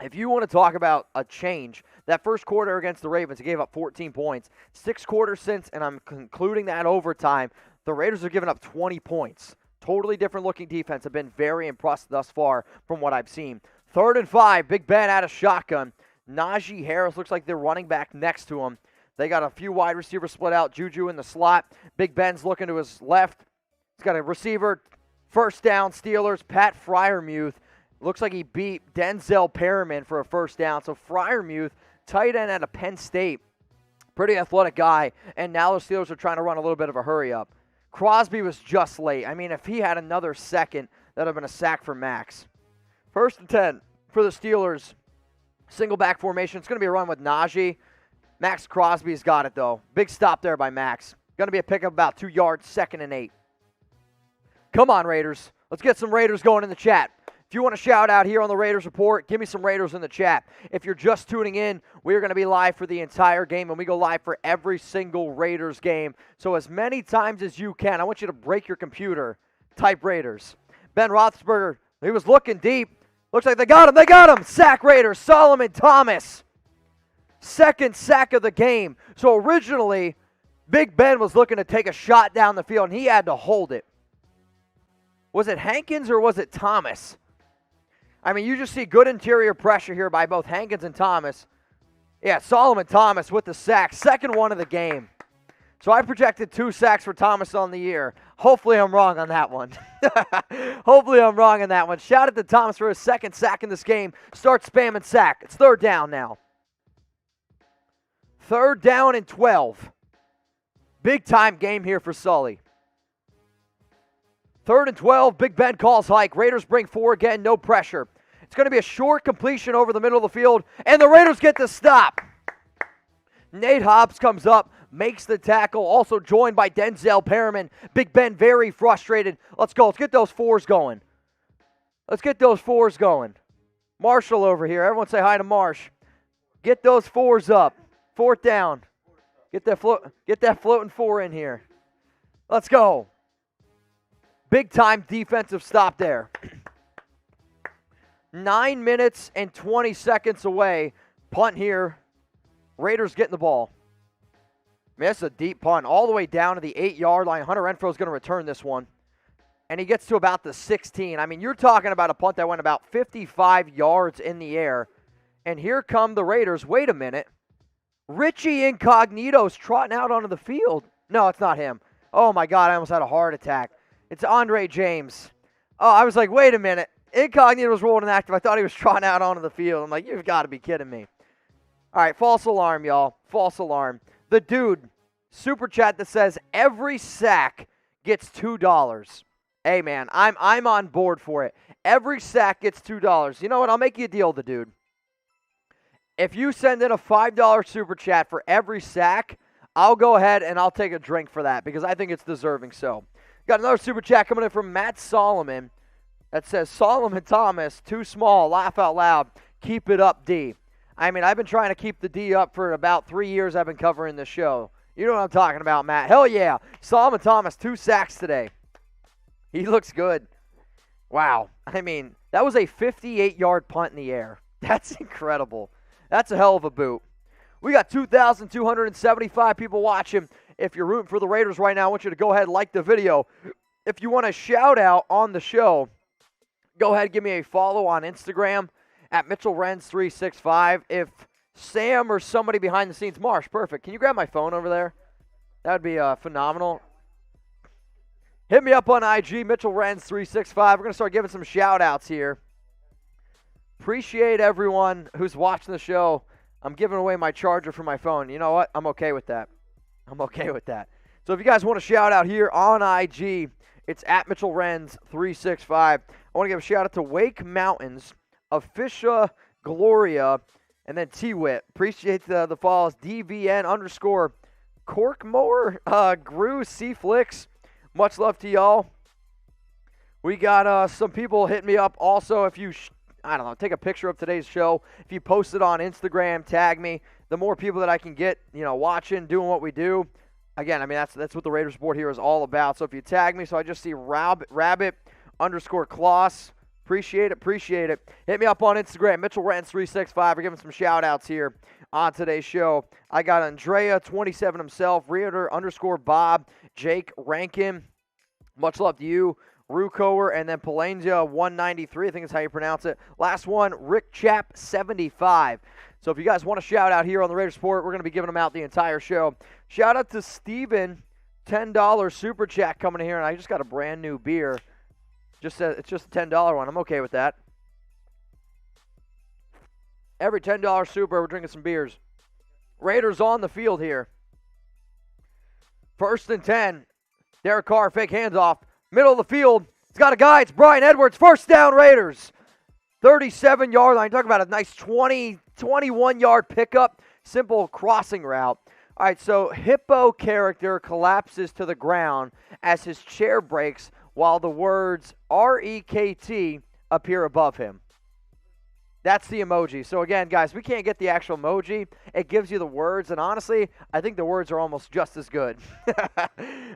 a change, that first quarter against the Ravens, he gave up 14 points. 6 quarters since, and I'm concluding that overtime, the Raiders are giving up 20 points. Totally different looking defense. I've been very impressed thus far from what I've seen. 3rd and 5, Big Ben out of shotgun. Najee Harris looks like they're running back next to him. They got a few wide receivers split out. Juju in the slot. Big Ben's looking to his left. He's got a receiver. 1st down, Steelers. Pat Freiermuth. Looks like he beat Denzel Perriman for a 1st down. So Freiermuth, tight end out of Penn State. Pretty athletic guy. And now the Steelers are trying to run a little bit of a hurry up. Crosby was just late. I mean, if he had another second, that would have been a sack for Max. 1st and 10 for the Steelers. Single back formation. It's going to be a run with Najee. Max Crosby's got it, though. Big stop there by Max. Going to be a pickup about 2 yards, 2nd and 8. Come on, Raiders. Let's get some Raiders going in the chat. If you want to shout out here on the Raiders Report, give me some Raiders in the chat. If you're just tuning in, we're going to be live for the entire game, and we go live for every single Raiders game. So as many times as you can, I want you to break your computer, type Raiders. Ben Roethlisberger, he was looking deep. Looks like they got him. They got him. Sack Raiders. Solomon Thomas. Second sack of the game. So originally, Big Ben was looking to take a shot down the field, and he had to hold it. Was it Hankins or was it Thomas? I mean, you just see good interior pressure here by both Hankins and Thomas. Yeah, Solomon Thomas with the sack. Second one of the game. So I projected 2 sacks for Thomas on the year. Hopefully I'm wrong on that one. Hopefully I'm wrong on that one. Shout out to Thomas for his second sack in this game. Start spamming sack. It's third down now. Third down and 12. Big time game here for Sully. Third and 12, Big Ben calls hike. Raiders bring 4 again, no pressure. It's going to be a short completion over the middle of the field, and the Raiders get the stop. Nate Hobbs comes up, makes the tackle, also joined by Denzel Perriman. Big Ben very frustrated. Let's go. Let's get those 4s going. Let's get those 4s going. Marshall over here. Everyone say hi to Marsh. Get those 4s up. Fourth down. Get that floating 4 in here. Let's go. Big time defensive stop there. 9 minutes and 20 seconds away. Punt here. Raiders getting the ball. Man, that's a deep punt all the way down to the 8-yard line. Hunter Renfrow is going to return this one. And he gets to about the 16. I mean, you're talking about a punt that went about 55 yards in the air. And here come the Raiders. Wait a minute. Richie Incognito's trotting out onto the field. No, it's not him. Oh, my God, I almost had a heart attack. It's Andre James. Oh, I was like, wait a minute. Incognito was rolling active. I thought he was trotting out onto the field. I'm like, you've got to be kidding me. All right, false alarm, y'all. False alarm. The dude, super chat that says every sack gets $2. Hey, man, I'm on board for it. Every sack gets $2. You know what? I'll make you a deal with the dude. If you send in a $5 super chat for every sack, I'll go ahead and I'll take a drink for that because I think it's deserving so. Got another super chat coming in from Matt Solomon that says, Solomon Thomas, too small, laugh out loud, keep it up, D. I mean, I've been trying to keep the D up for about 3 years I've been covering this show. You know what I'm talking about, Matt. Hell yeah. Solomon Thomas, 2 sacks today. He looks good. Wow. I mean, that was a 58-yard punt in the air. That's incredible. That's a hell of a boot. We got 2,275 people watching. If you're rooting for the Raiders right now, I want you to go ahead and like the video. If you want a shout out on the show, go ahead and give me a follow on Instagram at Mitchell Renz 365. If Sam or somebody behind the scenes, Marsh, perfect. Can you grab my phone over there? That would be phenomenal. Hit me up on IG, Mitchell Renz 365. We're going to start giving some shout outs here. Appreciate everyone who's watching the show. I'm giving away my charger for my phone. You know what? I'm okay with that. I'm okay with that. So if you guys want to shout out here on IG, it's at Mitchell Renz 365. I want to give a shout out to Wake Mountains, Officia Gloria, and then T-Wit. Appreciate the follows. DVN _ Corkmower, Gru, C-Flix. Much love to y'all. We got some people hitting me up also. If you, I don't know, take a picture of today's show. If you post it on Instagram, tag me. The more people that I can get, watching, doing what we do. Again, I mean, that's what the Raiders board here is all about. So if you tag me, so I just see Rabbit _ Kloss. Appreciate it. Hit me up on Instagram, Mitchell Renz 365. We're giving some shout outs here on today's show. I got Andrea 27 himself, Reader _ Bob, Jake Rankin. Much love to you. Rucoer, and then Palenzia 193, I think is how you pronounce it. Last one, Rick Chap 75. So if you guys want to shout out here on the Raiders Report, we're going to be giving them out the entire show. Shout out to Steven, $10 super chat coming in here, and I just got a brand new beer. It's just a $10 one. I'm okay with that. Every $10 super, we're drinking some beers. Raiders on the field here. 1st and 10. Derek Carr, fake handoff. Middle of the field. He's got a guy. It's Brian Edwards. First down, Raiders. 37-yard line. Talk about a nice 21-yard pickup. Simple crossing route. All right, so Hippo character collapses to the ground as his chair breaks while the words REKT up here above him. That's the emoji. So again, guys, we can't get the actual emoji. It gives you the words, and honestly, I think the words are almost just as good. All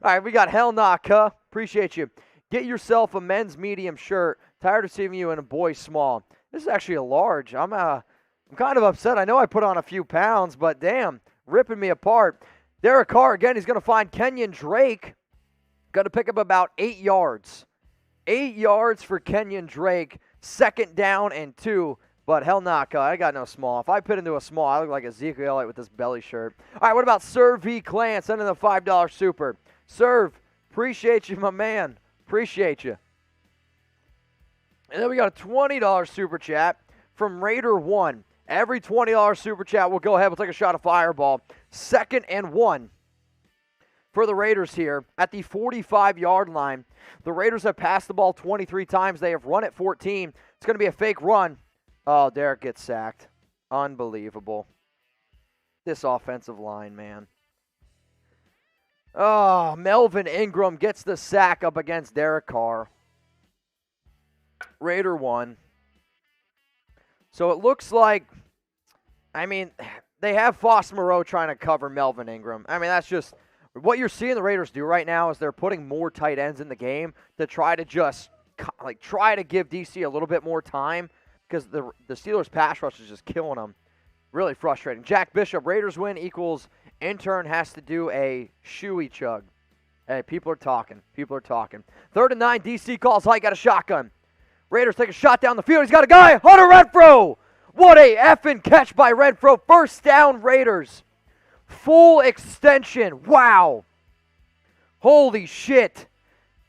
right, we got Hell Nah, Cuh. Appreciate you. Get yourself a men's medium shirt. Tired of seeing you in a boy small. This is actually a large. I'm kind of upset. I know I put on a few pounds, but damn, ripping me apart. Derek Carr, again, he's going to find Kenyon Drake. Going to pick up about 8 yards. 8 yards for Kenyon Drake. 2nd down and 2. But hell nah, I got no small. If I put into a small, I look like Ezekiel Elliott with this belly shirt. All right, what about Serve V. Clan sending the $5 super? Serve, appreciate you, my man. Appreciate you. And then we got a $20 super chat from Raider 1. Every $20 super chat, we'll go ahead. We'll take a shot of Fireball. 2nd and 1 for the Raiders here at the 45-yard line. The Raiders have passed the ball 23 times. They have run it 14. It's going to be a fake run. Oh, Derek gets sacked. Unbelievable. This offensive line, man. Oh, Melvin Ingram gets the sack up against Derek Carr. Raider 1. So it looks like, I mean, they have Foss Moreau trying to cover Melvin Ingram. I mean, that's just, what you're seeing the Raiders do right now is they're putting more tight ends in the game to try to just, try to give DC a little bit more time. Because the Steelers' pass rush is just killing them. Really frustrating. Jack Bishop, Raiders win equals intern has to do a shoey chug. Hey, people are talking. People are talking. 3rd and 9, DC calls hike, got a shotgun. Raiders take a shot down the field. He's got a guy, Hunter Renfrow. What a effing catch by Renfrow. 1st down, Raiders. Full extension. Wow. Holy shit.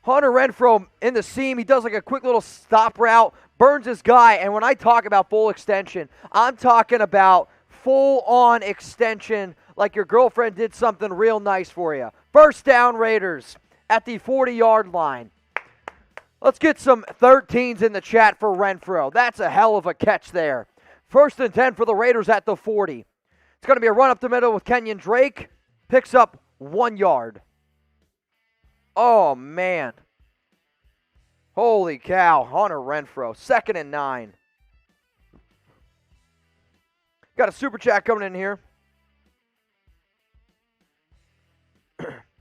Hunter Renfrow in the seam. He does like a quick little stop route. Burns his guy, and when I talk about full extension, I'm talking about full-on extension like your girlfriend did something real nice for you. 1st down, Raiders at the 40-yard line. Let's get some 13s in the chat for Renfrow. That's a hell of a catch there. 1st and 10 for the Raiders at the 40. It's going to be a run up the middle with Kenyon Drake. Picks up 1 yard. Oh, man. Holy cow, Hunter Renfrow, 2nd and 9. Got a super chat coming in here,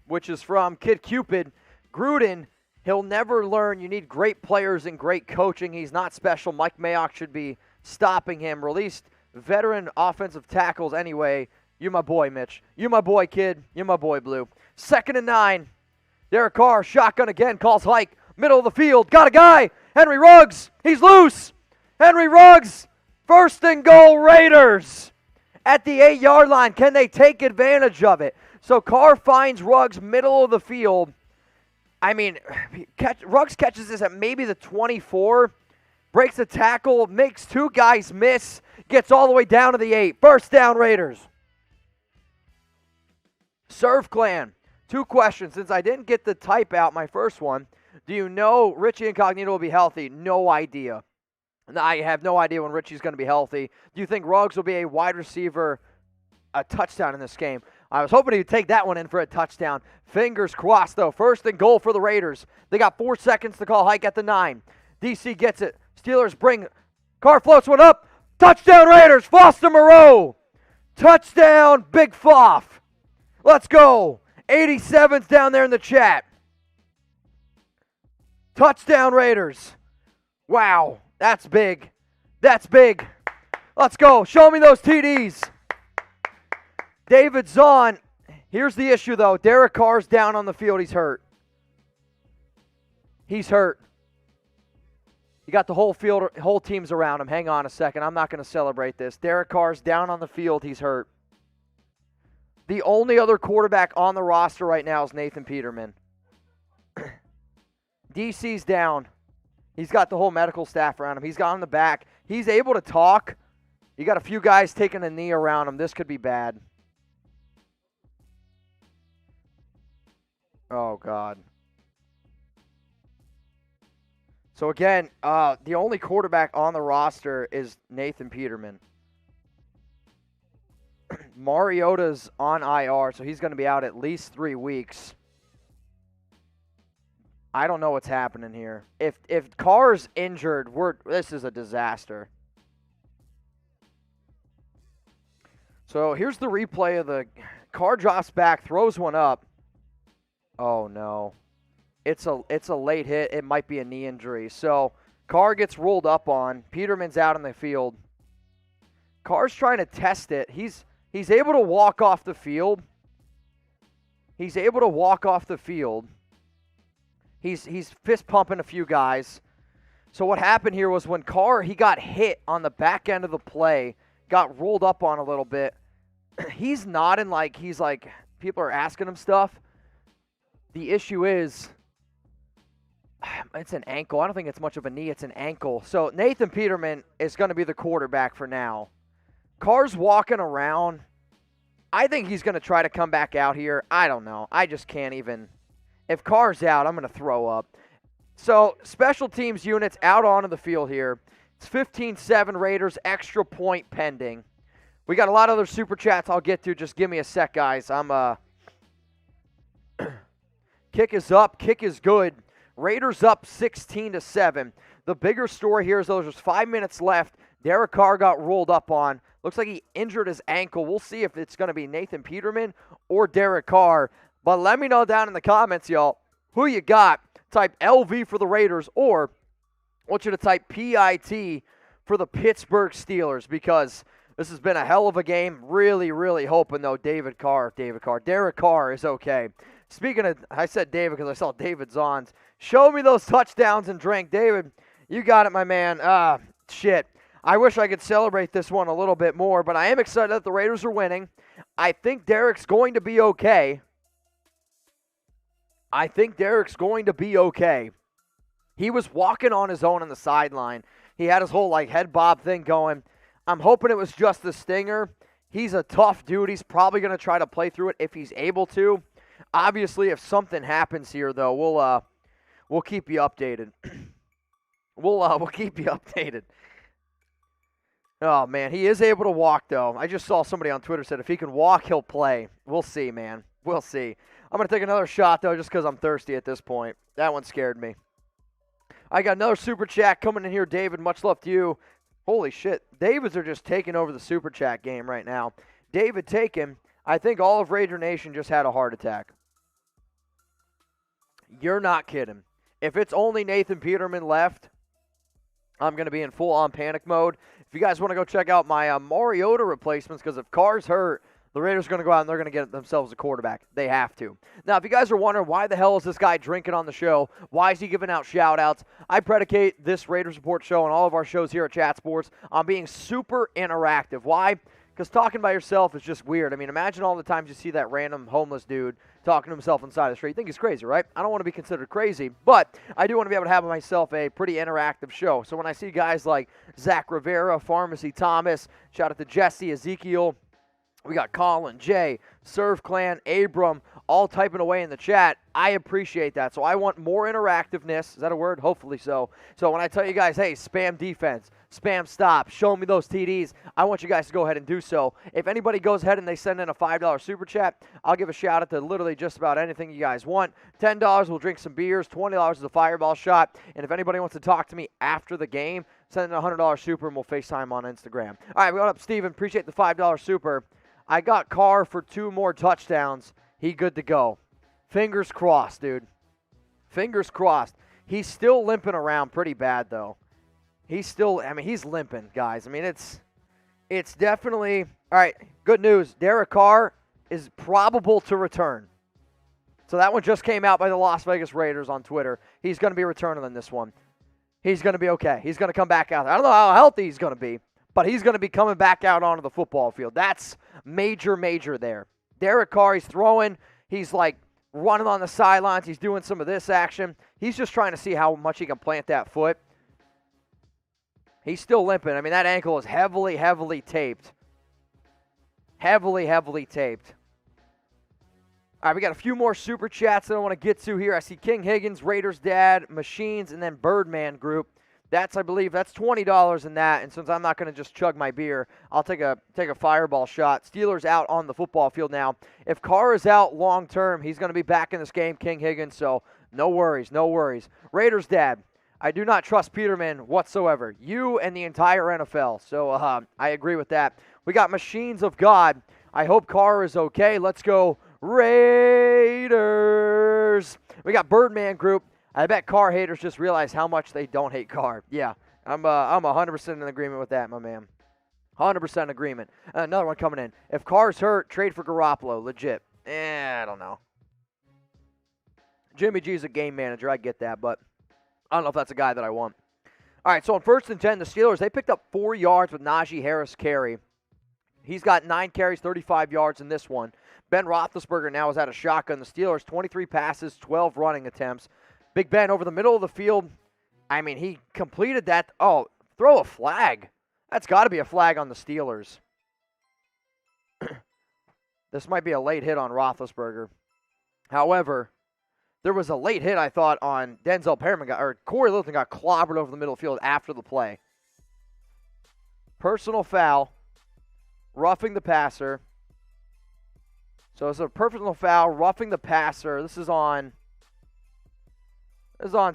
which is from Kid Cupid. Gruden, he'll never learn. You need great players and great coaching. He's not special. Mike Mayock should be stopping him. Released veteran offensive tackles anyway. You my boy, Mitch. You my boy, Kid. You my boy, Blue. 2nd and 9. Derek Carr, shotgun again, calls hike. Middle of the field, got a guy, Henry Ruggs, he's loose. Henry Ruggs, 1st and goal, Raiders. At the 8-yard line, can they take advantage of it? So Carr finds Ruggs, middle of the field. I mean, Ruggs catches this at maybe the 24, breaks a tackle, makes 2 guys miss, gets all the way down to the 8. 1st down, Raiders. Serve Clan, 2 questions. Since I didn't get the type out, my first one, do you know Richie Incognito will be healthy? No idea. I have no idea when Richie's going to be healthy. Do you think Ruggs will be a wide receiver, a touchdown in this game? I was hoping he'd take that one in for a touchdown. Fingers crossed, though. 1st and goal for the Raiders. They got 4 seconds to call hike at the 9. DC gets it. Steelers bring. Carr floats one up. Touchdown, Raiders. Foster Moreau. Touchdown, Big Foff. Let's go. 87's down there in the chat. Touchdown, Raiders. Wow, that's big. That's big. Let's go. Show me those TDs. David Zahn. Here's the issue, though. Derek Carr's down on the field. He's hurt. He's hurt. You got the whole field, whole team's around him. Hang on a second. I'm not going to celebrate this. Derek Carr's down on the field. He's hurt. The only other quarterback on the roster right now is Nathan Peterman. DC's down. He's got the whole medical staff around him. He's got on the back. He's able to talk. You got a few guys taking a knee around him. This could be bad. Oh, God. So, again, the only quarterback on the roster is Nathan Peterman. Mariota's on IR, so he's going to be out at least 3 weeks. I don't know what's happening here. If Carr's injured, this is a disaster. So here's the replay of the Carr drops back, throws one up. Oh no. It's a late hit. It might be a knee injury. So Carr gets rolled up on. Peterman's out in the field. Carr's trying to test it. He's able to walk off the field. He's able to walk off the field. He's fist pumping a few guys. So what happened here was when Carr, he got hit on the back end of the play, got rolled up on a little bit. He's nodding like people are asking him stuff. The issue is it's an ankle. I don't think it's much of a knee. It's an ankle. So Nathan Peterman is going to be the quarterback for now. Carr's walking around. I think he's going to try to come back out here. I don't know. I just can't even. If Carr's out, I'm going to throw up. So special teams units out onto the field here. It's 15-7 Raiders, extra point pending. We got a lot of other super chats I'll get to. Just give me a sec, guys. Kick is up. Kick is good. Raiders up 16-7. The bigger story here is there's 5 minutes left. Derek Carr got rolled up on. Looks like he injured his ankle. We'll see if it's going to be Nathan Peterman or Derek Carr. But let me know down in the comments, y'all, who you got. Type LV for the Raiders, or I want you to type PIT for the Pittsburgh Steelers, because this has been a hell of a game. Really, really hoping, though, Derek Carr is okay. Speaking of, I said David because I saw David Zons. Show me those touchdowns and drink. David, you got it, my man. Shit. I wish I could celebrate this one a little bit more, but I am excited that the Raiders are winning. I think Derek's going to be okay. He was walking on his own on the sideline. He had his whole head bob thing going. I'm hoping it was just the stinger. He's a tough dude. He's probably going to try to play through it if he's able to. Obviously, if something happens here, though, we'll keep you updated. we'll keep you updated. Oh, man, he is able to walk, though. I just saw somebody on Twitter said if he can walk, he'll play. We'll see, man. We'll see. I'm going to take another shot, though, just because I'm thirsty at this point. That one scared me. I got another super chat coming in here, David. Much love to you. Holy shit. Davids are just taking over the super chat game right now. David taken. I think all of Raider Nation just had a heart attack. You're not kidding. If it's only Nathan Peterman left, I'm going to be in full-on panic mode. If you guys want to go check out my Mariota replacements, because if Carr's hurt, the Raiders are going to go out and they're going to get themselves a quarterback. They have to. Now, if you guys are wondering why the hell is this guy drinking on the show, why is he giving out shout-outs, I predicate this Raiders Report show and all of our shows here at Chat Sports on being super interactive. Why? Because talking by yourself is just weird. I mean, imagine all the times you see that random homeless dude talking to himself inside the street. You think he's crazy, right? I don't want to be considered crazy, but I do want to be able to have myself a pretty interactive show. So when I see guys like Zach Rivera, Pharmacy Thomas, shout out to Jesse, Ezekiel, we got Colin, Jay, Serve Clan, Abram, all typing away in the chat. I appreciate that. So I want more interactiveness. Is that a word? Hopefully so. So when I tell you guys, hey, spam defense, spam stop, show me those TDs, I want you guys to go ahead and do so. If anybody goes ahead and they send in a $5 super chat, I'll give a shout out to literally just about anything you guys want. $10, we'll drink some beers. $20 is a fireball shot. And if anybody wants to talk to me after the game, send in a $100 super and we'll FaceTime on Instagram. All right, we got up Steven. Appreciate the $5 super. I got Carr for 2 more touchdowns. He good to go. Fingers crossed, dude. Fingers crossed. He's still limping around pretty bad, though. He's limping, guys. I mean, it's definitely, all right, good news. Derek Carr is probable to return. So that one just came out by the Las Vegas Raiders on Twitter. He's going to be returning in this one. He's going to be okay. He's going to come back out. I don't know how healthy he's going to be, but he's going to be coming back out onto the football field. That's major there. Derek Carr, he's throwing. He's running on the sidelines. He's doing some of this action. He's just trying to see how much he can plant that foot. He's still limping. I mean, that ankle is heavily taped. Heavily taped. All right, we got a few more super chats that I want to get to here. I see King Higgins, Raiders Dad, Machines, and then Birdman Group. That's, I believe, that's $20 in that. And since I'm not going to just chug my beer, I'll take a fireball shot. Steelers out on the football field now. If Carr is out long term, he's going to be back in this game, King Higgins. So no worries, no worries. Raiders dad, I do not trust Peterman whatsoever. You and the entire NFL. So I agree with that. We got Machines of God. I hope Carr is okay. Let's go Raiders. We got Birdman Group. I bet Carr haters just realize how much they don't hate Carr. Yeah, I'm 100% in agreement with that, my man. 100% agreement. Another one coming in. If Carr's hurt, trade for Garoppolo. Legit. I don't know. Jimmy G's a game manager. I get that, but I don't know if that's a guy that I want. All right, so on 1st and 10, the Steelers, they picked up 4 yards with Najee Harris carry. He's got 9 carries, 35 yards in this one. Ben Roethlisberger now is out of shotgun. The Steelers, 23 passes, 12 running attempts. Big Ben over the middle of the field. I mean, he completed that. Oh, throw a flag. That's got to be a flag on the Steelers. This might be a late hit on Roethlisberger. However, there was a late hit, I thought, on Denzel Perriman. Or Corey Littleton got clobbered over the middle of the field after the play. Personal foul. Roughing the passer. So it's a personal foul. Roughing the passer. This is on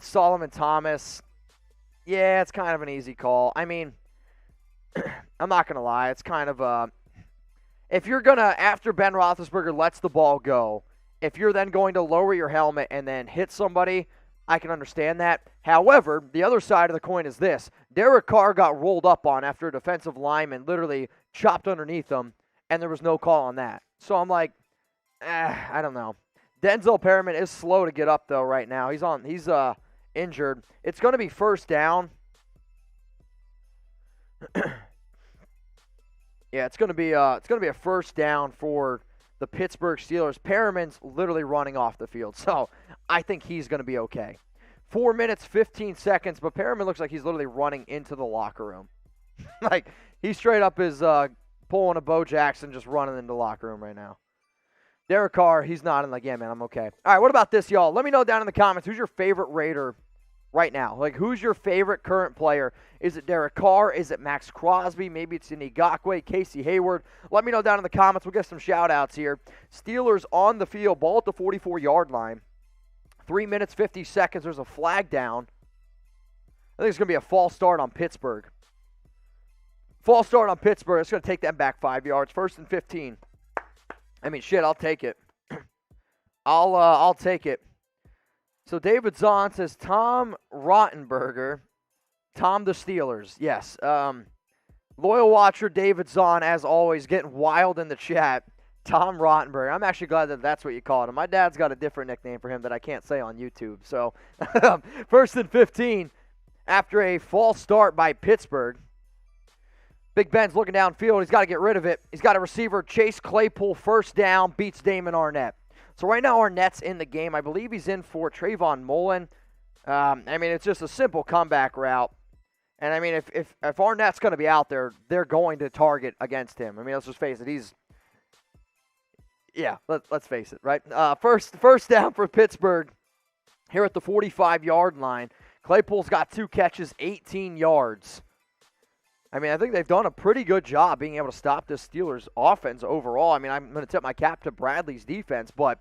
Solomon Thomas. Yeah, it's kind of an easy call. I mean, I'm not going to lie. It's kind of if you're going to, after Ben Roethlisberger lets the ball go, if you're then going to lower your helmet and then hit somebody, I can understand that. However, the other side of the coin is this. Derek Carr got rolled up on after a defensive lineman literally chopped underneath him, and there was no call on that. So I'm like, I don't know. Denzel Perriman is slow to get up though right now. He's injured. It's going to be 1st down. Yeah, it's going to be a 1st down for the Pittsburgh Steelers. Perriman's literally running off the field, so I think he's going to be okay. 4 minutes, 15 seconds, but Perriman looks like he's literally running into the locker room. Like, he straight up is pulling a Bo Jackson, just running into the locker room right now. Derek Carr, he's not in, like, yeah, man, I'm okay. All right, what about this, y'all? Let me know down in the comments, who's your favorite Raider right now? Like, who's your favorite current player? Is it Derek Carr? Is it Max Crosby? Maybe it's Ngakoue, Casey Hayward. Let me know down in the comments. We'll get some shout-outs here. Steelers on the field, ball at the 44-yard line. 3 minutes, 50 seconds. There's a flag down. I think it's going to be a false start on Pittsburgh. False start on Pittsburgh. It's going to take them back 5 yards. 1st and 15. I mean, shit, I'll take it. I'll take it. So David Zahn says Tom Rottenberger. Tom the Steelers. Yes. Loyal watcher David Zahn, as always, getting wild in the chat. Tom Rottenberger. I'm actually glad that that's what you called him. My dad's got a different nickname for him that I can't say on YouTube. So 1st and 15 after a false start by Pittsburgh. Big Ben's looking downfield. He's got to get rid of it. He's got a receiver, Chase Claypool, 1st down, beats Damon Arnett. So right now Arnett's in the game. I believe he's in for Trayvon Mullen. I mean, it's just a simple comeback route. And, I mean, if Arnett's going to be out there, they're going to target against him. I mean, let's just face it. Let's face it, right? First down for Pittsburgh here at the 45-yard line. Claypool's got 2 catches, 18 yards. I mean, I think they've done a pretty good job being able to stop this Steelers offense overall. I mean, I'm going to tip my cap to Bradley's defense, but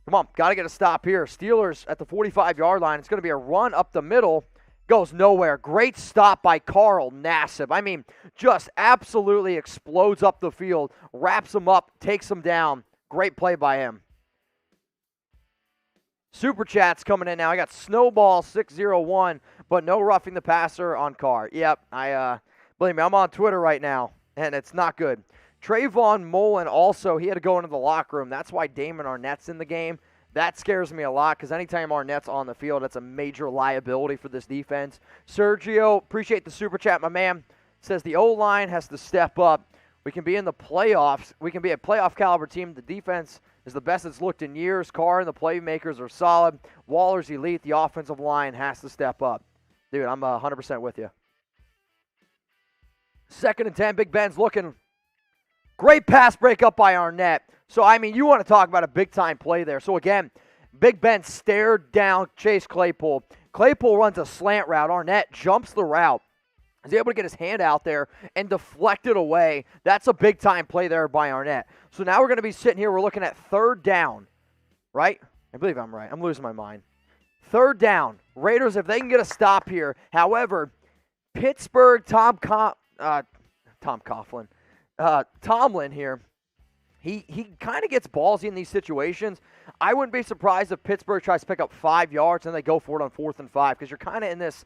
come on, got to get a stop here. Steelers at the 45-yard line. It's going to be a run up the middle. Goes nowhere. Great stop by Carl Nassib. I mean, just absolutely explodes up the field, wraps him up, takes him down. Great play by him. Super chats coming in now. I got Snowball601, but no roughing the passer on Carr. Yep, believe me, I'm on Twitter right now, and it's not good. Trayvon Mullen also, he had to go into the locker room. That's why Damon Arnett's in the game. That scares me a lot because anytime Arnett's on the field, that's a major liability for this defense. Sergio, appreciate the super chat, my man. Says the O-line has to step up. We can be in the playoffs. We can be a playoff caliber team. The defense is the best it's looked in years. Carr and the playmakers are solid. Waller's elite. The offensive line has to step up. Dude, I'm 100% with you. 2nd and 10. Big Ben's looking. Great pass breakup by Arnett. So, I mean, you want to talk about a big-time play there. So, again, Big Ben stared down Chase Claypool, Claypool runs a slant route. Arnett jumps the route. He's able to get his hand out there and deflect it away. That's a big-time play there by Arnett. So now we're going to be sitting here. We're looking at 3rd down, right? I believe I'm right. I'm losing my mind. 3rd down. Raiders, if they can get a stop here. However, Pittsburgh, Tomlin here, he kind of gets ballsy in these situations. I wouldn't be surprised if Pittsburgh tries to pick up 5 yards and they go for it on 4th and 5 because you're kind of in this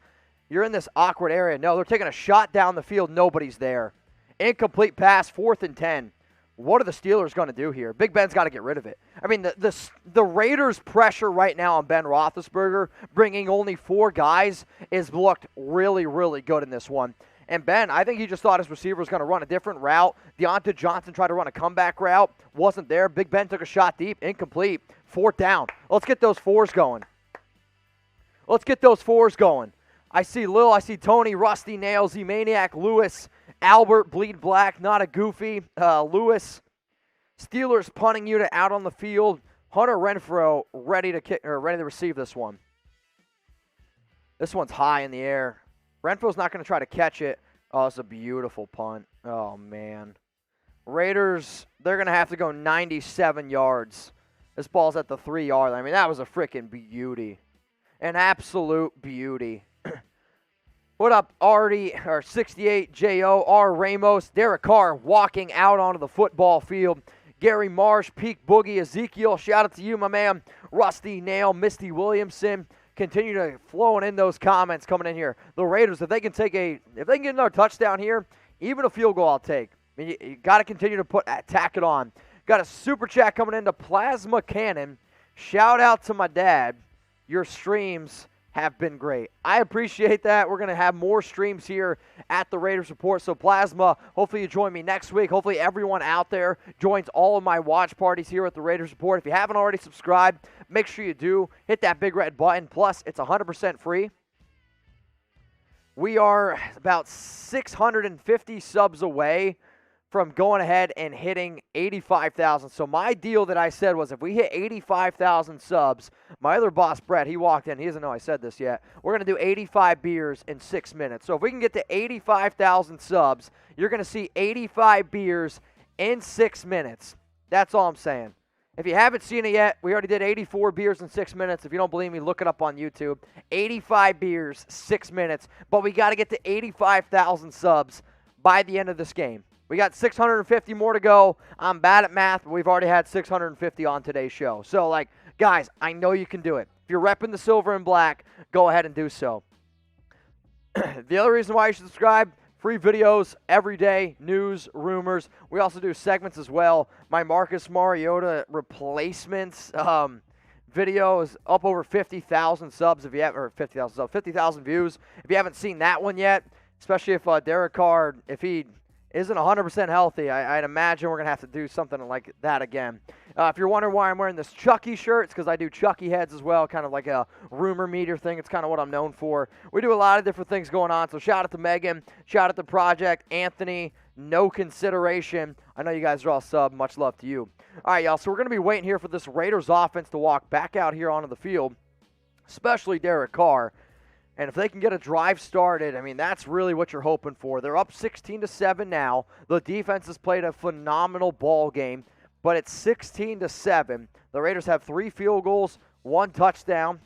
awkward area. No, they're taking a shot down the field. Nobody's there. Incomplete pass, 4th and 10. What are the Steelers going to do here? Big Ben's got to get rid of it. I mean, the Raiders' pressure right now on Ben Roethlisberger, bringing only 4 guys, is looked really, really good in this one. And Ben, I think he just thought his receiver was going to run a different route. Deontay Johnson tried to run a comeback route. Wasn't there. Big Ben took a shot deep. Incomplete. 4th down. Let's get those 4s going. I see Lil, I see Tony, Rusty, Nails, Z-Maniac, Lewis, Albert, Bleed Black, Not a Goofy, Lewis. Steelers punting unit out on the field. Hunter Renfrow ready to receive this one. This one's high in the air. Renfrow's not going to try to catch it. Oh, it's a beautiful punt. Oh, man. Raiders, they're going to have to go 97 yards. This ball's at the 3-yard line. I mean, that was a freaking beauty. An absolute beauty. What up, Artie, or 68, J.O., R. Ramos, Derek Carr walking out onto the football field. Gary Marsh, Peak Boogie, Ezekiel, shout out to you, my man. Rusty Nail, Misty Williamson. Continue to flowing in those comments coming in here. The Raiders, if they can get another touchdown here, even a field goal I'll take. I mean, you got to continue to tack it on. Got a super chat coming into Plasma Cannon. Shout out to my dad. Your streams have been great. I appreciate that. We're going to have more streams here at the Raiders Report. So Plasma, hopefully you join me next week. Hopefully everyone out there joins all of my watch parties here at the Raiders Report. If you haven't already subscribed, make sure you do. Hit that big red button. Plus, it's 100% free. We are about 650 subs away from going ahead and hitting 85,000. So my deal that I said was if we hit 85,000 subs, my other boss, Brett, he walked in. He doesn't know I said this yet. We're going to do 85 beers in 6 minutes. So if we can get to 85,000 subs, you're going to see 85 beers in 6 minutes. That's all I'm saying. If you haven't seen it yet, we already did 84 beers in 6 minutes. If you don't believe me, look it up on YouTube. 85 beers, 6 minutes. But we got to get to 85,000 subs by the end of this game. We got 650 more to go. I'm bad at math, but we've already had 650 on today's show. So, guys, I know you can do it. If you're repping the silver and black, go ahead and do so. The other reason why you should subscribe, free videos every day, news, rumors. We also do segments as well. My Marcus Mariota replacements video is up over 50,000 subs if you have, or 50,000 subs, 50,000 views. If you haven't seen that one yet, especially if Derek Carr, if he isn't 100% healthy, I'd imagine we're going to have to do something like that again. If you're wondering why I'm wearing this Chucky shirt, it's because I do Chucky heads as well, kind of like a rumor meter thing. It's kind of what I'm known for. We do a lot of different things going on, so shout out to Megan, shout out to Project, Anthony, No Consideration. I know you guys are all sub. Much love to you. All right, y'all, so we're going to be waiting here for this Raiders offense to walk back out here onto the field, especially Derek Carr. And if they can get a drive started, I mean, that's really what you're hoping for. They're up 16-7 now. The defense has played a phenomenal ball game, but it's 16-7. The Raiders have 3 field goals, 1 touchdown.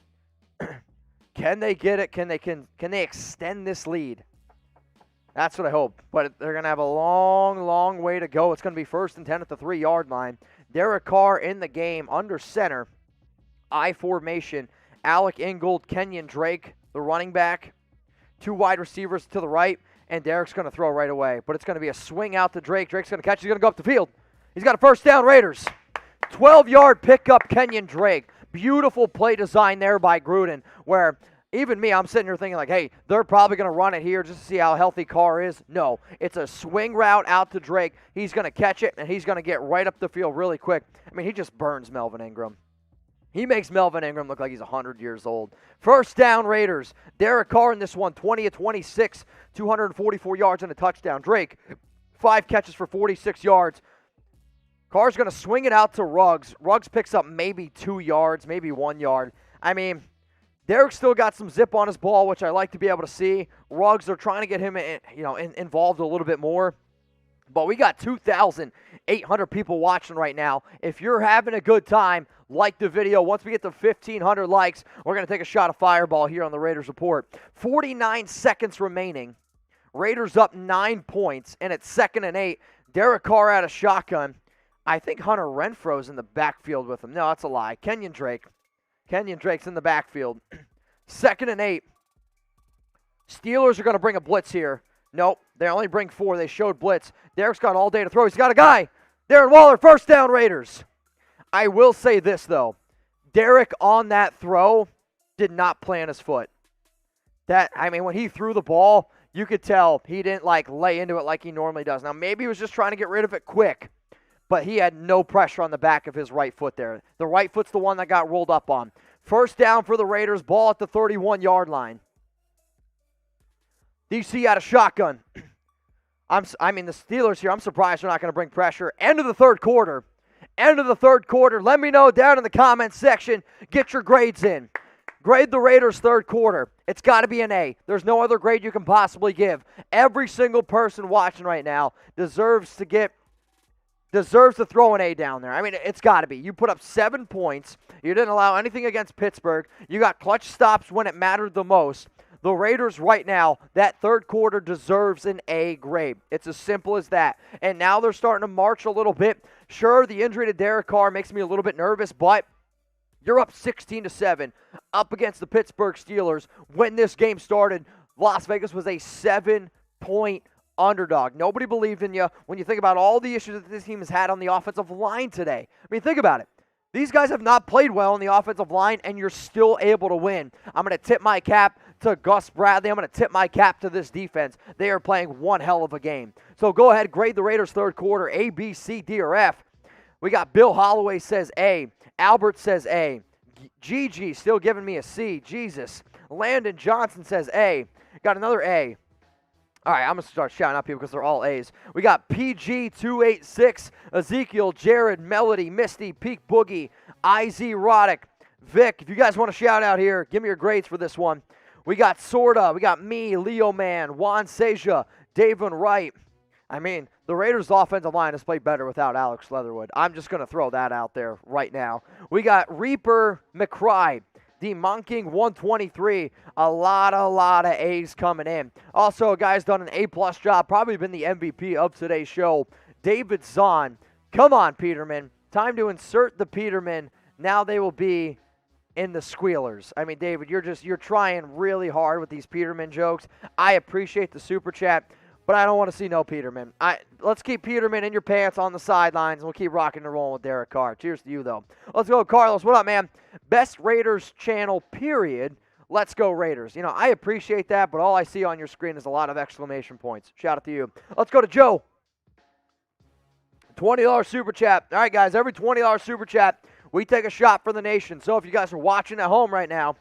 Can they get it? Can they extend this lead? That's what I hope. But they're going to have a long, long way to go. It's going to be 1st and 10 at the 3-yard line. Derek Carr in the game under center. I formation. Alec Ingold, Kenyon Drake, the running back, 2 wide receivers to the right, and Derek's going to throw right away. But it's going to be a swing out to Drake. Drake's going to catch. He's going to go up the field. He's got a first down, Raiders. 12-yard pickup, Kenyon Drake. Beautiful play design there by Gruden, where even me, I'm sitting here thinking hey, they're probably going to run it here just to see how healthy Carr is. No, it's a swing route out to Drake. He's going to catch it, and he's going to get right up the field really quick. I mean, he just burns Melvin Ingram. He makes Melvin Ingram look like he's 100 years old. First down, Raiders. Derek Carr in this one, 20 of 26, 244 yards and a touchdown. Drake, 5 catches for 46 yards. Carr's going to swing it out to Ruggs. Ruggs picks up maybe 2 yards, maybe 1 yard. I mean, Derek's still got some zip on his ball, which I like to be able to see. Ruggs, they're trying to get him involved a little bit more. But we got 2,800 people watching right now. If you're having a good time, like the video. Once we get to 1,500 likes, we're going to take a shot of Fireball here on the Raiders Report. 49 seconds remaining. Raiders up 9 points, and it's 2nd and 8. Derek Carr out of shotgun. I think Hunter Renfro's in the backfield with him. No, that's a lie. Kenyon Drake's in the backfield. 2nd and 8. Steelers are going to bring a blitz here. Nope, they only bring 4. They showed blitz. Derek's got all day to throw. He's got a guy. Darren Waller, first down, Raiders. I will say this, though. Derek on that throw did not plant his foot. When he threw the ball, you could tell he didn't lay into it like he normally does. Now, maybe he was just trying to get rid of it quick, but he had no pressure on the back of his right foot there. The right foot's the one that got rolled up on. First down for the Raiders, ball at the 31-yard line. DC out of shotgun. The Steelers here, I'm surprised they're not going to bring pressure. End of the third quarter. Let me know down in the comments section. Get your grades in. Grade the Raiders third quarter. It's got to be an A. There's no other grade you can possibly give. Every single person watching right now deserves to throw an A down there. It's got to be. You put up 7 points. You didn't allow anything against Pittsburgh. You got clutch stops when it mattered the most. The Raiders right now, that third quarter deserves an A grade. It's as simple as that. And now they're starting to march a little bit. Sure, the injury to Derek Carr makes me a little bit nervous, but you're up 16-7 up against the Pittsburgh Steelers. When this game started, Las Vegas was a 7-point underdog. Nobody believed in you when you think about all the issues that this team has had on the offensive line today. Think about it. These guys have not played well on the offensive line, and you're still able to win. I'm going to tip my cap to Gus Bradley. I'm going to tip my cap to this defense. They are playing one hell of a game. So go ahead, grade the Raiders third quarter, A, B, C, D, or F. We got Bill Holloway says A. Albert says A. Gigi still giving me a C. Jesus. Landon Johnson says A. Got another A. All right, I'm going to start shouting out people because they're all A's. We got PG286, Ezekiel, Jared, Melody, Misty, Peak Boogie, IZ Roddick, Vic. If you guys want to shout out here, give me your grades for this one. We got Sorta, we got me, Leo Man, Juan Seja, Davin Wright. The Raiders' offensive line has played better without Alex Leatherwood. I'm just going to throw that out there right now. We got Reaper McCry, Demonking 123. A lot of A's coming in. Also, a guy's done an A-plus job, probably been the MVP of today's show. David Zahn. Come on, Peterman. Time to insert the Peterman. Now they will be in the squealers. David, you're trying really hard with these Peterman jokes. I appreciate the super chat, but I don't want to see no Peterman. Let's keep Peterman in your pants on the sidelines, and we'll keep rocking and rolling with Derek Carr. Cheers to you, though. Let's go, Carlos. What up, man? Best Raiders channel, period. Let's go, Raiders. I appreciate that, but all I see on your screen is a lot of exclamation points. Shout out to you. Let's go to Joe. $20 super chat. All right, guys, every $20 super chat, we take a shot for the nation. So if you guys are watching at home right now,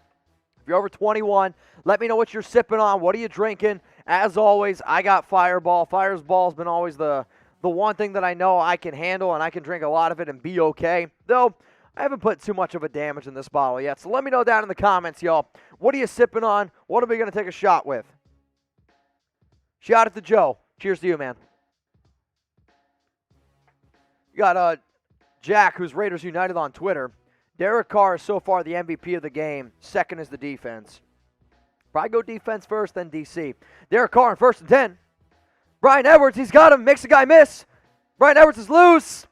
if you're over 21, let me know what you're sipping on. What are you drinking? As always, I got Fireball. Fireball's been always the one thing that I know I can handle, and I can drink a lot of it and be okay. Though, I haven't put too much of a damage in this bottle yet. So let me know down in the comments, y'all. What are you sipping on? What are we going to take a shot with? Shout out to Joe. Cheers to you, man. You got Jack, who's Raiders United on Twitter. Derek Carr is so far the MVP of the game. Second is the defense. Probably go defense first, then DC. Derek Carr in 1st and 10. Brian Edwards, he's got him. Makes the guy miss. Brian Edwards is loose.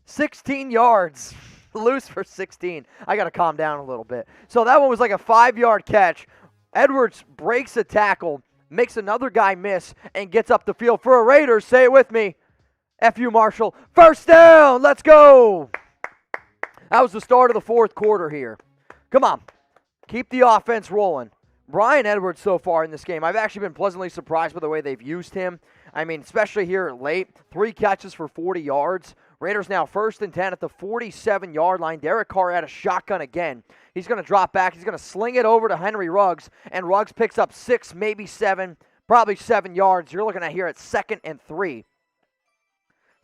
16 yards. Loose for 16. I got to calm down a little bit. So that one was like a 5-yard catch. Edwards breaks a tackle, makes another guy miss, and gets up the field for a Raiders. Say it with me. F.U. Marshall. First down. Let's go. That was the start of the fourth quarter here. Come on. Keep the offense rolling. Brian Edwards so far in this game, I've actually been pleasantly surprised by the way they've used him. Especially here late. 3 catches for 40 yards. Raiders now 1st and 10 at the 47-yard line. Derek Carr out of shotgun again. He's going to drop back. He's going to sling it over to Henry Ruggs, and Ruggs picks up 6, maybe 7, probably 7 yards. You're looking at here at 2nd and 3.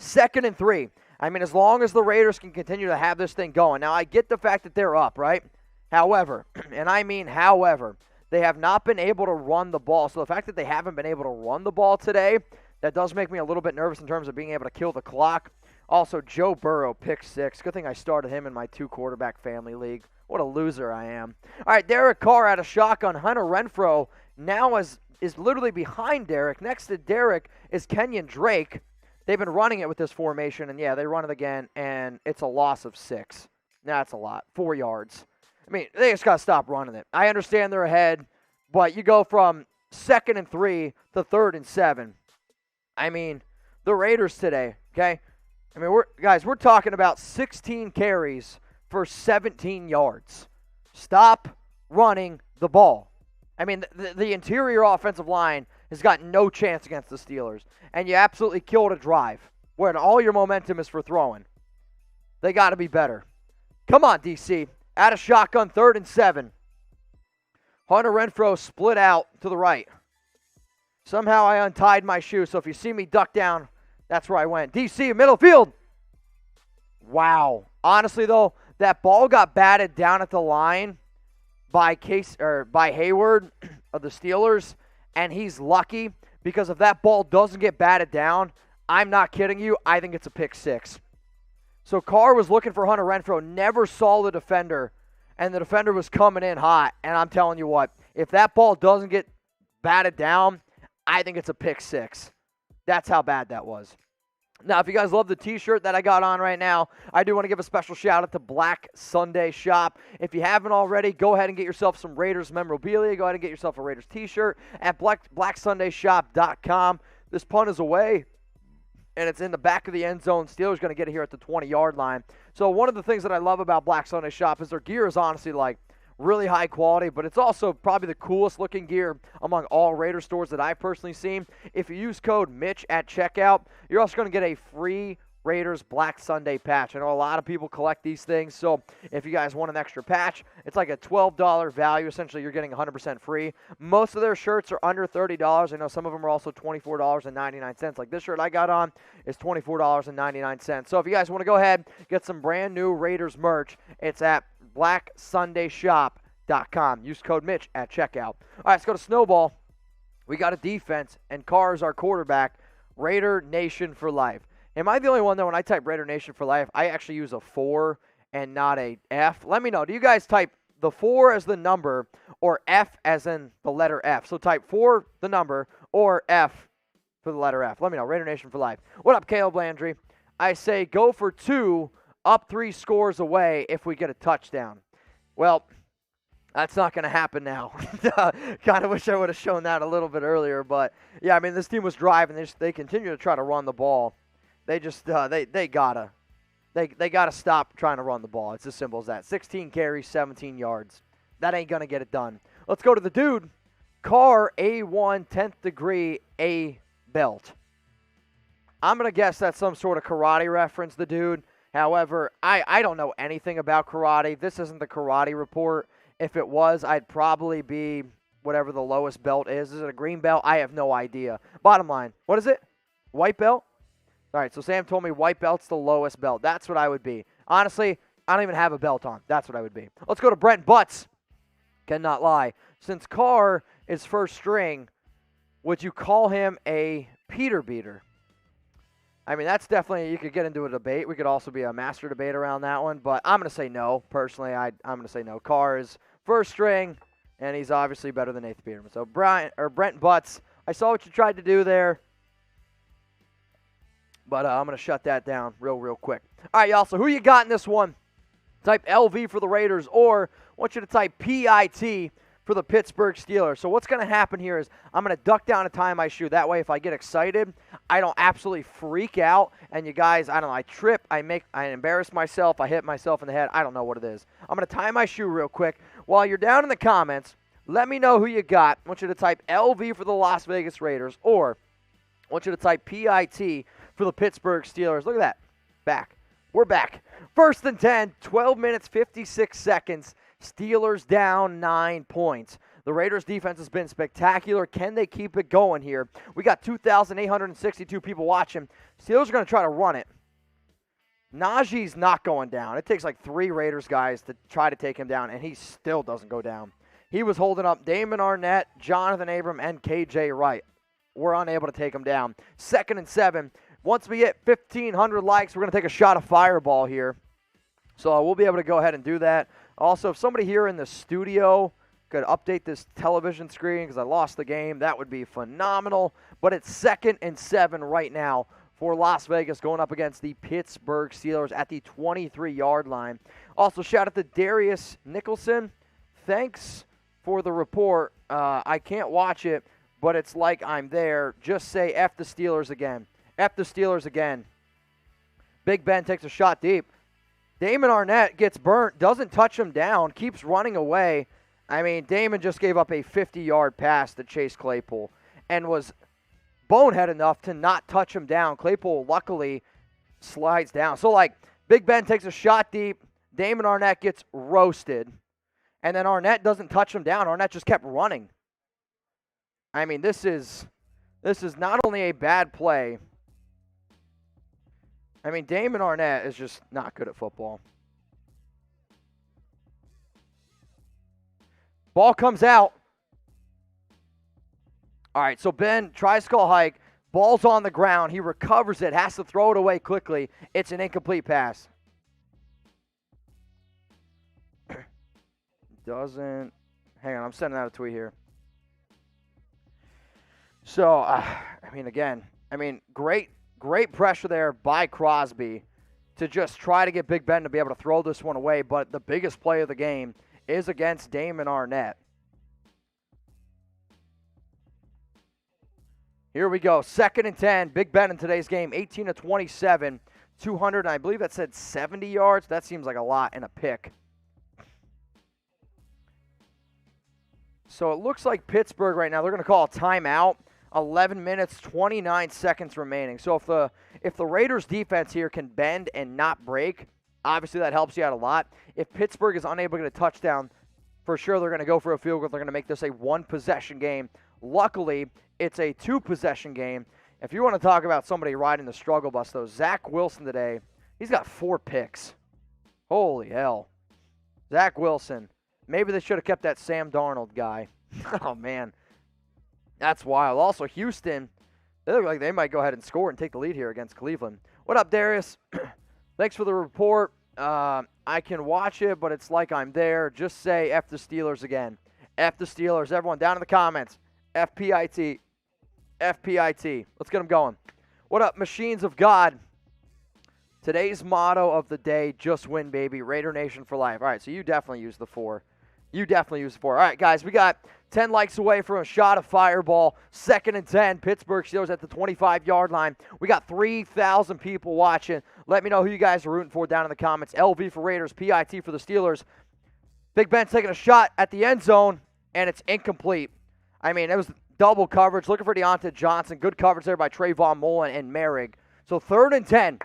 2nd and 3. As long as the Raiders can continue to have this thing going. Now, I get the fact that they're up, right? However, and I mean however, they have not been able to run the ball. So the fact that they haven't been able to run the ball today, that does make me a little bit nervous in terms of being able to kill the clock. Also, Joe Burrow, pick 6. Good thing I started him in my 2-quarterback family league. What a loser I am. All right, Derek Carr out of shotgun. Hunter Renfrow now is literally behind Derek. Next to Derek is Kenyon Drake. They've been running it with this formation, and yeah, they run it again, and it's a loss of 6. That's a lot. 4 yards. I mean, they just got to stop running it. I understand they're ahead, but you go from 2nd and 3 to 3rd and 7. I mean, the Raiders today, okay? I mean, we're talking about 16 carries for 17 yards. Stop running the ball. I mean, the interior offensive line has got no chance against the Steelers, and you absolutely killed a drive where all your momentum is for throwing. They got to be better. Come on, DC. Out of shotgun, 3rd and 7. Hunter Renfrow split out to the right. Somehow I untied my shoe, so if you see me duck down, that's where I went. DC, middle field. Wow. Honestly, though, that ball got batted down at the line by Hayward of the Steelers, and he's lucky because if that ball doesn't get batted down, I'm not kidding you, I think it's a pick 6. So Carr was looking for Hunter Renfrow, never saw the defender, and the defender was coming in hot. And I'm telling you what, if that ball doesn't get batted down, I think it's a pick 6. That's how bad that was. Now, if you guys love the t-shirt that I got on right now, I do want to give a special shout out to Black Sunday Shop. If you haven't already, go ahead and get yourself some Raiders memorabilia. Go ahead and get yourself a Raiders t-shirt at blacksundayshop.com. This punt is away, and it's in the back of the end zone. Steelers going to get it here at the 20-yard line. So one of the things that I love about Black Sunday Shop is their gear is honestly like really high quality, but it's also probably the coolest looking gear among all Raider stores that I've personally seen. If you use code Mitch at checkout, you're also going to get a free Raiders Black Sunday patch. I know a lot of people collect these things, so if you guys want an extra patch, it's like a $12 value. Essentially, you're getting 100% free. Most of their shirts are under $30. I know some of them are also $24.99. Like this shirt I got on is $24.99. So if you guys want to go ahead, get some brand new Raiders merch, it's at blacksundayshop.com. Use code Mitch at checkout. All right, let's go to Snowball. We got a defense, and Carr is our quarterback. Raider Nation for life. Am I the only one, though, when I type Raider Nation for life, I actually use a 4 and not a F? Let me know. Do you guys type the 4 as the number or F as in the letter F? So type 4, the number, or F for the letter F. Let me know. Raider Nation for life. What up, Caleb Landry? I say go for 2, up 3 scores away if we get a touchdown. Well, that's not going to happen now. Kind of wish I would have shown that a little bit earlier. But, yeah, I mean, this team was driving. They continue to try to run the ball. They just they gotta stop trying to run the ball. It's as simple as that. 16 carries, 17 yards. That ain't gonna get it done. Let's go to the dude. Carr A1 10th degree A belt. I'm gonna guess that's some sort of karate reference. The dude. However, I don't know anything about karate. This isn't the karate report. If it was, I'd probably be whatever the lowest belt is. Is it a green belt? I have no idea. Bottom line, what is it? White belt? All right, so Sam told me white belt's the lowest belt. That's what I would be. Honestly, I don't even have a belt on. That's what I would be. Let's go to Brent Butts. Cannot lie. Since Carr is first string, would you call him a Peter beater? I mean, that's definitely, you could get into a debate. We could also be a master debate around that one, but I'm going to say no. Personally, I'm going to say no. Carr is first string, and he's obviously better than Nathan Peterman. So Brent Butts, I saw what you tried to do there. But I'm going to shut that down real quick. All right, y'all, so who you got in this one? Type LV for the Raiders, or I want you to type PIT for the Pittsburgh Steelers. So what's going to happen here is I'm going to duck down and tie my shoe. That way, if I get excited, I don't absolutely freak out. And you guys, I don't know, I trip, I embarrass myself, I hit myself in the head. I don't know what it is. I'm going to tie my shoe real quick. While you're down in the comments, let me know who you got. I want you to type LV for the Las Vegas Raiders, or I want you to type PIT for the Pittsburgh Steelers. Look at that. Back. We're back. 1st and 10, 12 minutes, 56 seconds. Steelers down 9 points. The Raiders' defense has been spectacular. Can they keep it going here? We got 2,862 people watching. Steelers are going to try to run it. Najee's not going down. It takes like 3 Raiders guys to try to take him down, and he still doesn't go down. He was holding up Damon Arnett, Jonathan Abram, and KJ Wright. We're unable to take him down. 2nd and 7. Once we hit 1,500 likes, we're going to take a shot of Fireball here. So we'll be able to go ahead and do that. Also, if somebody here in the studio could update this television screen because I lost the game, that would be phenomenal. But it's 2nd and 7 right now for Las Vegas going up against the Pittsburgh Steelers at the 23-yard line. Also, shout out to Darius Nicholson. Thanks for the report. I can't watch it, but it's like I'm there. Just say F the Steelers again. F the Steelers again. Big Ben takes a shot deep. Damon Arnett gets burnt, doesn't touch him down, keeps running away. I mean, Damon just gave up a 50-yard pass to Chase Claypool and was bonehead enough to not touch him down. Claypool luckily slides down. So, like, Big Ben takes a shot deep. Damon Arnett gets roasted. And then Arnett doesn't touch him down. Arnett just kept running. I mean, this is not only a bad play. I mean, Damon Arnett is just not good at football. Ball comes out. All right, so Ben tries to call hike. Ball's on the ground. He recovers it, has to throw it away quickly. It's an incomplete pass. Doesn't. Hang on, I'm sending out a tweet here. So, great pressure there by Crosby to just try to get Big Ben to be able to throw this one away, but the biggest play of the game is against Damon Arnett. Here we go, 2nd and 10. Big Ben in today's game, 18 of 27, 200, and I believe that said 70 yards. That seems like a lot and a pick. So it looks like Pittsburgh right now, they're going to call a timeout. 11 minutes, 29 seconds remaining. So if the Raiders defense here can bend and not break, obviously that helps you out a lot. If Pittsburgh is unable to get a touchdown, for sure they're going to go for a field goal. They're going to make this a 1-possession game. Luckily, it's a 2-possession game. If you want to talk about somebody riding the struggle bus, though, Zach Wilson today, he's got 4 picks. Holy hell. Zach Wilson. Maybe they should have kept that Sam Darnold guy. Oh, man. That's wild. Also, Houston, they look like they might go ahead and score and take the lead here against Cleveland. What up, Darius? Thanks for the report. I can watch it, but it's like I'm there. Just say F the Steelers again. F the Steelers. Everyone down in the comments. FPIT. FPIT. Let's get them going. What up, Machines of God? Today's motto of the day, just win, baby. Raider Nation for life. All right, so you definitely use the 4. You definitely use the 4. All right, guys, we got 10 likes away from a shot of Fireball. 2nd and 10. Pittsburgh Steelers at the 25-yard line. We got 3,000 people watching. Let me know who you guys are rooting for down in the comments. LV for Raiders, PIT for the Steelers. Big Ben taking a shot at the end zone, and it's incomplete. I mean, it was double coverage. Looking for Deontay Johnson. Good coverage there by Trayvon Mullen and Merrick. So 3rd and 10.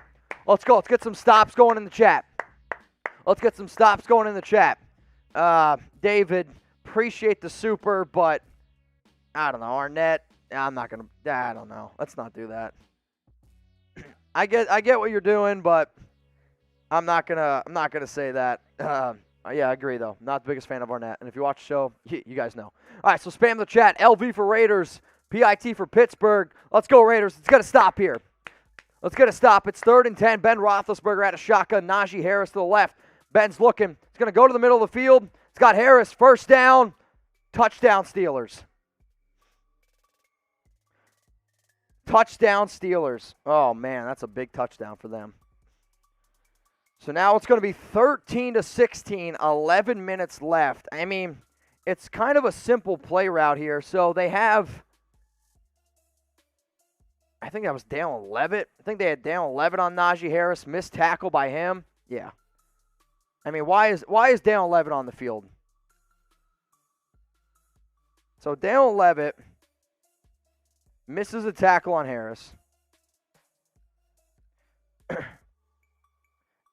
Let's go. Let's get some stops going in the chat. Let's get some stops going in the chat. David, appreciate the super, but I don't know. Arnett, I'm not going to, I don't know. Let's not do that. I get what you're doing, but I'm not gonna say that. Yeah, I agree though. Not the biggest fan of Arnett. And if you watch the show, you guys know. All right, so spam the chat. LV for Raiders, PIT for Pittsburgh. Let's go Raiders. It's gonna stop here. Let's get a stop. It's 3rd and 10. Ben Roethlisberger at a shotgun. Najee Harris to the left. Ben's looking. He's going to go to the middle of the field. It's got Harris. First down. Touchdown Steelers. Touchdown Steelers. Oh, man, that's a big touchdown for them. So now it's going to be 13-16, 11 minutes left. I mean, it's kind of a simple play route here. So they have, I think that was Dallin Levitt. I think they had Dallin Levitt on Najee Harris. Missed tackle by him. Yeah. I mean, why is Dallin Levitt on the field? So Dallin Levitt misses a tackle on Harris.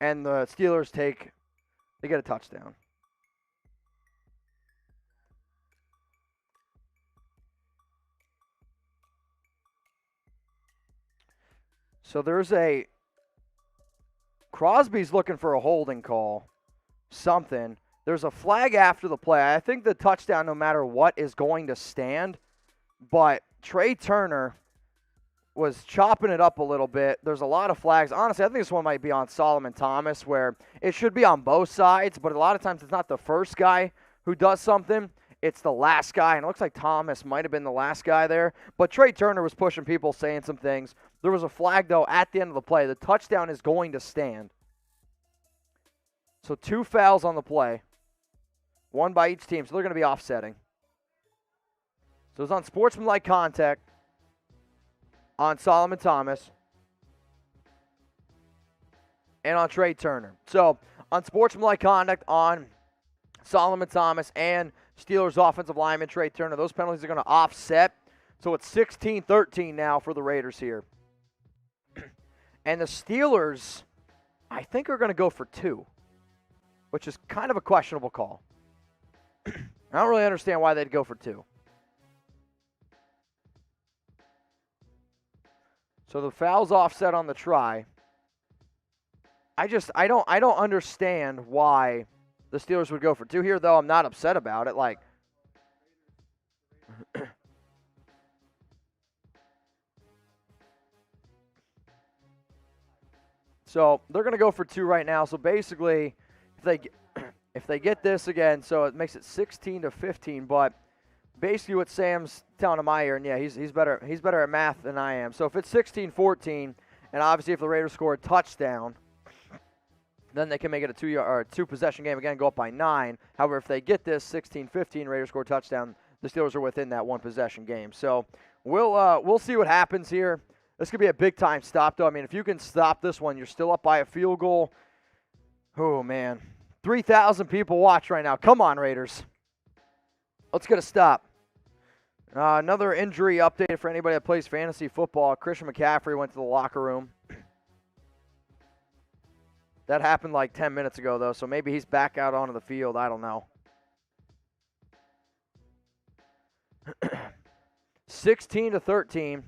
And the Steelers they get a touchdown. So there's a Crosby's looking for a holding call. Something. There's a flag after the play. I think the touchdown, no matter what, is going to stand. But Trey Turner was chopping it up a little bit. There's a lot of flags. Honestly, I think this one might be on Solomon Thomas, where it should be on both sides, but a lot of times it's not the first guy who does something. It's the last guy, and it looks like Thomas might have been the last guy there. But Trey Turner was pushing people, saying some things. There was a flag, though, at the end of the play. The touchdown is going to stand. So 2 fouls on the play. 1 by each team, so they're going to be offsetting. So it's on sportsmanlike contact on Solomon Thomas and on Trey Turner. So on sportsmanlike conduct on Solomon Thomas and Steelers offensive lineman Trey Turner, those penalties are going to offset. So it's 16-13 now for the Raiders here. And the Steelers, I think, are going to go for 2, which is kind of a questionable call. I don't really understand why they'd go for 2. So the foul's offset on the try. I don't understand why the Steelers would go for 2 here, though. I'm not upset about it. Like, so they're going to go for 2 right now. So basically, if they get this again, so it makes it 16-15. But basically, what Sam's telling him my ear, and yeah, he's better at math than I am. So if it's 16-14, and obviously if the Raiders score a touchdown, then they can make it a 2-possession game again, go up by 9. However, if they get this 16-15, Raiders score a touchdown, the Steelers are within that 1-possession game. So we'll see what happens here. This could be a big time stop, though. I mean, if you can stop this one, you're still up by a field goal. Oh man, 3,000 people watch right now. Come on, Raiders. Let's get a stop. Another injury update for anybody that plays fantasy football. Christian McCaffrey went to the locker room. That happened like 10 minutes ago, though, so maybe he's back out onto the field. I don't know. 16-13.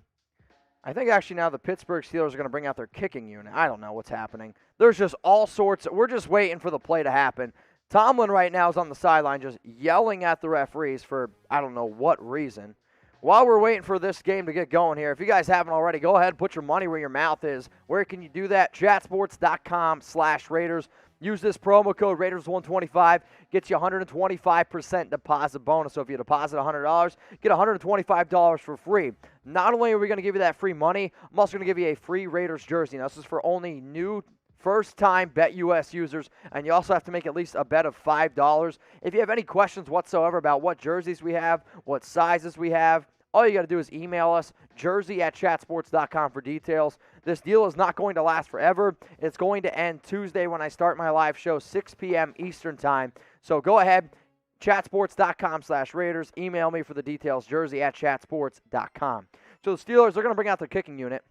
I think actually now the Pittsburgh Steelers are going to bring out their kicking unit. I don't know what's happening. There's just all sorts. We're just waiting for the play to happen. Tomlin right now is on the sideline just yelling at the referees for I don't know what reason. While we're waiting for this game to get going here, if you guys haven't already, go ahead and put your money where your mouth is. Where can you do that? Chatsports.com/Raiders. Use this promo code Raiders125. Gets you 125% deposit bonus. So if you deposit $100, get $125 for free. Not only are we going to give you that free money, I'm also going to give you a free Raiders jersey. Now, this is for only new first-time BetUS users, and you also have to make at least a bet of $5. If you have any questions whatsoever about what jerseys we have, what sizes we have, all you got to do is email us, jersey@chatsports.com for details. This deal is not going to last forever. It's going to end Tuesday when I start my live show, 6 p.m. Eastern Time. So go ahead, chatsports.com/Raiders. Email me for the details, jersey@chatsports.com. So the Steelers are going to bring out their kicking unit.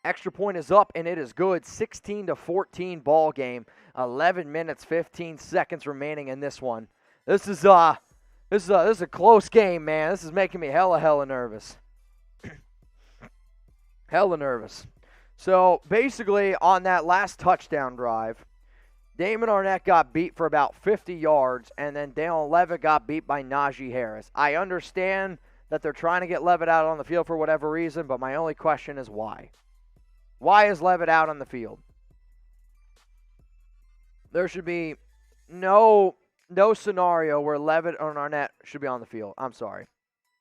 Extra point is up, and it is good. 16-14 ball game. 11 minutes, 15 seconds remaining in this one. This is a close game, man. This is making me hella nervous. Hella nervous. So, basically, on that last touchdown drive, Damon Arnett got beat for about 50 yards, and then Dalen Levitt got beat by Najee Harris. I understand that they're trying to get Levitt out on the field for whatever reason, but my only question is why? Why is Levitt out on the field? There should be no scenario where Levitt or Arnett should be on the field. I'm sorry.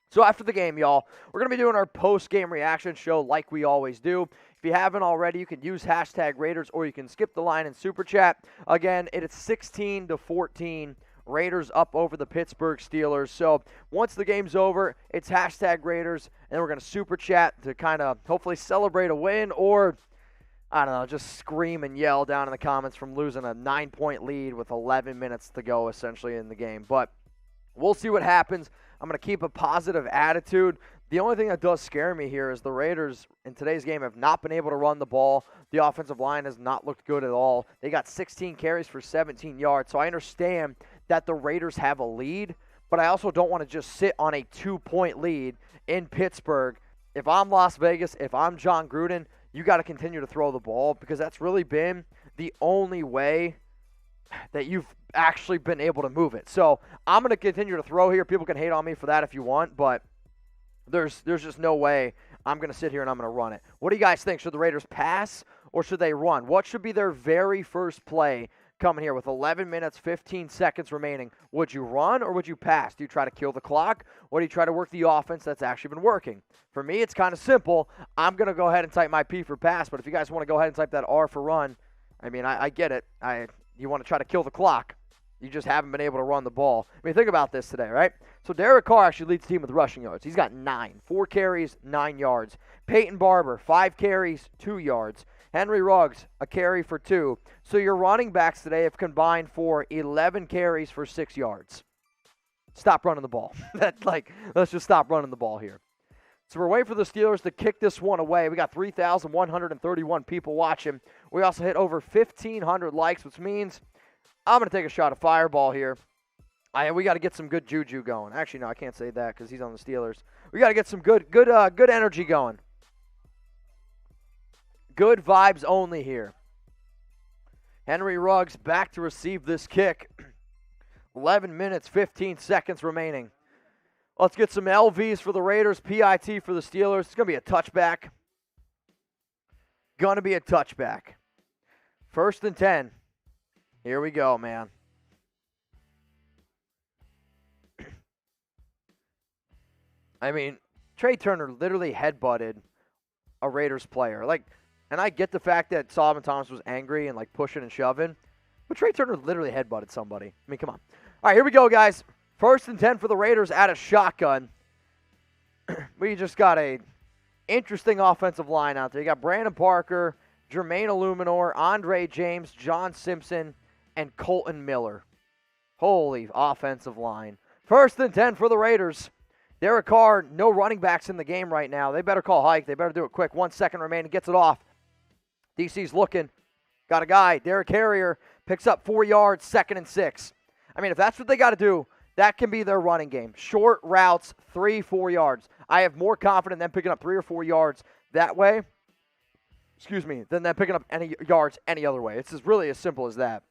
So after the game, y'all, we're going to be doing our post-game reaction show like we always do. If you haven't already, you can use hashtag Raiders or you can skip the line in Super Chat. Again, it is 16-14. Raiders up over the Pittsburgh Steelers. So once the game's over, it's hashtag Raiders, and then we're going to Super Chat to kind of hopefully celebrate a win or, I don't know, just scream and yell down in the comments from losing a 9-point lead with 11 minutes to go essentially in the game. But we'll see what happens. I'm going to keep a positive attitude. The only thing that does scare me here is the Raiders in today's game have not been able to run the ball. The offensive line has not looked good at all. They got 16 carries for 17 yards. So I understand that the Raiders have a lead, but I also don't want to just sit on a 2-point lead in Pittsburgh. If I'm Las Vegas, if I'm John Gruden, you got to continue to throw the ball because that's really been the only way that you've actually been able to move it. So I'm going to continue to throw here. People can hate on me for that if you want, but there's just no way I'm going to sit here and I'm going to run it. What do you guys think? Should the Raiders pass or should they run? What should be their very first play coming here with 11 minutes, 15 seconds remaining? Would you run or would you pass? Do you try to kill the clock or do you try to work the offense that's actually been working? For me, it's kind of simple. I'm going to go ahead and type my P for pass, but if you guys want to go ahead and type that R for run, I mean, I get it. You want to try to kill the clock. You just haven't been able to run the ball. I mean, think about this today, right? So Derek Carr actually leads the team with rushing yards. He's got 9. 4 carries, 9 yards. Peyton Barber, 5 carries, 2 yards. Henry Ruggs, a carry for 2. So your running backs today have combined for 11 carries for 6 yards. Stop running the ball. Let's just stop running the ball here. So we're waiting for the Steelers to kick this one away. We got 3,131 people watching. We also hit over 1,500 likes, which means I'm going to take a shot of Fireball here. We got to get some good juju going. Actually, no, I can't say that because he's on the Steelers. We got to get some good energy going. Good vibes only here. Henry Ruggs back to receive this kick. 11 minutes, 15 seconds remaining. Let's get some LVs for the Raiders, PIT for the Steelers. It's going to be a touchback. Going to be a touchback. 1st and 10. Here we go, man. I mean, Trey Turner literally headbutted a Raiders player. And I get the fact that Solomon Thomas was angry and pushing and shoving, but Trey Turner literally headbutted somebody. I mean, come on. All right, here we go, guys. 1st and 10 for the Raiders at a shotgun. We just got a interesting offensive line out there. You got Brandon Parker, Jermaine Illuminor, Andre James, John Simpson, and Colton Miller. Holy offensive line. 1st and 10 for the Raiders. Derek Carr, no running backs in the game right now. They better call hike. They better do it quick. 1 second remaining. Gets it off. DC's looking. Got a guy. Derek Harrier picks up 4 yards. 2nd and 6. I mean, if that's what they got to do, that can be their running game. Short routes, 3-4 yards. I have more confidence in them picking up 3 or 4 yards that way, than them picking up any yards any other way. It's really as simple as that.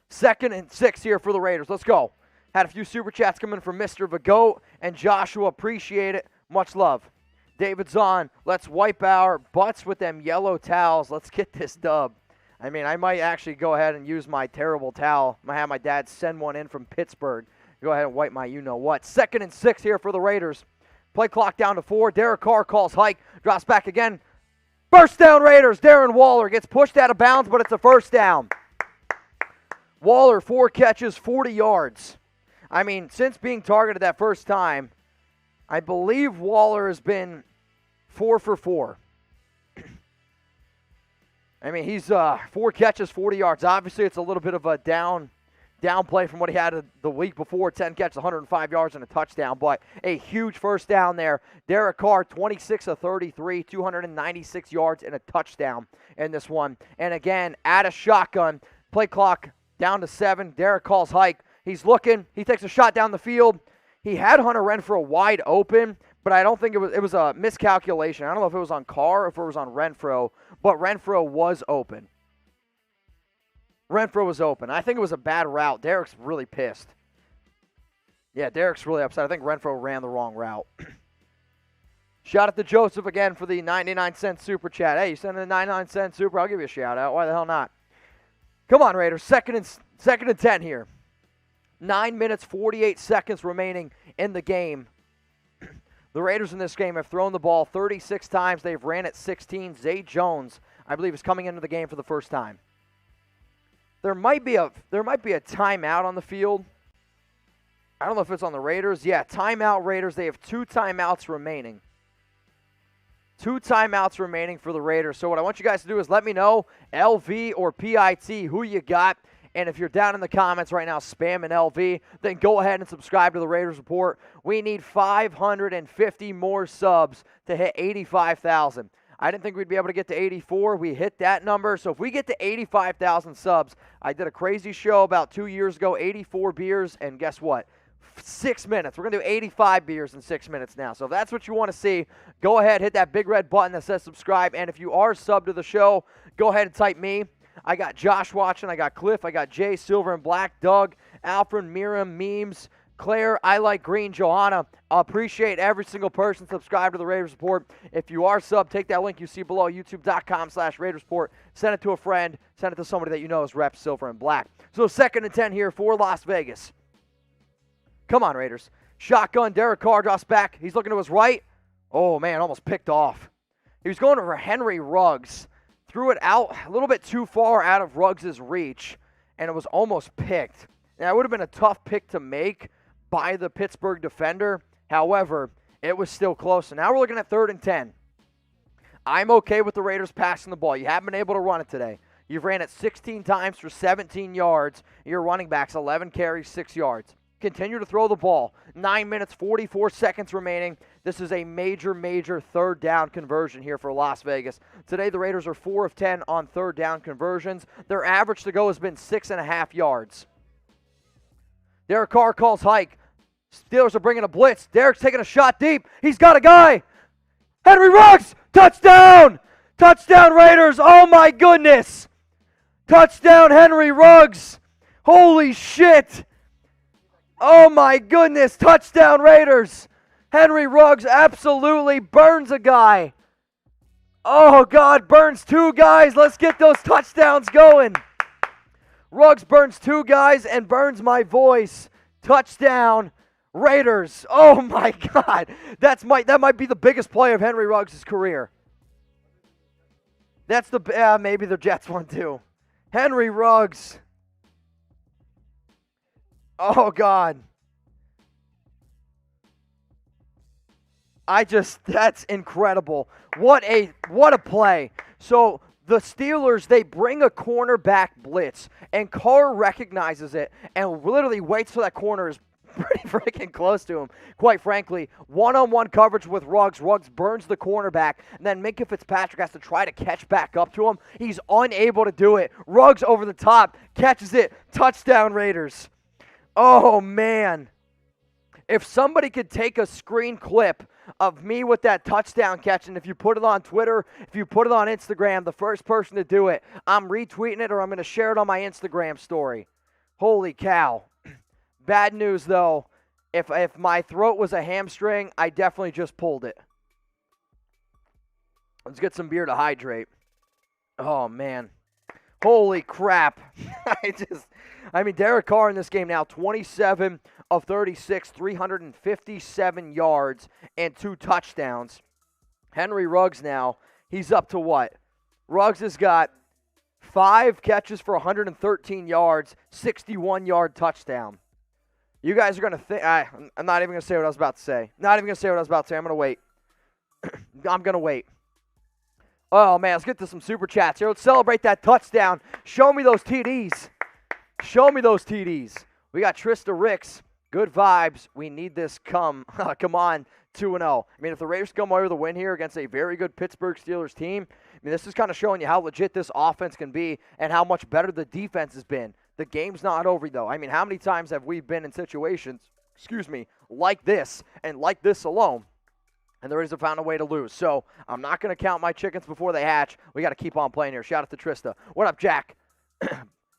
2nd and 6 here for the Raiders. Let's go. Had a few super chats come in from Mr. Vagoat and Joshua. Appreciate it. Much love. David's on. Let's wipe our butts with them yellow towels. Let's get this dub. I mean, I might actually go ahead and use my terrible towel. I might have my dad send one in from Pittsburgh. Go ahead and wipe my you-know-what. 2nd and 6 here for the Raiders. Play clock down to 4. Derek Carr calls hike. Drops back again. First down, Raiders. Darren Waller gets pushed out of bounds, but it's a first down. Waller, 4 catches, 40 yards. I mean, since being targeted that first time, I believe Waller has been 4 for 4. I mean, he's 4 catches, 40 yards. Obviously, it's a little bit of a down play from what he had the week before. 10 catches, 105 yards, and a touchdown. But a huge first down there. Derek Carr, 26 of 33, 296 yards, and a touchdown in this one. And again, at a shotgun, play clock down to 7. Derek calls hike. He's looking. He takes a shot down the field. He had Hunter Renfrow wide open, but I don't think it was a miscalculation. I don't know if it was on Carr or if it was on Renfrow, but Renfrow was open. Renfrow was open. I think it was a bad route. Derek's really pissed. Yeah, Derek's really upset. I think Renfrow ran the wrong route. Shout out to Joseph again for the 99-cent super chat. Hey, you send in a 99-cent super, I'll give you a shout out. Why the hell not? Come on, Raiders. Second and 10 here. 9 minutes, 48 seconds remaining in the game. The Raiders in this game have thrown the ball 36 times. They've ran it 16. Zay Jones, I believe, is coming into the game for the first time. There might be a timeout on the field. I don't know if it's on the Raiders. Yeah, timeout Raiders. They have 2 timeouts remaining. 2 timeouts remaining for the Raiders. So what I want you guys to do is let me know, LV or PIT, who you got. And if you're down in the comments right now spamming LV, then go ahead and subscribe to the Raiders Report. We need 550 more subs to hit 85,000. I didn't think we'd be able to get to 84. We hit that number. So if we get to 85,000 subs, I did a crazy show about 2 years ago, 84 beers, and guess what? 6 minutes. We're going to do 85 beers in 6 minutes now. So if that's what you want to see, go ahead, hit that big red button that says subscribe. And if you are subbed to the show, go ahead and type me. I got Josh watching. I got Cliff. I got Jay, Silver and Black, Doug, Alfred, Miriam, Memes, Claire, I Like Green, Johanna. I appreciate every single person subscribed to the Raiders Report. If you are subbed, take that link you see below, youtube.com/Raiders Report. Send it to a friend. Send it to somebody that you know is Rep Silver and Black. So 2nd and 10 here for Las Vegas. Come on, Raiders. Shotgun, Derek Carr drops back. He's looking to his right. Oh, man, almost picked off. He was going over Henry Ruggs. Threw it out a little bit too far out of Ruggs' reach, and it was almost picked. Now, it would have been a tough pick to make by the Pittsburgh defender. However, it was still close. So now we're looking at 3rd and 10. I'm okay with the Raiders passing the ball. You haven't been able to run it today. You've ran it 16 times for 17 yards. Your running backs, 11 carries, 6 yards. Continue to throw the ball. 9 minutes, 44 seconds remaining. This is a major, major 3rd down conversion here for Las Vegas. Today, the Raiders are 4 of 10 on 3rd down conversions. Their average to go has been 6.5 yards. Derek Carr calls hike. Steelers are bringing a blitz. Derek's taking a shot deep. He's got a guy. Henry Ruggs! Touchdown! Touchdown, Raiders! Oh, my goodness! Touchdown, Henry Ruggs! Holy shit! Oh, my goodness. Touchdown, Raiders. Henry Ruggs absolutely burns a guy. Oh, God, burns 2 guys. Let's get those touchdowns going. Ruggs burns 2 guys and burns my voice. Touchdown, Raiders. Oh, my God. That might be the biggest play of Henry Ruggs' career. That's maybe the Jets one, too. Henry Ruggs. Oh, God. That's incredible. What a play. So the Steelers, they bring a cornerback blitz, and Carr recognizes it and literally waits till that corner is pretty freaking close to him. Quite frankly, one-on-one coverage with Ruggs. Ruggs burns the cornerback, and then Minkah Fitzpatrick has to try to catch back up to him. He's unable to do it. Ruggs over the top, catches it. Touchdown, Raiders. Oh, man. If somebody could take a screen clip of me with that touchdown catch, and if you put it on Twitter, if you put it on Instagram, the first person to do it, I'm retweeting it or I'm going to share it on my Instagram story. Holy cow. Bad news, though. If my throat was a hamstring, I definitely just pulled it. Let's get some beer to hydrate. Oh, man. Holy crap. Derek Carr in this game now, 27 of 36, 357 yards and 2 touchdowns. Henry Ruggs now, he's up to what? Ruggs has got 5 catches for 113 yards, 61-yard touchdown. You guys are going to think, I'm not even going to say what I was about to say. I'm going to wait. I'm going to wait. Oh, man, let's get to some super chats here. Let's celebrate that touchdown. Show me those TDs. We got Trista Ricks. Good vibes. We need this come on, 2-0. If the Raiders come away with a win here against a very good Pittsburgh Steelers team, this is kind of showing you how legit this offense can be and how much better the defense has been. The game's not over, though. How many times have we been in situations, like this and like this alone, and the Raiders have found a way to lose? So I'm not going to count my chickens before they hatch. We got to keep on playing here. Shout out to Trista. What up, Jack?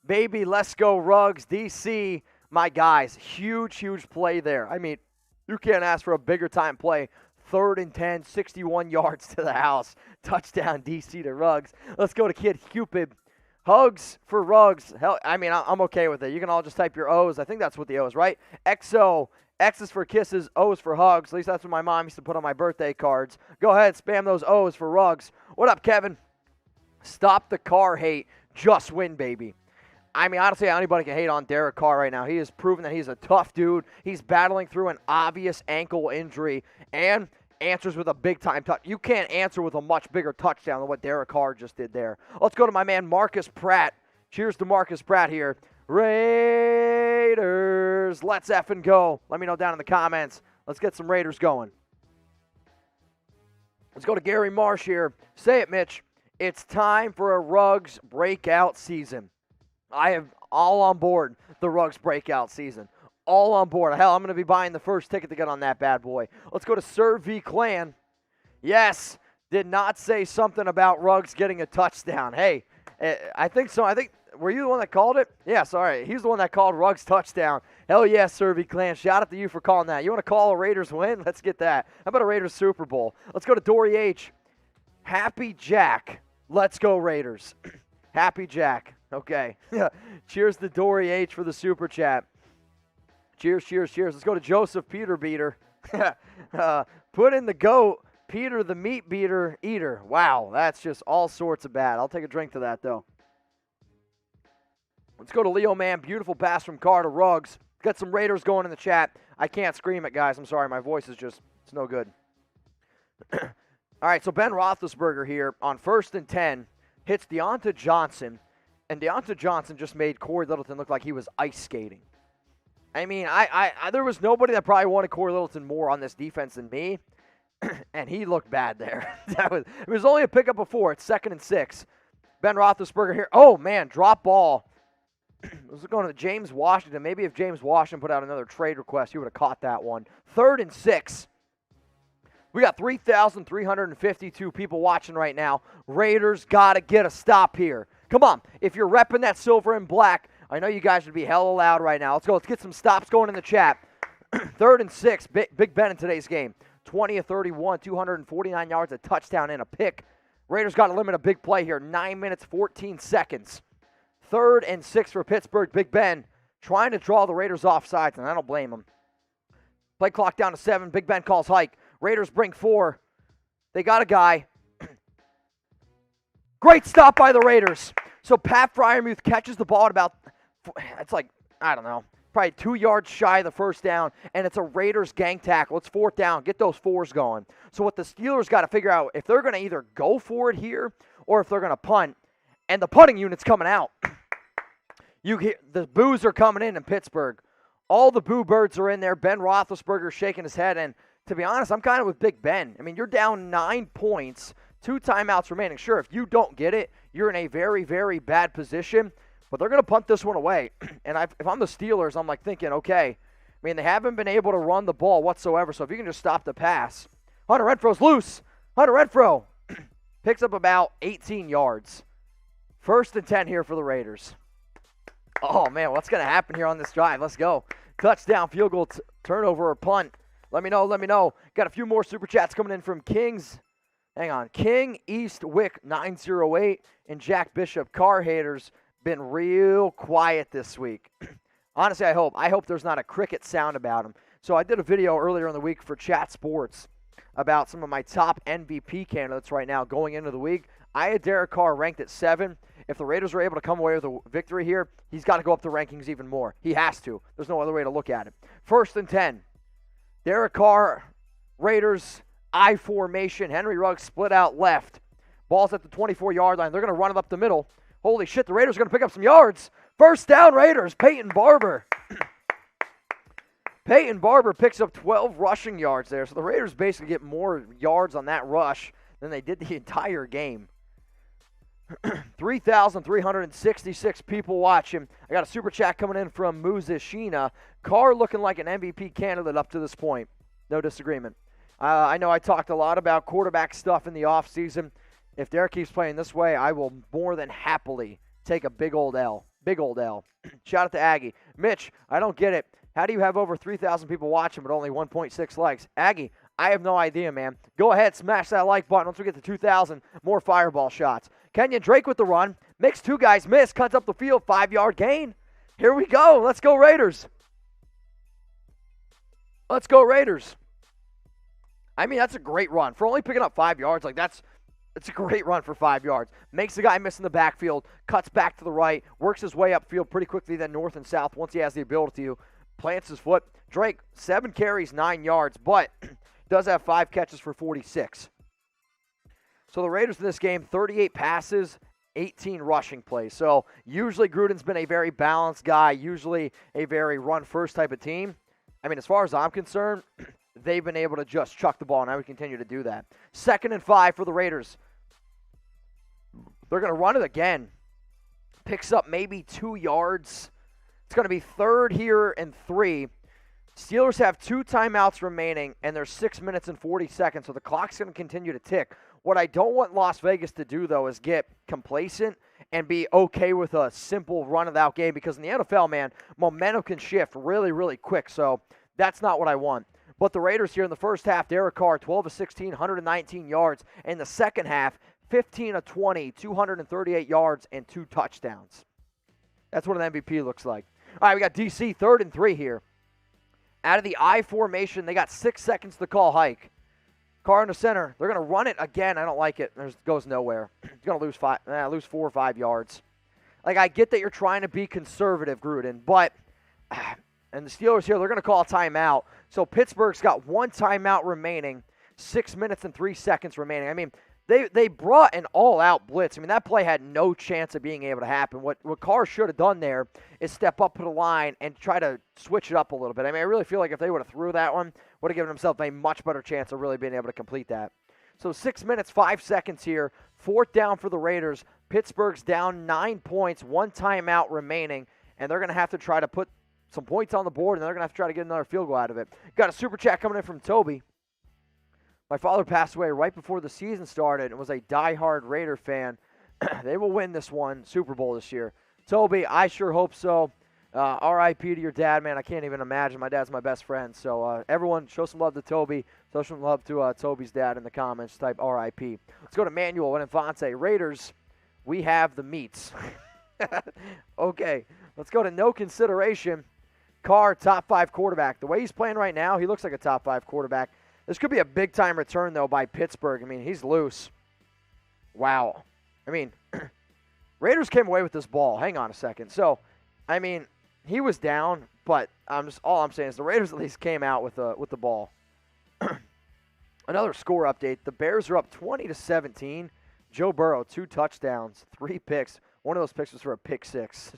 Baby, let's go Ruggs, DC, my guys. Huge play there. You can't ask for a bigger time play. 3rd and 10, 61 yards to the house. Touchdown, DC to Ruggs. Let's go to Kid Cupid. Hugs for Ruggs. Hell, I'm okay with it. You can all just type your O's. I think that's what the O is, right? XO. X is for kisses, O is for hugs. At least that's what my mom used to put on my birthday cards. Go ahead, spam those O's for Ruggs. What up, Kevin? Stop the Carr hate. Just win, baby. Honestly, anybody can hate on Derek Carr right now. He has proven that he's a tough dude. He's battling through an obvious ankle injury and answers with a big-time touch. You can't answer with a much bigger touchdown than what Derek Carr just did there. Let's go to my man Marcus Pratt. Cheers to Marcus Pratt here. Raiders, let's effing go. Let me know down in the comments. Let's get some Raiders going. Let's go to Gary Marsh here. Say it, Mitch. It's time for a Ruggs breakout season. I am all on board the Ruggs breakout season. all on board. Hell, I'm going to be buying the first ticket to get on that bad boy. Let's go to Sir V. Clan. Yes, did not say something about Ruggs getting a touchdown. Hey, I think so. I think, were you the one that called it? Yeah, sorry. He's the one that called Ruggs touchdown. Hell yes, Sir V. Clan. Shout out to you for calling that. You want to call a Raiders win? Let's get that. How about a Raiders Super Bowl? Let's go to Dory H. Happy Jack. Let's go Raiders. Happy Jack. Okay. Cheers to Dory H for the super chat. Cheers, cheers, cheers. Let's go to Joseph Peter Beater. Put in the goat, Peter the meat beater eater. Wow, that's just all sorts of bad. I'll take a drink to that, though. Let's go to Leo Man. Beautiful pass from Carr to Ruggs. Got some Raiders going in the chat. I can't scream it, guys. I'm sorry. My voice is just, it's no good. All right, so Ben Roethlisberger here on 1st and 10 hits Deonta Johnson, and Deonta Johnson just made Corey Littleton look like he was ice skating. I mean, there was nobody that probably wanted Corey Littleton more on this defense than me, and he looked bad there. It was only a pickup of 4. It's 2nd and 6. Ben Roethlisberger here. Oh, man, drop ball. It was going to James Washington. Maybe if James Washington put out another trade request, he would have caught that one. 3rd and 6. We got 3,352 people watching right now. Raiders got to get a stop here. Come on. If you're repping that silver and black, I know you guys would be hella loud right now. Let's go. Let's get some stops going in the chat. 3rd and 6. Big Ben in today's game. 20 of 31, 249 yards, a touchdown, and a pick. Raiders got to limit a big play here. 9 minutes, 14 seconds. 3rd and 6 for Pittsburgh. Big Ben trying to draw the Raiders off sides, and I don't blame him. Play clock down to 7. Big Ben calls hike. Raiders bring 4. They got a guy. Great stop by the Raiders. So Pat Freiermuth catches the ball at about, it's like, I don't know, probably 2 yards shy of the first down, and it's a Raiders gang tackle. It's 4th down. Get those 4s going. So what the Steelers got to figure out, if they're going to either go for it here or if they're going to punt, and the punting unit's coming out. You hear the boos are coming in Pittsburgh. All the boo birds are in there. Ben Roethlisberger shaking his head, and to be honest, I'm kind of with Big Ben. I mean, you're down 9 points, 2 timeouts remaining. Sure, if you don't get it, you're in a very, very bad position, but they're going to punt this one away. And if I'm the Steelers, I'm like thinking, okay, I mean, they haven't been able to run the ball whatsoever, so if you can just stop the pass. Hunter Renfro's loose. Hunter Renfro picks up about 18 yards. 1st and 10 here for the Raiders. Oh, man, what's going to happen here on this drive? Let's go. Touchdown, field goal, turnover, or punt. Let me know, let me know. Got a few more super chats coming in from Kings. Hang on. King Eastwick 908 and Jack Bishop. Car haters been real quiet this week. Honestly, I hope there's not a cricket sound about them. So I did a video earlier in the week for Chat Sports about some of my top MVP candidates right now going into the week. I had Derek Carr ranked at 7. If the Raiders are able to come away with a victory here, he's got to go up the rankings even more. He has to. There's no other way to look at it. 1st and 10. Derek Carr, Raiders, I formation. Henry Ruggs split out left. Ball's at the 24-yard line. They're going to run it up the middle. Holy shit, the Raiders are going to pick up some yards. 1st down, Raiders. Peyton Barber. Peyton Barber picks up 12 rushing yards there. So the Raiders basically get more yards on that rush than they did the entire game. 3,366 people watching. I got a super chat coming in from Muzishina. Carr looking like an MVP candidate up to this point. No disagreement. I know I talked a lot about quarterback stuff in the offseason. If Derek keeps playing this way, I will more than happily take a big old L. Big old L. Shout out to Aggie. Mitch, I don't get it. How do you have over 3,000 people watching but only 1.6 likes? Aggie, I have no idea, man. Go ahead, smash that like button. Once we get to 2,000, more fireball shots. Kenyon Drake with the run. Makes 2 guys miss. Cuts up the field. 5-yard gain. Here we go. Let's go Raiders. Let's go Raiders. I mean, that's a great run. For only picking up 5 yards, like it's a great run for 5 yards. Makes the guy miss in the backfield. Cuts back to the right. Works his way upfield pretty quickly, then north and south once he has the ability to. Plants his foot. Drake, 7 carries, 9 yards, but does have 5 catches for 46. So the Raiders in this game, 38 passes, 18 rushing plays. So usually Gruden's been a very balanced guy, usually a very run-first type of team. I mean, as far as I'm concerned, they've been able to just chuck the ball, and I would continue to do that. 2nd and 5 for the Raiders. They're going to run it again. Picks up maybe 2 yards. It's going to be 3rd here and 3. Steelers have 2 timeouts remaining, and there's 6 minutes and 40 seconds, so the clock's going to continue to tick. What I don't want Las Vegas to do, though, is get complacent and be okay with a simple run-of-the-out game, because in the NFL, man, momentum can shift really, really quick, so that's not what I want. But the Raiders here in the first half, Derek Carr, 12 of 16, 119 yards. In the second half, 15 of 20, 238 yards, and 2 touchdowns. That's what an MVP looks like. All right, we got DC, 3rd and 3 here. Out of the I formation, they got 6 seconds to call hike. Carr in the center. They're going to run it again. I don't like it. It goes nowhere. He's going to lose 4 or 5 yards. Like, I get that you're trying to be conservative, Gruden, but and the Steelers here, they're going to call a timeout. So Pittsburgh's got 1 timeout remaining, 6 minutes and 3 seconds remaining. I mean, they brought an all-out blitz. I mean, that play had no chance of being able to happen. What Carr should have done there is step up to the line and try to switch it up a little bit. I mean, I really feel like if they would have threw that one, would have given himself a much better chance of really being able to complete that. So 6 minutes, 5 seconds here. 4th down for the Raiders. Pittsburgh's down 9 points, 1 timeout remaining, and they're going to have to try to put some points on the board, and they're going to have to try to get another field goal out of it. Got a super chat coming in from Toby. My father passed away right before the season started and was a diehard Raider fan. They will win this one, Super Bowl this year. Toby, I sure hope so. R.I.P. to your dad, man. I can't even imagine. My dad's my best friend. So everyone, show some love to Toby. Show some love to Toby's dad in the comments. Type R.I.P. Let's go to Manuel and Infante. Raiders, we have the meats. Okay, let's go to no consideration. Carr, top 5 quarterback. The way he's playing right now, he looks like a top 5 quarterback. This could be a big-time return, though, by Pittsburgh. I mean, he's loose. Wow. I mean, Raiders came away with this ball. Hang on a second. So, I mean, he was down, but all I'm saying is the Raiders at least came out with the ball. Another score update. The Bears are up 20-17. Joe Burrow, 2 touchdowns, 3 picks. One of those picks was for a pick 6.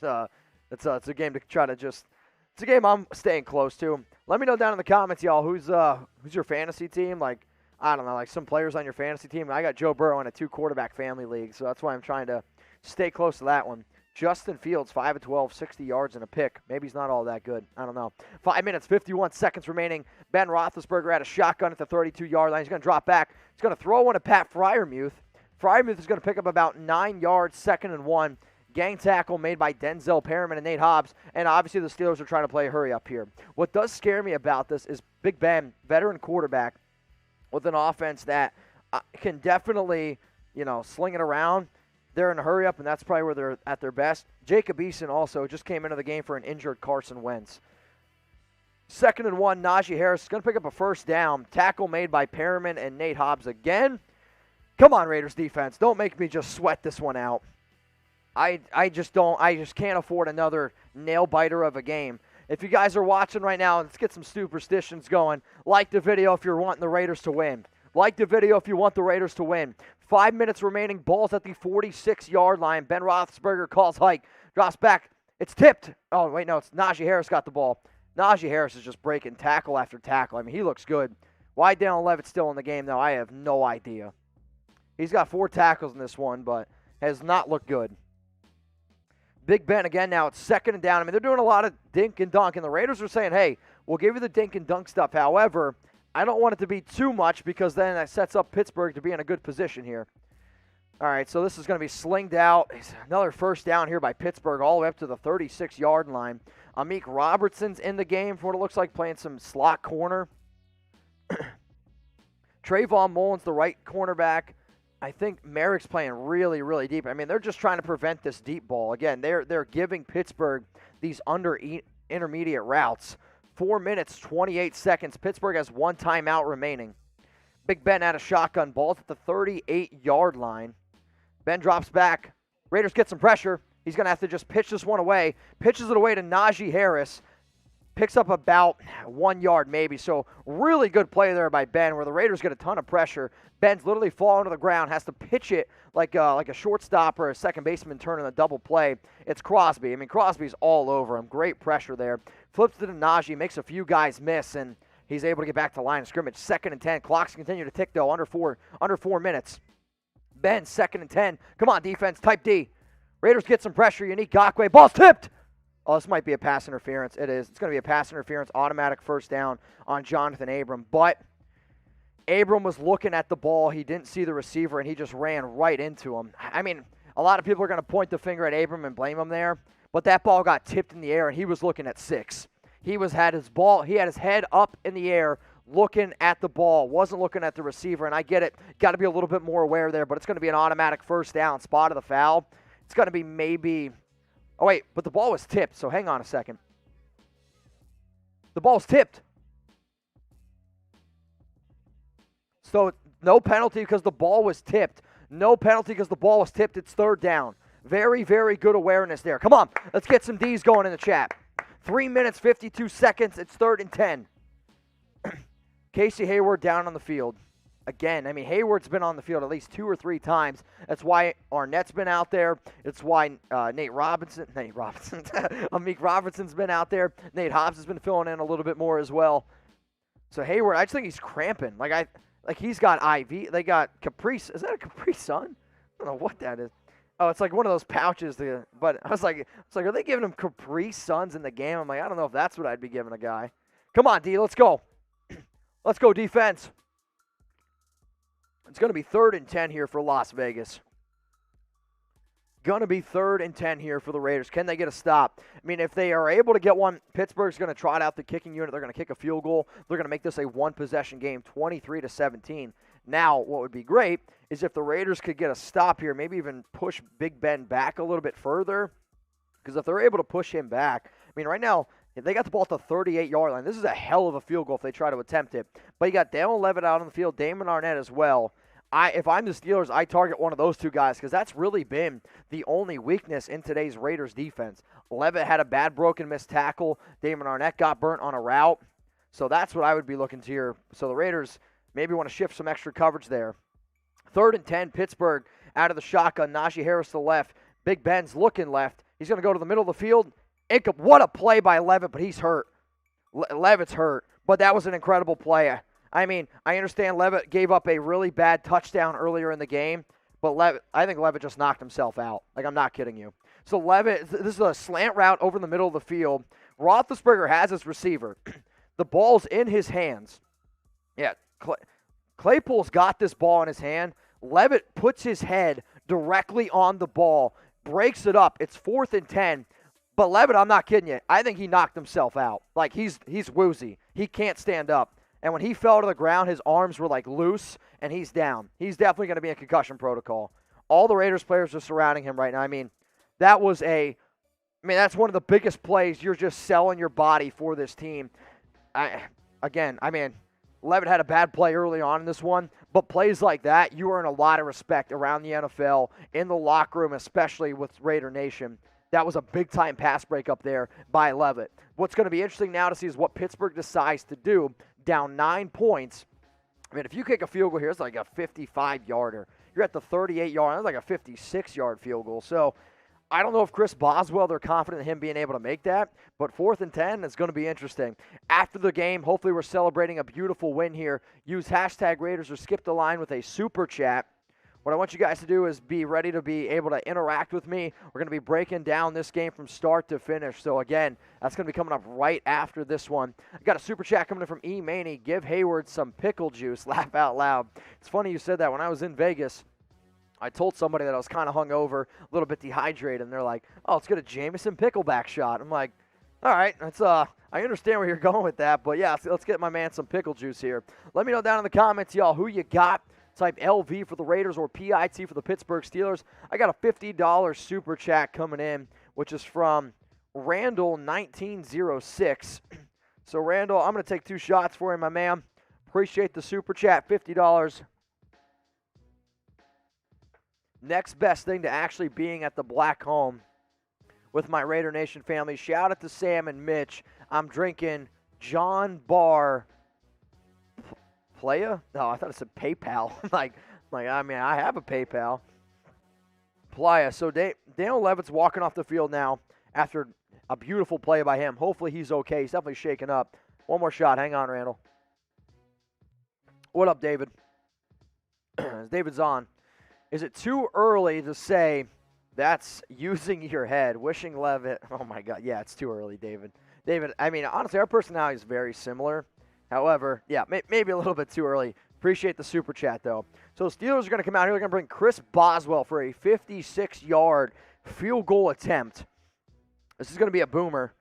It's a game to try to just. It's a game I'm staying close to. Let me know down in the comments, y'all, who's your fantasy team? Like, I don't know, like some players on your fantasy team. I got Joe Burrow in a 2-quarterback family league, so that's why I'm trying to stay close to that one. Justin Fields, 5 of 12, 60 yards and a pick. Maybe he's not all that good. I don't know. 5 minutes, 51 seconds remaining. Ben Roethlisberger had a shotgun at the 32-yard line. He's going to drop back. He's going to throw one to Pat Freiermuth. Freiermuth is going to pick up about 9 yards, 2nd and 1. Gang tackle made by Denzel Perriman and Nate Hobbs, and obviously the Steelers are trying to play hurry up here. What does scare me about this is Big Ben, veteran quarterback, with an offense that can definitely, sling it around. They're in a hurry up, and that's probably where they're at their best. Jacob Eason also just came into the game for an injured Carson Wentz. 2nd and 1, Najee Harris is going to pick up a 1st down. Tackle made by Perriman and Nate Hobbs again. Come on, Raiders defense. Don't make me just sweat this one out. I just can't afford another nail-biter of a game. If you guys are watching right now, let's get some superstitions going. Like the video if you're wanting the Raiders to win. Like the video if you want the Raiders to win. 5 minutes remaining. Ball's at the 46-yard line. Ben Roethlisberger calls hike. Drops back. It's tipped. Oh, wait, no. It's Najee Harris got the ball. Najee Harris is just breaking tackle after tackle. I mean, he looks good. Why Dallin Levitt's still in the game, though, I have no idea. He's got 4 tackles in this one, but has not looked good. Big Ben again now. It's 2nd and down. I mean, they're doing a lot of dink and dunk, and the Raiders are saying, hey, we'll give you the dink and dunk stuff. However, I don't want it to be too much because then that sets up Pittsburgh to be in a good position here. All right, so this is going to be slinged out. Another 1st down here by Pittsburgh all the way up to the 36-yard line. Amik Robertson's in the game for what it looks like, playing some slot corner. Trayvon Mullen's the right cornerback. I think Merrick's playing really, really deep. I mean, they're just trying to prevent this deep ball. Again, they're giving Pittsburgh these intermediate routes. 4 minutes, 28 seconds. Pittsburgh has 1 timeout remaining. Big Ben had a shotgun. Ball's at the 38-yard line. Ben drops back. Raiders get some pressure. He's going to have to just pitch this one away. Pitches it away to Najee Harris. Picks up about 1 yard maybe. So really good play there by Ben where the Raiders get a ton of pressure. Ben's literally falling to the ground, has to pitch it like a shortstop or a second baseman turning a double play. It's Crosby. I mean, Crosby's all over him. Great pressure there. Flips it to Najee, makes a few guys miss, and he's able to get back to the line of scrimmage. 2nd and 10. Clocks continue to tick, though, under 4 minutes. Ben, 2nd and 10. Come on, defense, type D. Raiders get some pressure. Unique Ngakoue. Ball's tipped. Oh, this might be a pass interference. It is. It's going to be a pass interference, automatic first down on Jonathan Abram. But Abram was looking at the ball. He didn't see the receiver, and he just ran right into him. I mean, a lot of people are going to point the finger at Abram and blame him there, but that ball got tipped in the air, and he was looking at 6. He had his head up in the air looking at the ball, wasn't looking at the receiver, and I get it. Got to be a little bit more aware there, but it's going to be an automatic first down, spot of the foul. It's going to be maybe – oh, wait, but the ball was tipped, so hang on a second. The ball's tipped. So no penalty because the ball was tipped. No penalty because the ball was tipped. It's third down. Very, very good awareness there. Come on, let's get some D's going in the chat. 3 minutes, 52 seconds. It's 3rd and 10. Casey Hayward down on the field. Again, I mean, Hayward's been on the field at least 2 or 3 times. That's why Arnett's been out there. It's why Amik Robinson's been out there. Nate Hobbs has been filling in a little bit more as well. So Hayward, I just think he's cramping. Like he's got IV. They got Capri. Is that a Capri Sun? I don't know what that is. Oh, it's like one of those pouches. But I was like, are they giving him Capri Suns in the game? I'm like, I don't know if that's what I'd be giving a guy. Come on, D, let's go. Let's go defense. It's going to be 3rd and 10 here for Las Vegas. Going to be 3rd and 10 here for the Raiders. Can they get a stop? I mean, if they are able to get one, Pittsburgh's going to trot out the kicking unit. They're going to kick a field goal. They're going to make this a one-possession game, 23-17. Now, what would be great is if the Raiders could get a stop here, maybe even push Big Ben back a little bit further. Because if they're able to push him back, I mean, right now, if they got the ball at the 38-yard line, this is a hell of a field goal if they try to attempt it. But you got Dallin Levitt out on the field, Damon Arnett as well. If I'm the Steelers, I target one of those 2 guys because that's really been the only weakness in today's Raiders defense. Levitt had a bad broken missed tackle. Damon Arnett got burnt on a route. So that's what I would be looking to here. So the Raiders maybe want to shift some extra coverage there. 3rd and 10, Pittsburgh out of the shotgun. Najee Harris to the left. Big Ben's looking left. He's going to go to the middle of the field. What a play by Levitt, but he's hurt. Levitt's hurt, but that was an incredible play. I mean, I understand Levitt gave up a really bad touchdown earlier in the game, but I think Levitt just knocked himself out. Like, I'm not kidding you. So Levitt, this is a slant route over the middle of the field. Roethlisberger has his receiver. The ball's in his hands. Yeah, Claypool's got this ball in his hand. Levitt puts his head directly on the ball, breaks it up. It's 4th and 10. But Levitt, I'm not kidding you. I think he knocked himself out. Like, he's woozy. He can't stand up. And when he fell to the ground, his arms were, like, loose, and he's down. He's definitely going to be in concussion protocol. All the Raiders players are surrounding him right now. I mean, that's one of the biggest plays. You're just selling your body for this team. Levitt had a bad play early on in this one, but plays like that, you earn a lot of respect around the NFL, in the locker room, especially with Raider Nation. That was a big-time pass breakup there by Levitt. What's going to be interesting now to see is what Pittsburgh decides to do. Down 9 points. I mean, if you kick a field goal here, it's like a 55-yarder. You're at the 38-yard. That's like a 56-yard field goal. So I don't know if Chris Boswell, they're confident in him being able to make that, but 4th and 10 is going to be interesting. After the game, hopefully we're celebrating a beautiful win here. Use hashtag Raiders or skip the line with a super chat. What I want you guys to do is be ready to be able to interact with me. We're going to be breaking down this game from start to finish. So, again, that's going to be coming up right after this one. I got a super chat coming in from E. Maney. Give Hayward some pickle juice. Laugh out loud. It's funny you said that. When I was in Vegas, I told somebody that I was kind of hungover, a little bit dehydrated, and they're like, oh, let's get a Jameson pickleback shot. I'm like, all right, that's I understand where you're going with that, but yeah, let's get my man some pickle juice here. Let me know down in the comments, y'all, who you got. Type LV for the Raiders or PIT for the Pittsburgh Steelers. I got a $50 super chat coming in, which is from Randall1906. So, Randall, I'm going to take 2 shots for you, my man. Appreciate the super chat, $50. Next best thing to actually being at the Black Home with my Raider Nation family. Shout out to Sam and Mitch. I'm drinking John Bar Playa? No, I thought it said PayPal. I have a PayPal. Playa. So Daniel Levitt's walking off the field now after a beautiful play by him. Hopefully he's okay. He's definitely shaken up. One more shot. Hang on, Randall. What up, David? David's on. Is it too early to say That's using your head, wishing Levitt. Oh, my God. Yeah, it's too early, David. David, I mean, honestly, our personality is very similar. However, yeah, maybe a little bit too early. Appreciate the super chat, though. So the Steelers are going to come out here. They're going to bring Chris Boswell for a 56-yard field goal attempt. This is going to be a boomer.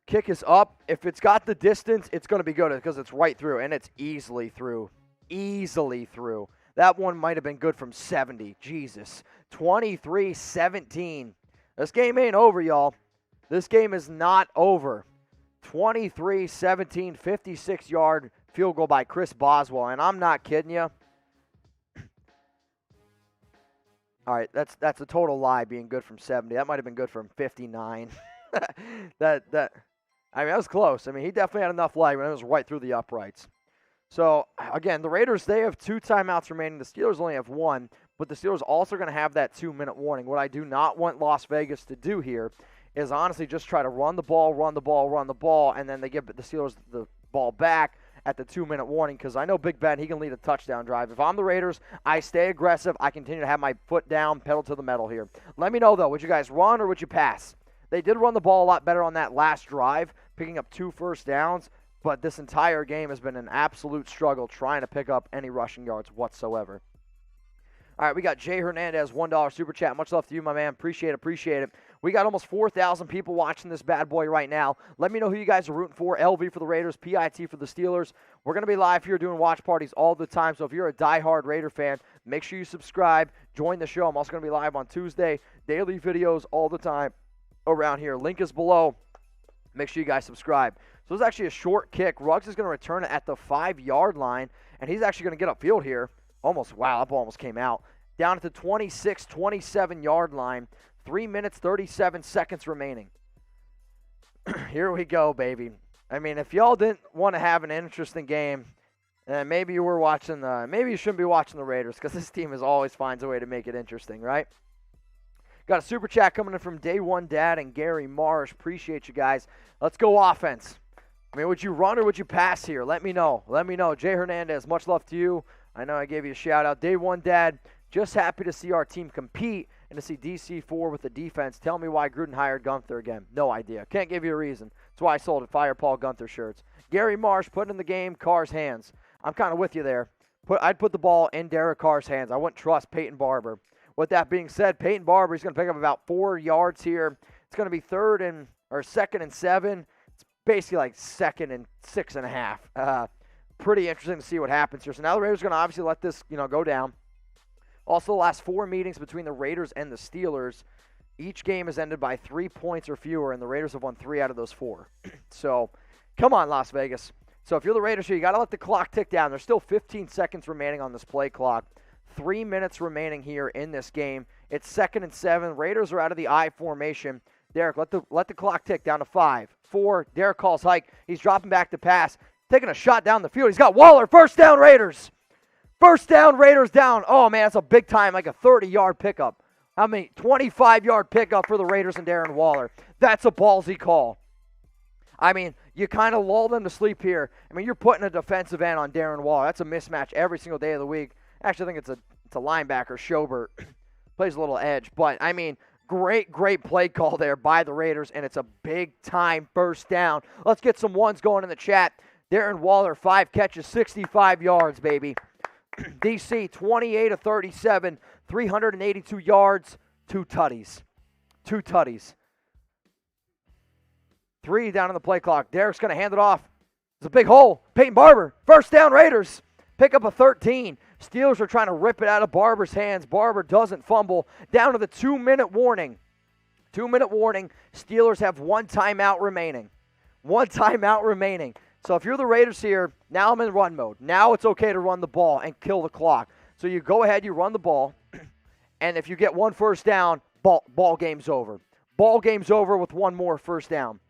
Kick is up. If it's got the distance, it's going to be good because it's right through, and it's easily through. Easily through. That one might have been good from 70. Jesus. 23-17. This game ain't over, y'all. This game is not over. 23-17, 56-yard field goal by Chris Boswell, and I'm not kidding you. All right, that's a total lie being good from 70. That might have been good from 59. I mean, that was close. I mean, he definitely had enough leg when it was right through the uprights. So, again, the Raiders, they have 2 timeouts remaining. The Steelers only have 1, but the Steelers also going to have that 2-minute warning. What I do not want Las Vegas to do here is honestly just try to run the ball, and then they give the Steelers the ball back at the 2-minute warning, because I know Big Ben, he can lead a touchdown drive. If I'm the Raiders, I stay aggressive. I continue to have my foot down, pedal to the metal here. Let me know, though, would you guys run or would you pass? They did run the ball a lot better on that last drive, picking up 2 first downs, but this entire game has been an absolute struggle trying to pick up any rushing yards whatsoever. All right, we got Jay Hernandez, $1 super chat. Much love to you, my man. Appreciate it. We got almost 4,000 people watching this bad boy right now. Let me know who you guys are rooting for. LV for the Raiders, PIT for the Steelers. We're going to be live here doing watch parties all the time, so if you're a diehard Raider fan, make sure you subscribe. Join the show. I'm also going to be live on Tuesday. Daily videos all the time around here. Link is below. Make sure you guys subscribe. So it's actually a short kick. Ruggs is going to return it at the 5-yard line, and he's actually going to get upfield here. Wow, that ball almost came out. Down at the 26, 27-yard line. 3 minutes, 37 seconds remaining. Here we go, baby. I mean, if y'all didn't want to have an interesting game, maybe you shouldn't be watching the Raiders, because this team always finds a way to make it interesting, right? Got a super chat coming in from Day One Dad and Gary Marsh. Appreciate you guys. Let's go offense. I mean, would you run or would you pass here? Let me know. Jay Hernandez, much love to you. I know I gave you a shout out. Day One Dad, just happy to see our team compete and to see DC4 with the defense. Tell me why Gruden hired Gunther again. No idea. Can't give you a reason. That's why I sold it. Fire Paul Gunther shirts. Gary Marsh, putting in the game, Carr's hands. I'm kind of with you there. I'd put the ball in Derek Carr's hands. I wouldn't trust Peyton Barber. With that being said, Peyton Barber is going to pick up about 4 yards here. It's going to be 2nd and 7. It's basically like 2nd and 6.5. Pretty interesting to see what happens here. So now the Raiders are going to obviously let this, go down. Also, the last 4 meetings between the Raiders and the Steelers, each game has ended by 3 points or fewer, and the Raiders have won 3 out of those 4. So, come on, Las Vegas. So if you're the Raiders here, you got to let the clock tick down. There's still 15 seconds remaining on this play clock. 3 minutes remaining here in this game. It's 2nd and 7. Raiders are out of the I formation. Derek, let the clock tick down to 5, 4. Derek calls hike. He's dropping back to pass. Taking a shot down the field. He's got Waller. First down, Raiders. First down, Raiders down. Oh, man, that's a big time, like a 30-yard pickup. 25-yard pickup for the Raiders and Darren Waller. That's a ballsy call. I mean, you kind of lull them to sleep here. I mean, you're putting a defensive end on Darren Waller. That's a mismatch every single day of the week. Actually, I think it's a linebacker, Schobert. Plays a little edge. But, I mean, great play call there by the Raiders, and it's a big-time first down. Let's get some ones going in the chat. Darren Waller, 5 catches, 65 yards, baby. DC, 28 of 37, 382 yards, 2 tutties. 2 tutties. 3 down on the play clock. Derek's going to hand it off. It's a big hole. Peyton Barber, first down, Raiders. Pick up a 13. Steelers are trying to rip it out of Barber's hands. Barber doesn't fumble. Down to the 2-minute warning. 2-minute warning. Steelers have 1 timeout remaining. 1 timeout remaining. So if you're the Raiders here, now I'm in run mode. Now it's okay to run the ball and kill the clock. So you go ahead, you run the ball, and if you get 1 first down, ball game's over. Ball game's over with 1 more first down.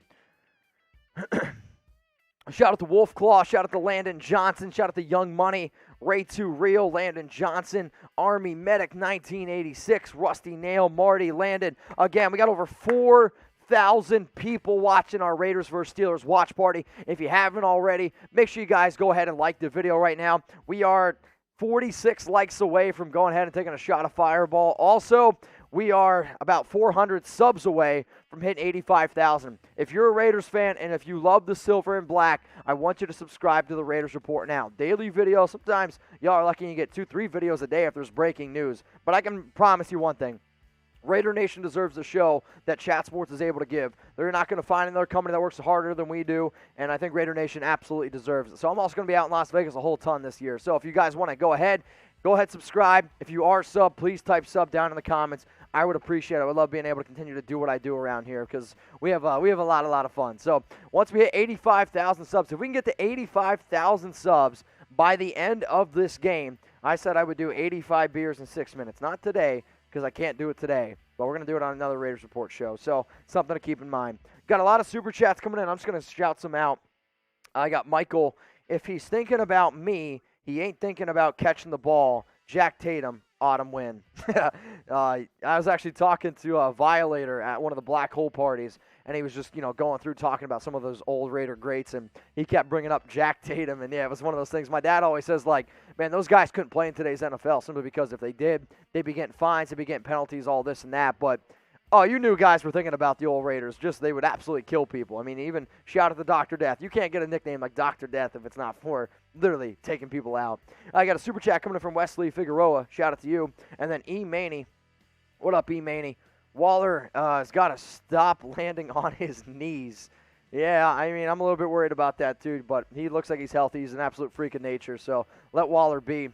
Shout out to Wolf Claw. Shout out to Landon Johnson. Shout out to Young Money. Ray 2 Real. Landon Johnson. Army Medic 1986. Rusty Nail. Marty Landon. Again, we got over 4,000 people watching our Raiders vs. Steelers watch party. If you haven't already, make sure you guys go ahead and like the video right now. We are 46 likes away from going ahead and taking a shot of Fireball. Also, we are about 400 subs away from hitting 85,000. If you're a Raiders fan and if you love the silver and black, I want you to subscribe to the Raiders Report now. Daily videos, sometimes y'all are lucky you get 2-3 videos a day if there's breaking news. But I can promise you one thing. Raider Nation deserves the show that Chat Sports is able to give. They're not going to find another company that works harder than we do, and I think Raider Nation absolutely deserves it. So I'm also going to be out in Las Vegas a whole ton this year. So if you guys want to go ahead, subscribe. If you are sub, please type sub down in the comments. I would appreciate it. I would love being able to continue to do what I do around here because we have a lot of fun. So once we hit 85,000 subs, if we can get to 85,000 subs by the end of this game, I said I would do 85 beers in 6 minutes. Not today, because I can't do it today, but we're going to do it on another Raiders Report show. So something to keep in mind. Got a lot of super chats coming in. I'm just going to shout some out. I got Michael. If he's thinking about me, he ain't thinking about catching the ball. Jack Tatum, autumn win. I was actually talking to a Violator at one of the black hole parties, and he was just, going through talking about some of those old Raider greats, and he kept bringing up Jack Tatum, and yeah, it was one of those things. My dad always says, man, those guys couldn't play in today's NFL simply because if they did, they'd be getting fines, they'd be getting penalties, all this and that, but you knew guys were thinking about the old Raiders. Just they would absolutely kill people. I mean, even shout out to Dr. Death. You can't get a nickname like Dr. Death if it's not for literally taking people out. I got a super chat coming in from Wesley Figueroa. Shout out to you. And then E. Maney. What up, E. Maney? Waller has got to stop landing on his knees. Yeah, I mean, I'm a little bit worried about that, too, but he looks like he's healthy. He's an absolute freak of nature, so let Waller be.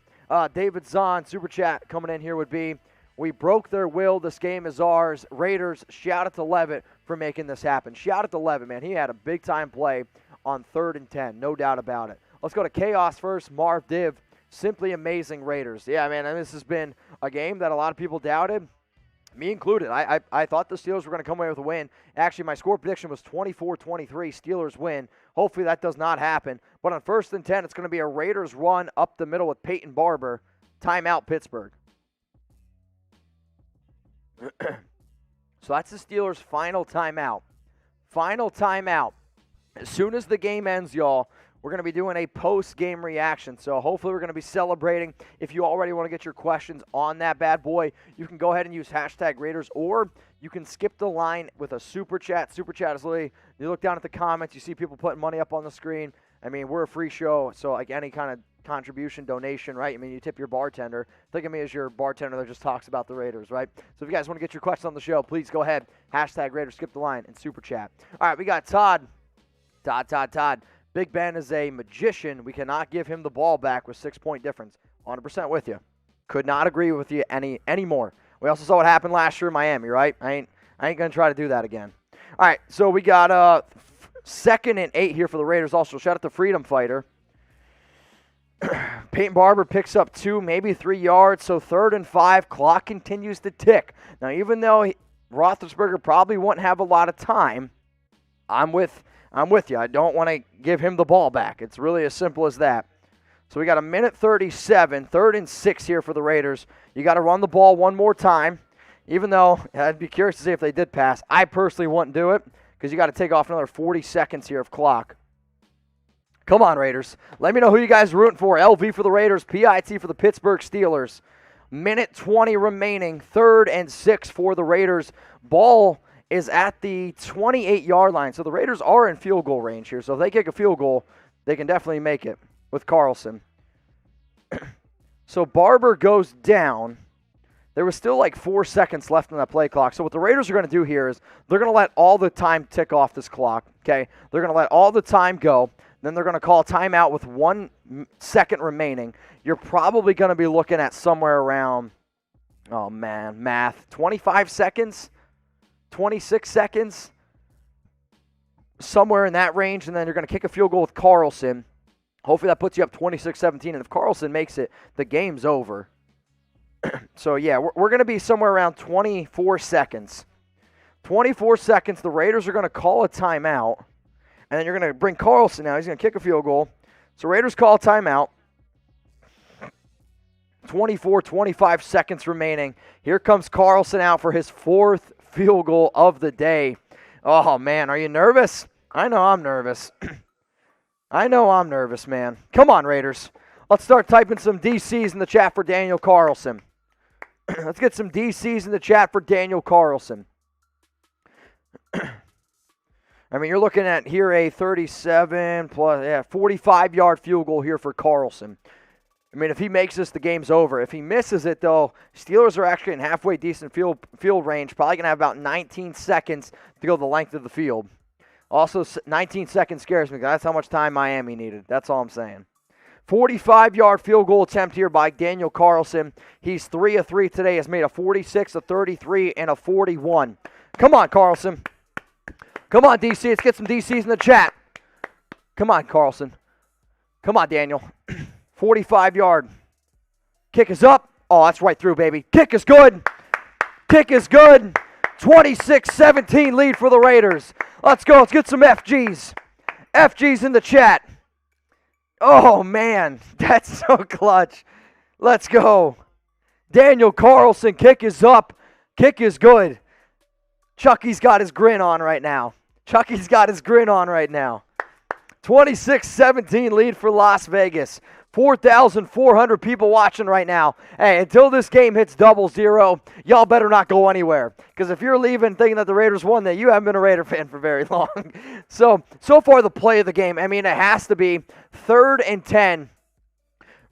David Zahn, super chat coming in here would be, we broke their will. This game is ours. Raiders, shout out to Levitt for making this happen. Shout out to Levitt, man. He had a big-time play on 3rd and 10, no doubt about it. Let's go to Chaos first. Marv Div, simply amazing Raiders. Yeah, man, and this has been a game that a lot of people doubted, me included. I thought the Steelers were going to come away with a win. Actually, my score prediction was 24-23, Steelers win. Hopefully that does not happen. But on 1st and 10, it's going to be a Raiders run up the middle with Peyton Barber. Timeout, Pittsburgh. So that's the Steelers' final timeout. Final timeout. As soon as the game ends, y'all, we're going to be doing a post-game reaction. So hopefully we're going to be celebrating. If you already want to get your questions on that bad boy, you can go ahead and use hashtag Raiders, or you can skip the line with a super chat. Super chat is literally, you look down at the comments, you see people putting money up on the screen. I mean, we're a free show, so like any kind of contribution, donation, right? I mean, you tip your bartender. Think of me as your bartender that just talks about the Raiders, right? So if you guys want to get your questions on the show, please go ahead. Hashtag Raiders, skip the line, and super chat. All right, we got Todd. Todd. Big Ben is a magician. We cannot give him the ball back with 6-point difference. 100% with you. Could not agree with you anymore. We also saw what happened last year in Miami, right? I ain't going to try to do that again. All right, so we got 2nd and 8 here for the Raiders. Also, shout out to Freedom Fighter. Peyton Barber picks up 2, maybe 3 yards, so 3rd and 5. Clock continues to tick. Now, even though Roethlisberger probably won't have a lot of time, I'm with you. I don't want to give him the ball back. It's really as simple as that. So we got 1:37, 3rd and 6 here for the Raiders. You got to run the ball one more time, even though I'd be curious to see if they did pass. I personally wouldn't do it because you got to take off another 40 seconds here of clock. Come on, Raiders. Let me know who you guys are rooting for. LV for the Raiders, PIT for the Pittsburgh Steelers. 1:20 remaining, 3rd and 6 for the Raiders. Ball is at the 28-yard line. So the Raiders are in field goal range here. So if they kick a field goal, they can definitely make it with Carlson. So Barber goes down. There was still like 4 seconds left on that play clock. So what the Raiders are going to do here is they're going to let all the time tick off this clock, okay? They're going to let all the time go. Then they're going to call a timeout with 1 second remaining. You're probably going to be looking at somewhere around, 25 seconds, 26 seconds, somewhere in that range. And then you're going to kick a field goal with Carlson. Hopefully that puts you up 26-17. And if Carlson makes it, the game's over. So, yeah, we're going to be somewhere around 24 seconds. 24 seconds, the Raiders are going to call a timeout. And then you're going to bring Carlson now. He's going to kick a field goal. So Raiders call a timeout. 25 seconds remaining. Here comes Carlson out for his 4th field goal of the day. Oh, man, are you nervous? I know I'm nervous. I know I'm nervous, man. Come on, Raiders. Let's start typing some DCs in the chat for Daniel Carlson. Let's get some DCs in the chat for Daniel Carlson. I mean, you're looking at here a 45-yard field goal here for Carlson. I mean, if he makes this, the game's over. If he misses it, though, Steelers are actually in halfway decent field range. Probably going to have about 19 seconds to go the length of the field. Also, 19 seconds scares me because that's how much time Miami needed. That's all I'm saying. 45-yard field goal attempt here by Daniel Carlson. He's 3 of 3 today. Has made a 46, a 33, and a 41. Come on, Carlson. Come on, DC. Let's get some DCs in the chat. Come on, Carlson. Come on, Daniel. 45-yard. Kick is up. Oh, that's right through, baby. Kick is good. Kick is good. 26-17 lead for the Raiders. Let's go. Let's get some FGs. FGs in the chat. Oh, man. That's so clutch. Let's go. Daniel Carlson. Kick is up. Kick is good. Chucky's got his grin on right now. 26-17 lead for Las Vegas. 4,400 people watching right now. Hey, until this game hits 0-0, y'all better not go anywhere. Because if you're leaving thinking that the Raiders won, then you haven't been a Raider fan for very long. So far the play of the game, I mean, it has to be 3rd and 10.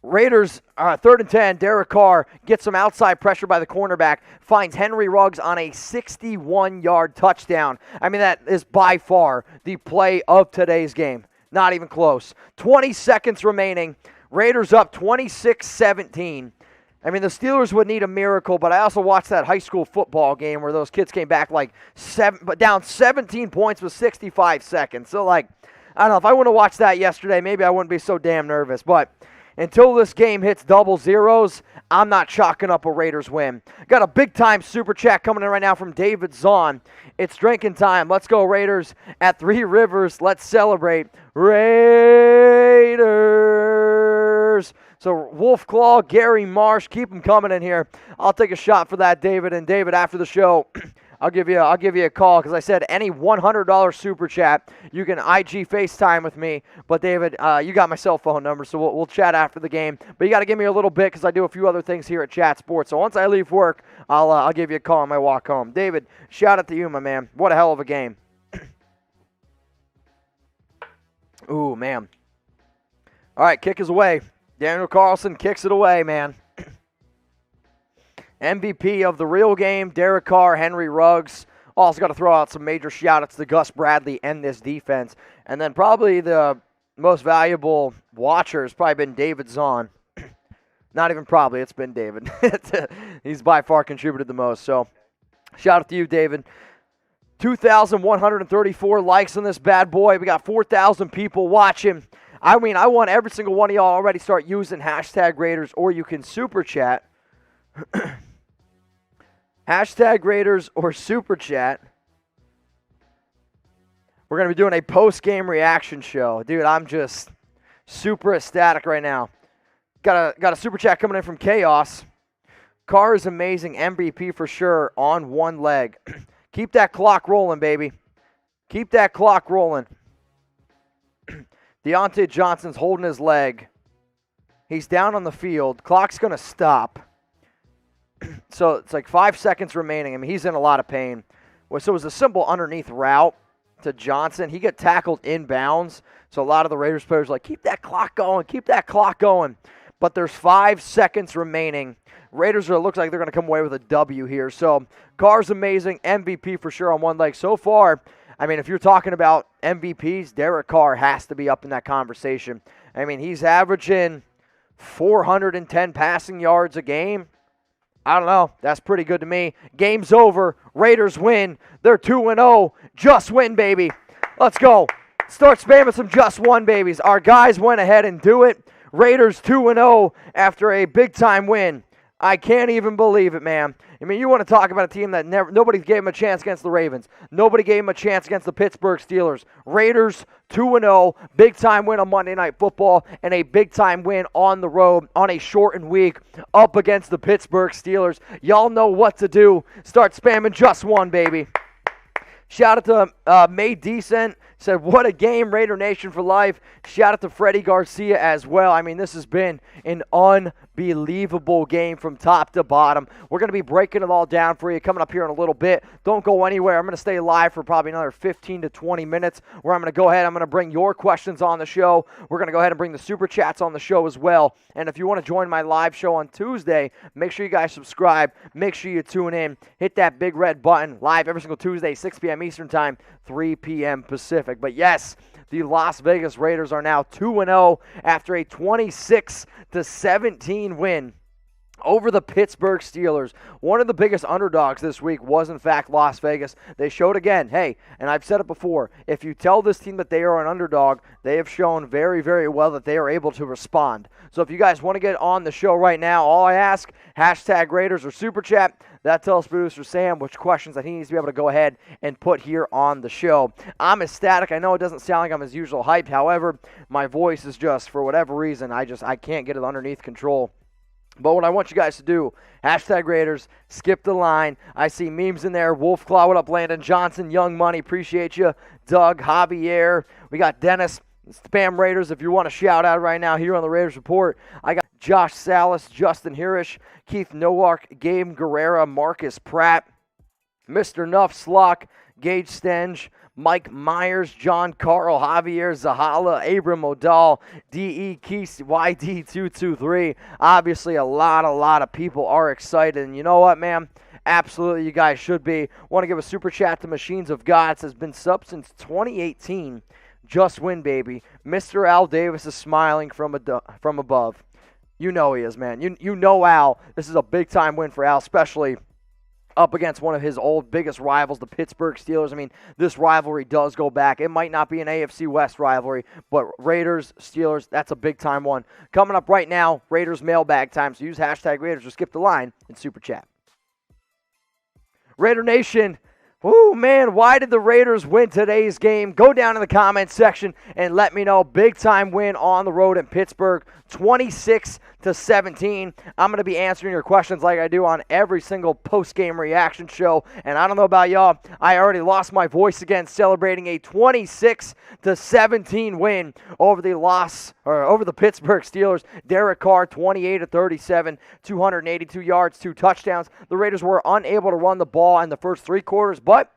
Raiders, 3rd and 10, Derek Carr gets some outside pressure by the cornerback, finds Henry Ruggs on a 61-yard touchdown. I mean, that is by far the play of today's game. Not even close. 20 seconds remaining. Raiders up 26-17. I mean, the Steelers would need a miracle, but I also watched that high school football game where those kids came back down 17 points with 65 seconds. So, I don't know. If I wouldn't have watched that yesterday, maybe I wouldn't be so damn nervous. But until this game hits 0-0s, I'm not chalking up a Raiders win. Got a big-time super chat coming in right now from David Zahn. It's drinking time. Let's go, Raiders. At Three Rivers, let's celebrate. Raiders. So, Wolf Claw, Gary Marsh, keep them coming in here. I'll take a shot for that, David. And, David, after the show, I'll give you a call because I said any $100 super chat, you can IG FaceTime with me. But, David, you got my cell phone number, so we'll chat after the game. But you got to give me a little bit because I do a few other things here at Chat Sports. So once I leave work, I'll give you a call on my walk home. David, shout out to you, my man. What a hell of a game. Ooh, man. All right, kick is away. Daniel Carlson kicks it away, man. MVP of the real game, Derek Carr, Henry Ruggs. Also got to throw out some major shout-outs to Gus Bradley and this defense. And then probably the most valuable watcher has probably been David Zahn. Not even probably, it's been David. He's by far contributed the most. So, shout out to you, David. 2,134 likes on this bad boy. We got 4,000 people watching. I mean, I want every single one of y'all already start using hashtag Raiders, or you can super chat. Hashtag Raiders or super chat. We're going to be doing a post-game reaction show. Dude, I'm just super ecstatic right now. Got a super chat coming in from Chaos. Carr is amazing. MVP for sure on one leg. Keep that clock rolling, baby. Keep that clock rolling. Deontay Johnson's holding his leg. He's down on the field. Clock's going to stop. So it's 5 seconds remaining. I mean, he's in a lot of pain. So it was a simple underneath route to Johnson. He got tackled inbounds. So a lot of the Raiders players are keep that clock going, keep that clock going. But there's 5 seconds remaining. Raiders looks like they're going to come away with a W here. So Carr's amazing. MVP for sure on one leg. So far, I mean, if you're talking about MVPs, Derek Carr has to be up in that conversation. I mean, he's averaging 410 passing yards a game. I don't know. That's pretty good to me. Game's over. Raiders win. They're 2-0. Just win, baby. Let's go. Start spamming some just won, babies. Our guys went ahead and do it. Raiders 2-0 after a big-time win. I can't even believe it, man. I mean, you want to talk about a team that nobody gave him a chance against the Ravens. Nobody gave him a chance against the Pittsburgh Steelers. Raiders 2-0, big-time win on Monday Night Football, and a big-time win on the road on a shortened week up against the Pittsburgh Steelers. Y'all know what to do. Start spamming just one, baby. Shout out to May Decent. said, what a game, Raider Nation for life. Shout out to Freddie Garcia as well. I mean, this has been an unbelievable game from top to bottom. We're going to be breaking it all down for you coming up here in a little bit. Don't go anywhere. I'm going to stay live for probably another 15 to 20 minutes where I'm going to go ahead. I'm going to bring your questions on the show. We're going to go ahead and bring the Super Chats on the show as well. And if you want to join my live show on Tuesday, make sure you guys subscribe. Make sure you tune in. Hit that big red button. Live every single Tuesday, 6 p.m. Eastern Time, 3 p.m. Pacific. But yes, the Las Vegas Raiders are now 2-0 after a 26-17 win over the Pittsburgh Steelers. One of the biggest underdogs this week was, in fact, Las Vegas. They showed again, hey, and I've said it before, if you tell this team that they are an underdog, they have shown very, very well that they are able to respond. So if you guys want to get on the show right now, all I ask, hashtag Raiders or Super Chat, that tells producer Sam which questions that he needs to be able to go ahead and put here on the show. I'm ecstatic. I know it doesn't sound like I'm as usual hyped. However, my voice is just, for whatever reason, I can't get it underneath control. But what I want you guys to do, hashtag Raiders, skip the line. I see memes in there. Wolfclaw, what up, Landon Johnson, Young Money, appreciate you. Doug, Javier, we got Dennis, Spam Raiders, if you want to shout out right now here on the Raiders Report. I got Josh Salas, Justin Hirish, Keith Nowak, Gabe Guerrera, Marcus Pratt, Mr. Nuff, Slock, Gage Stenge, Mike Myers, John Carl, Javier Zahala, Abram O'Dall, D.E. Keese, YD223. Obviously, a lot of people are excited. And you know what, man? Absolutely, you guys should be. Want to give a super chat to Machines of God. It says, been sub since 2018. Just win, baby. Mr. Al Davis is smiling from above. You know he is, man. You know Al. This is a big-time win for Al, especially up against one of his old biggest rivals, the Pittsburgh Steelers. I mean, this rivalry does go back. It might not be an AFC West rivalry, but Raiders, Steelers, that's a big-time one. Coming up right now, Raiders mailbag time, so use hashtag Raiders or skip the line in Super Chat. Raider Nation, ooh, man, why did the Raiders win today's game? Go down in the comments section and let me know. Big-time win on the road in Pittsburgh, 26-17. I'm going to be answering your questions like I do on every single post-game reaction show. And I don't know about y'all, I already lost my voice again celebrating a 26-17 win over the Pittsburgh Steelers. Derek Carr, 28-37, 282 yards, 2 touchdowns. The Raiders were unable to run the ball in the first 3 quarters, but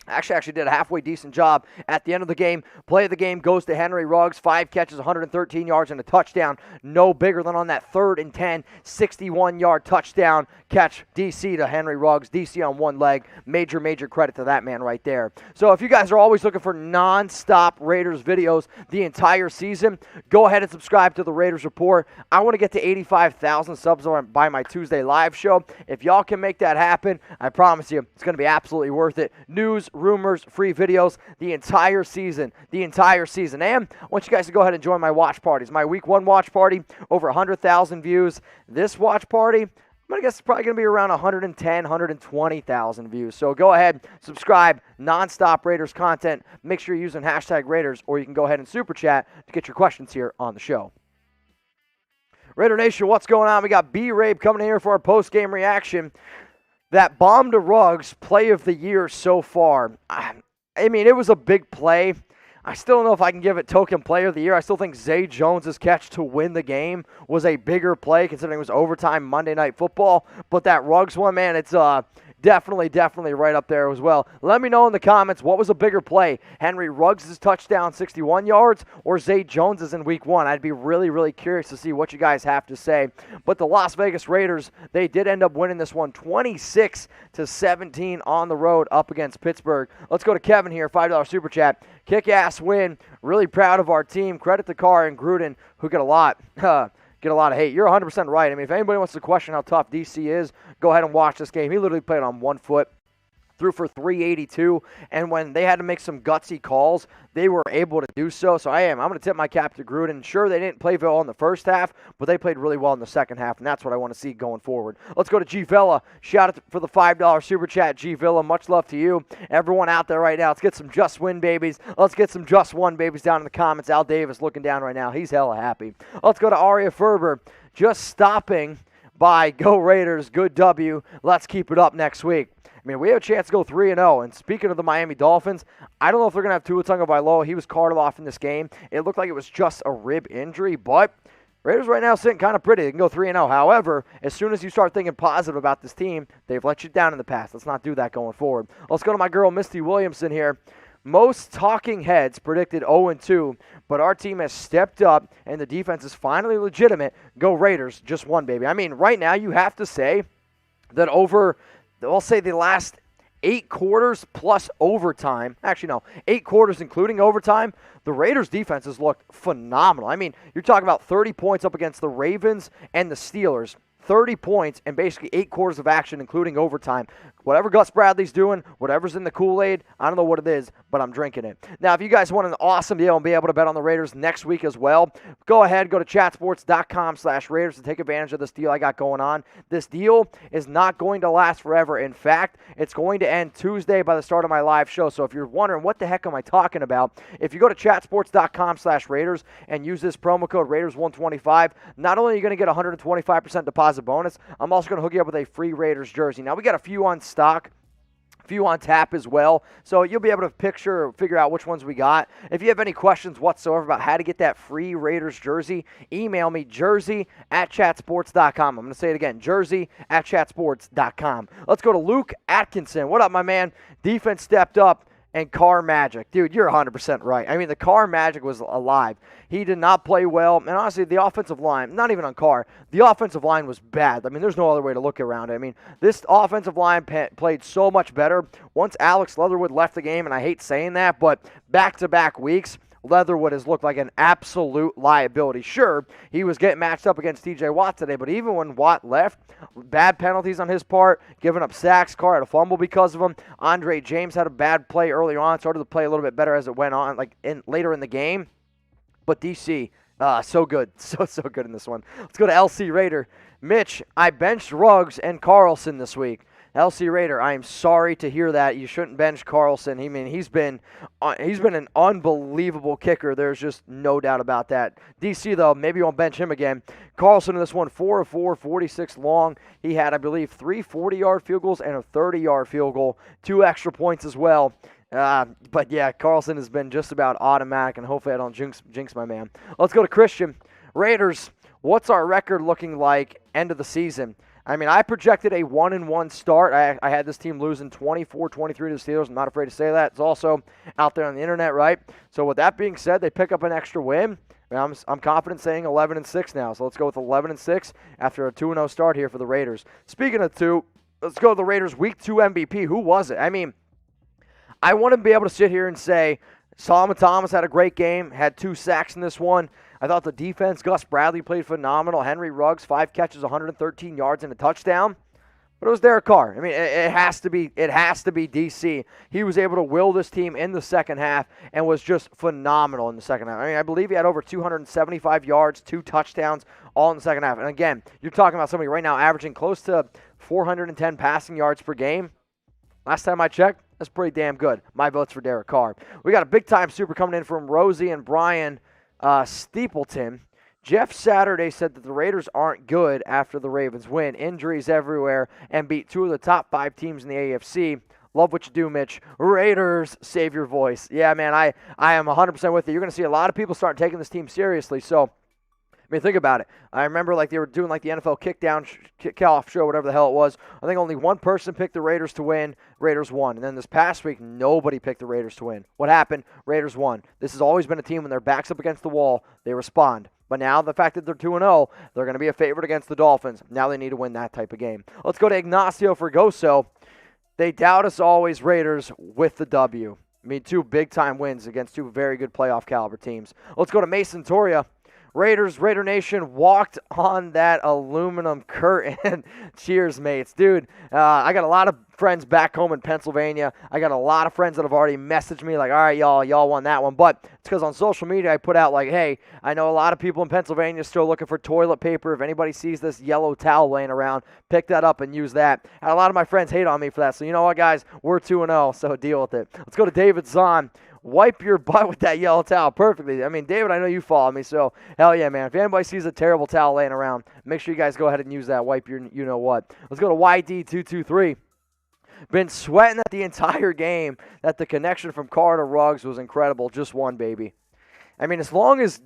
actually did a halfway decent job at the end of the game. Play of the game goes to Henry Ruggs. 5 catches, 113 yards, and a touchdown. No bigger than on that 3rd and 10, 61-yard touchdown catch. DC to Henry Ruggs. DC on one leg. Major credit to that man right there. So if you guys are always looking for non-stop Raiders videos the entire season, go ahead and subscribe to the Raiders Report. I want to get to 85,000 subs by my Tuesday live show. If y'all can make that happen, I promise you it's going to be absolutely worth it. News, rumors, free videos, the entire season. And I want you guys to go ahead and join my watch parties. My week 1 watch party, over 100,000 views. This watch party, I'm going to guess it's probably going to be around 110, 120,000 views. So go ahead, subscribe, non-stop Raiders content. Make sure you're using hashtag Raiders, or you can go ahead and super chat to get your questions here on the show. Raider Nation, what's going on? We got B-Rabe coming in here for our post-game reaction. That bomb to Ruggs play of the year so far. I mean, it was a big play. I still don't know if I can give it token player of the year. I still think Zay Jones' catch to win the game was a bigger play considering it was overtime Monday Night Football. But that Ruggs one, man, it's definitely right up there as well. Let me know in the comments, what was a bigger play? Henry Ruggs' touchdown, 61 yards, or Zay Jones' in week 1? I'd be really curious to see what you guys have to say. But the Las Vegas Raiders, they did end up winning this one 26-17 on the road up against Pittsburgh. Let's go to Kevin here, $5 super chat. Kick-ass win. Really proud of our team. Credit to Carr and Gruden, who get a lot of hate. You're 100% right. I mean, if anybody wants to question how tough DC is, go ahead and watch this game. He literally played on 1 foot, threw for 382, and when they had to make some gutsy calls, they were able to do so. So I'm going to tip my cap to Gruden. Sure, they didn't play well in the first half, but they played really well in the second half, and that's what I want to see going forward. Let's go to G Villa. Shout out for the $5 super chat, G Villa. Much love to you. Everyone out there right now, let's get some just win babies. Let's get some just one babies down in the comments. Al Davis looking down right now. He's hella happy. Let's go to Aria Ferber. Just stopping by. Go Raiders. Good W. Let's keep it up next week. I mean, we have a chance to go 3-0. And speaking of the Miami Dolphins, I don't know if they're going to have Tua Tagovailoa. He was carted off in this game. It looked like it was just a rib injury, but Raiders right now sitting kind of pretty. They can go 3-0. However, as soon as you start thinking positive about this team, they've let you down in the past. Let's not do that going forward. Let's go to my girl, Misty Williamson here. Most talking heads predicted 0-2, but our team has stepped up, and the defense is finally legitimate. Go Raiders, just one, baby. I mean, right now you have to say that over, I'll say the last 8 quarters plus overtime. Actually, no, 8 quarters including overtime. The Raiders' defense has looked phenomenal. I mean, you're talking about 30 points up against the Ravens and the Steelers. 30 points and basically 8 quarters of action, including overtime. Whatever Gus Bradley's doing, whatever's in the Kool-Aid, I don't know what it is, but I'm drinking it. Now, if you guys want an awesome deal and be able to bet on the Raiders next week as well, go ahead, go to chatsports.com/Raiders to take advantage of this deal I got going on. This deal is not going to last forever. In fact, it's going to end Tuesday by the start of my live show. So if you're wondering what the heck am I talking about, if you go to chatsports.com/Raiders and use this promo code Raiders125, not only are you going to get 125% deposit bonus, I'm also going to hook you up with a free Raiders jersey. Now, we got a few on stock, a few on tap as well, so you'll be able to figure out which ones we got. If you have any questions whatsoever about how to get that free Raiders jersey, email me, jersey@chatsports.com. I'm going to say it again, jersey@chatsports.com. Let's go to Luke Atkinson. What up, my man? Defense stepped up. And Car Magic. Dude, you're 100% right. I mean, the Car Magic was alive. He did not play well. And honestly, the offensive line, not even on Carr, the offensive line was bad. I mean, there's no other way to look around it. I mean, this offensive line played so much better. Once Alex Leatherwood left the game, and I hate saying that, but back-to-back weeks, Leatherwood has looked like an absolute liability. Sure, he was getting matched up against TJ Watt today, but even when Watt left, bad penalties on his part, giving up sacks. Carr had a fumble because of him. Andre James had a bad play early on, started to play a little bit better as it went on, later in the game. But DC, so good, so good in this one. Let's go to LC Raider. Mitch, I benched Ruggs and Carlson this week. LC Raider, I am sorry to hear that. You shouldn't bench Carlson. I mean, he's been an unbelievable kicker. There's just no doubt about that. DC, though, maybe you won't bench him again. Carlson in this one, 4 of 4, 46 long. He had, I believe, 3 40-yard field goals and a 30-yard field goal, 2 extra points as well. But, yeah, Carlson has been just about automatic, and hopefully I don't jinx my man. Let's go to Christian. Raiders, what's our record looking like end of the season? I mean, I projected a 1-1 start. I had this team losing 24-23 to the Steelers. I'm not afraid to say that. It's also out there on the internet, right? So with that being said, they pick up an extra win. I mean, I'm confident saying 11-6 now. So let's go with 11-6 after a 2-0 start here for the Raiders. Speaking of 2, let's go to the Raiders' Week 2 MVP. Who was it? I mean, I want to be able to sit here and say Solomon Thomas had a great game, had 2 sacks in this one. I thought the defense, Gus Bradley played phenomenal. Henry Ruggs, 5 catches, 113 yards, and a touchdown. But it was Derek Carr. I mean, it has to be DC. He was able to will this team in the second half and was just phenomenal in the second half. I mean, I believe he had over 275 yards, 2 touchdowns, all in the second half. And again, you're talking about somebody right now averaging close to 410 passing yards per game. Last time I checked, that's pretty damn good. My vote's for Derek Carr. We got a big-time super coming in from Rosie and Brian Steepleton. Jeff Saturday said that the Raiders aren't good after the Ravens win. Injuries everywhere and beat 2 of the top 5 teams in the AFC. Love what you do, Mitch. Raiders, save your voice. Yeah, man, I am 100% with you. You're going to see a lot of people start taking this team seriously. So, I mean, think about it. I remember they were doing the NFL kickoff show, whatever the hell it was. I think only one person picked the Raiders to win. Raiders won. And then this past week, nobody picked the Raiders to win. What happened? Raiders won. This has always been a team when their back's up against the wall, they respond. But now the fact that they're 2-0, they're going to be a favorite against the Dolphins. Now they need to win that type of game. Let's go to Ignacio Fregoso. They doubt us always, Raiders, with the W. I mean, 2 big-time wins against 2 very good playoff caliber teams. Let's go to Mason Toria. Raiders, Raider Nation walked on that aluminum curtain. Cheers, mates. Dude, I got a lot of friends back home in Pennsylvania. I got a lot of friends that have already messaged me like, all right, y'all won that one. But it's because on social media I put out like, hey, I know a lot of people in Pennsylvania still looking for toilet paper. If anybody sees this yellow towel laying around, pick that up and use that. And a lot of my friends hate on me for that. So you know what, guys? We're 2-0, so deal with it. Let's go to David Zahn. Wipe your butt with that yellow towel perfectly. I mean, David, I know you follow me, so hell yeah, man. If anybody sees a terrible towel laying around, make sure you guys go ahead and use that. Wipe your you-know-what. Let's go to YD223. Been sweating that the entire game, that the connection from Carr to Ruggs was incredible. Just one, baby. I mean, as long as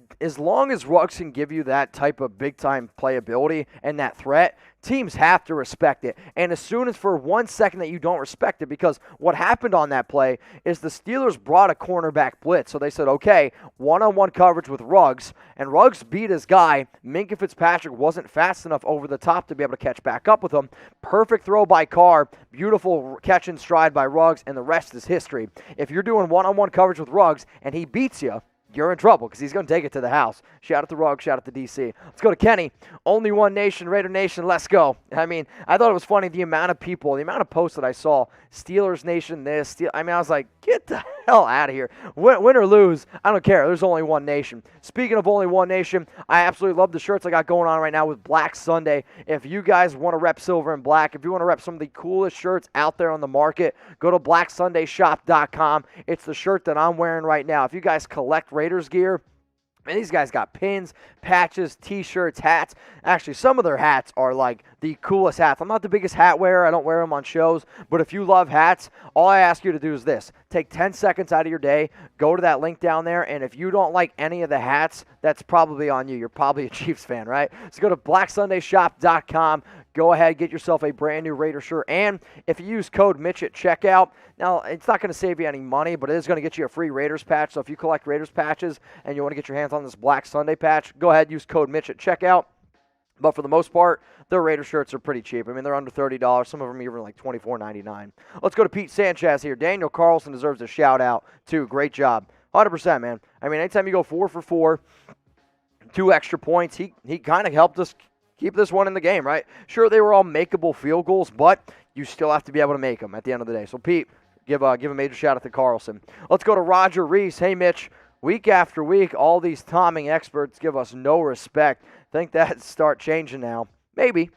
Ruggs can give you that type of big-time playability and that threat, teams have to respect it. And as soon as for 1 second that you don't respect it, because what happened on that play is the Steelers brought a cornerback blitz. So they said, okay, one-on-one coverage with Ruggs, and Ruggs beat his guy. Minkah Fitzpatrick wasn't fast enough over the top to be able to catch back up with him. Perfect throw by Carr, beautiful catch and stride by Ruggs, and the rest is history. If you're doing one-on-one coverage with Ruggs and he beats you, you're in trouble because he's going to take it to the house. Shout out to Ruggs, shout out to DC. Let's go to Kenny. Only one nation, Raider Nation, let's go. I mean, I thought it was funny the amount of people, the amount of posts that I saw. Steelers Nation this. I mean, I was like, get the hell out of here. Win or lose, I don't care. There's only one nation. Speaking of only one nation, I absolutely love the shirts I got going on right now with Black Sunday. If you guys want to rep silver and black, if you want to rep some of the coolest shirts out there on the market, go to blacksundayshop.com. It's the shirt that I'm wearing right now. If you guys collect Raiders gear, and these guys got pins, patches, t-shirts, hats. Actually, some of their hats are like the coolest hats. I'm not the biggest hat wearer. I don't wear them on shows. But if you love hats, all I ask you to do is this. Take 10 seconds out of your day, go to that link down there, and if you don't like any of the hats, that's probably on you. You're probably a Chiefs fan, right? So go to blacksundayshop.com. Go ahead, get yourself a brand new Raider shirt. And if you use code Mitch at checkout, now it's not going to save you any money, but it is going to get you a free Raiders patch. So if you collect Raiders patches and you want to get your hands on this Black Sunday patch, go ahead, use code Mitch at checkout. But for the most part, their Raider shirts are pretty cheap. I mean, they're under $30. Some of them even like $24.99. Let's go to Pete Sanchez here. Daniel Carlson deserves a shout-out, too. Great job. 100%, man. I mean, anytime you go 4 for 4, 2 extra points, he kind of helped us keep this one in the game, right? Sure, they were all makeable field goals, but you still have to be able to make them at the end of the day. So, Pete, give a major shout-out to Carlson. Let's go to Roger Reese. Hey, Mitch. Week after week, all these timing experts give us no respect. Think that start changing now. Maybe.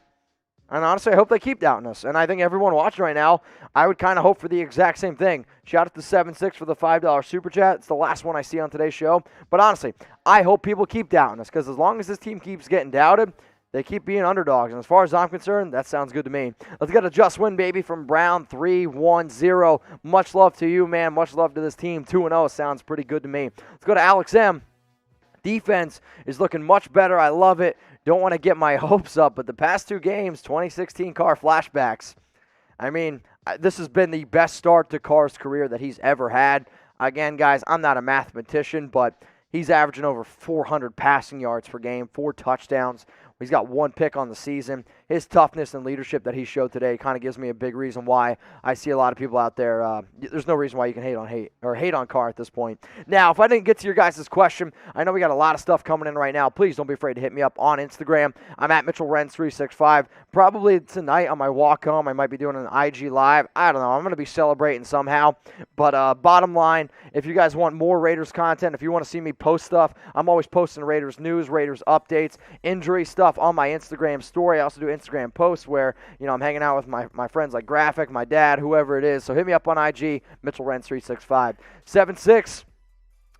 And honestly, I hope they keep doubting us. And I think everyone watching right now, I would kind of hope for the exact same thing. Shout out to 7-6 for the $5 super chat. It's the last one I see on today's show. But honestly, I hope people keep doubting us because as long as this team keeps getting doubted, they keep being underdogs. And as far as I'm concerned, that sounds good to me. Let's get a just win, baby, from Brown 310. Much love to you, man. Much love to this team. 2-0 sounds pretty good to me. Let's go to Alex M. Defense is looking much better. I love it. Don't want to get my hopes up, but the past 2 games, 2016 Carr flashbacks. I mean, this has been the best start to Carr's career that he's ever had. Again, guys, I'm not a mathematician, but he's averaging over 400 passing yards per game, 4 touchdowns. He's got 1 pick on the season. His toughness and leadership that he showed today kind of gives me a big reason why I see a lot of people out there. There's no reason why you can hate on Carr at this point. Now, if I didn't get to your guys' question, I know we got a lot of stuff coming in right now. Please don't be afraid to hit me up on Instagram. I'm at Mitchell Renz 365. Probably tonight on my walk home, I might be doing an IG live. I don't know. I'm going to be celebrating somehow. But bottom line, if you guys want more Raiders content, if you want to see me post stuff, I'm always posting Raiders news, Raiders updates, injury stuff on my Instagram story. I also do Instagram posts where, I'm hanging out with my friends like Graphic, my dad, whoever it is. So hit me up on IG, Mitchell Renz 365. 7-6.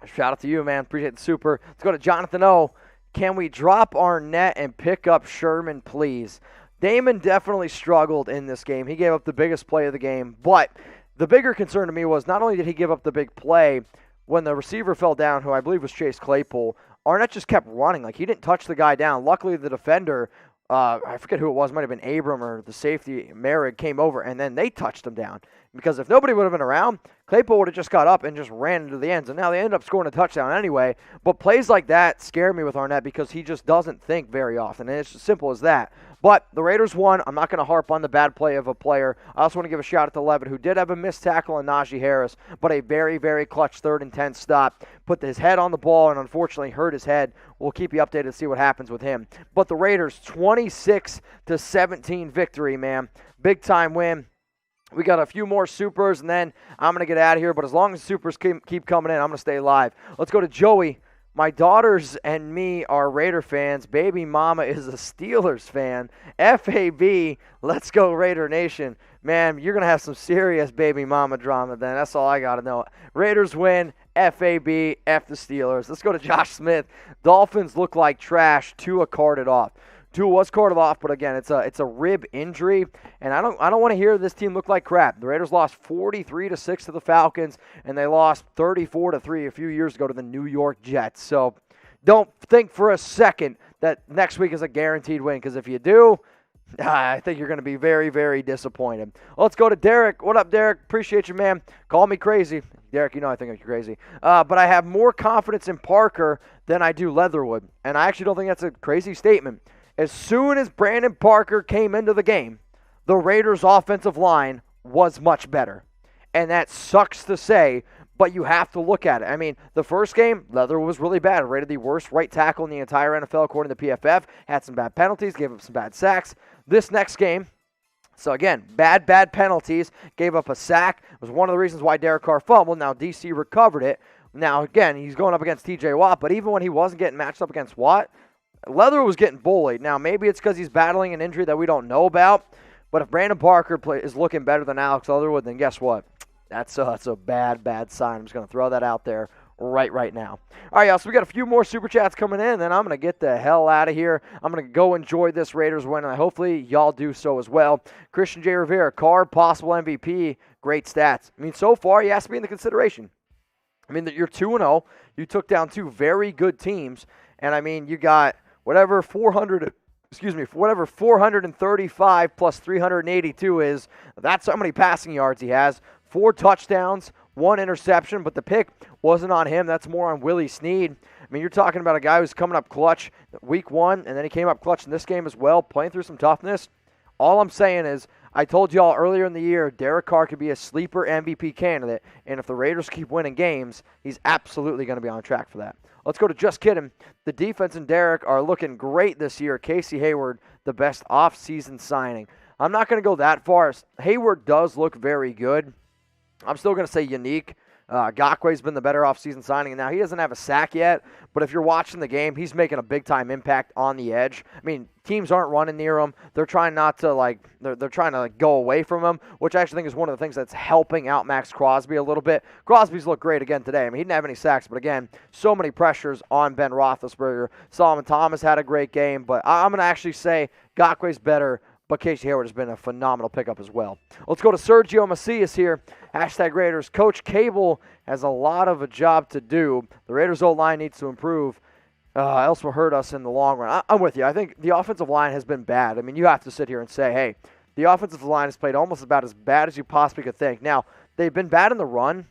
Shout out to you, man. Appreciate the super. Let's go to Jonathan O. Can we drop Arnett and pick up Sherman, please? Damon definitely struggled in this game. He gave up the biggest play of the game. But the bigger concern to me was not only did he give up the big play, when the receiver fell down, who I believe was Chase Claypool, Arnett just kept running. Like, he didn't touch the guy down. Luckily, the defender, I forget who it was, might have been Abram or the safety, Merrick, came over, and then they touched him down. Because if nobody would have been around, Claypool would have just got up and just ran into the ends. And now they ended up scoring a touchdown anyway. But plays like that scare me with Arnett because he just doesn't think very often. And it's as simple as that. But the Raiders won. I'm not going to harp on the bad play of a player. I also want to give a shout out to Levitt, who did have a missed tackle on Najee Harris, but a very, very clutch 3rd and 10 stop. Put his head on the ball and unfortunately hurt his head. We'll keep you updated to see what happens with him. But the Raiders, 26-17 victory, man. Big time win. We got a few more supers, and then I'm going to get out of here. But as long as supers keep coming in, I'm going to stay live. Let's go to Joey. My daughters and me are Raider fans. Baby mama is a Steelers fan. FAB, let's go Raider Nation. Man, you're going to have some serious baby mama drama then. That's all I got to know. Raiders win. FAB, F the Steelers. Let's go to Josh Smith. Dolphins look like trash. Tua carted off. Tua was carted off, but again, it's a rib injury, and I don't want to hear this team look like crap. The Raiders lost 43-6 to the Falcons, and they lost 34-3 a few years ago to the New York Jets. So don't think for a second that next week is a guaranteed win, because if you do, I think you're going to be very, very disappointed. Let's go to Derek. What up, Derek? Appreciate you, man. Call me crazy. Derek, you know I think I'm crazy. But I have more confidence in Parker than I do Leatherwood, and I actually don't think that's a crazy statement. As soon as Brandon Parker came into the game, the Raiders' offensive line was much better. And that sucks to say, but you have to look at it. I mean, the first game, Leather was really bad. Rated the worst right tackle in the entire NFL according to PFF. Had some bad penalties, gave up some bad sacks. This next game, so again, bad penalties, gave up a sack. It was one of the reasons why Derek Carr fumbled. Now DC recovered it. Now, again, he's going up against TJ Watt, but even when he wasn't getting matched up against Watt, Leather was getting bullied. Now, maybe it's because he's battling an injury that we don't know about, but if Brandon Parker is looking better than Alex Leatherwood, then guess what? That's a bad sign. I'm just going to throw that out there right now. All right, y'all, so we got a few more Super Chats coming in, and then I'm going to get the hell out of here. I'm going to go enjoy this Raiders win, and hopefully y'all do so as well. Christian J. Rivera, Carr, possible MVP, great stats. I mean, so far, he has to be in the consideration. I mean, you're 2-0. You took down two very good teams, and I mean, you got whatever 435 plus 382 is, that's how many passing yards he has. 4 touchdowns, 1 interception, but the pick wasn't on him. That's more on Willie Snead. I mean, you're talking about a guy who's coming up clutch week 1, and then he came up clutch in this game as well, playing through some toughness. All I'm saying is, I told y'all earlier in the year, Derek Carr could be a sleeper MVP candidate, and if the Raiders keep winning games, he's absolutely going to be on track for that. Let's go to Just Kidding. The defense and Derek are looking great this year. Casey Hayward, the best offseason signing. I'm not going to go that far. Hayward does look very good. I'm still going to say unique. Gakwe's been the better offseason signing. Now, he doesn't have a sack yet, but if you're watching the game, he's making a big-time impact on the edge. I mean, teams aren't running near him. They're trying not to, they're trying to go away from him, which I actually think is one of the things that's helping out Max Crosby a little bit. Crosby's looked great again today. I mean, he didn't have any sacks, but again, so many pressures on Ben Roethlisberger. Solomon Thomas had a great game, but I'm going to actually say Gakwe's better, but Casey Hayward has been a phenomenal pickup as well. Let's go to Sergio Macias here. Hashtag Raiders. Coach Cable has a lot of a job to do. The Raiders' O-line needs to improve. Else will hurt us in the long run. I'm with you. I think the offensive line has been bad. I mean, you have to sit here and say, hey, the offensive line has played almost about as bad as you possibly could think. Now, they've been bad in the run.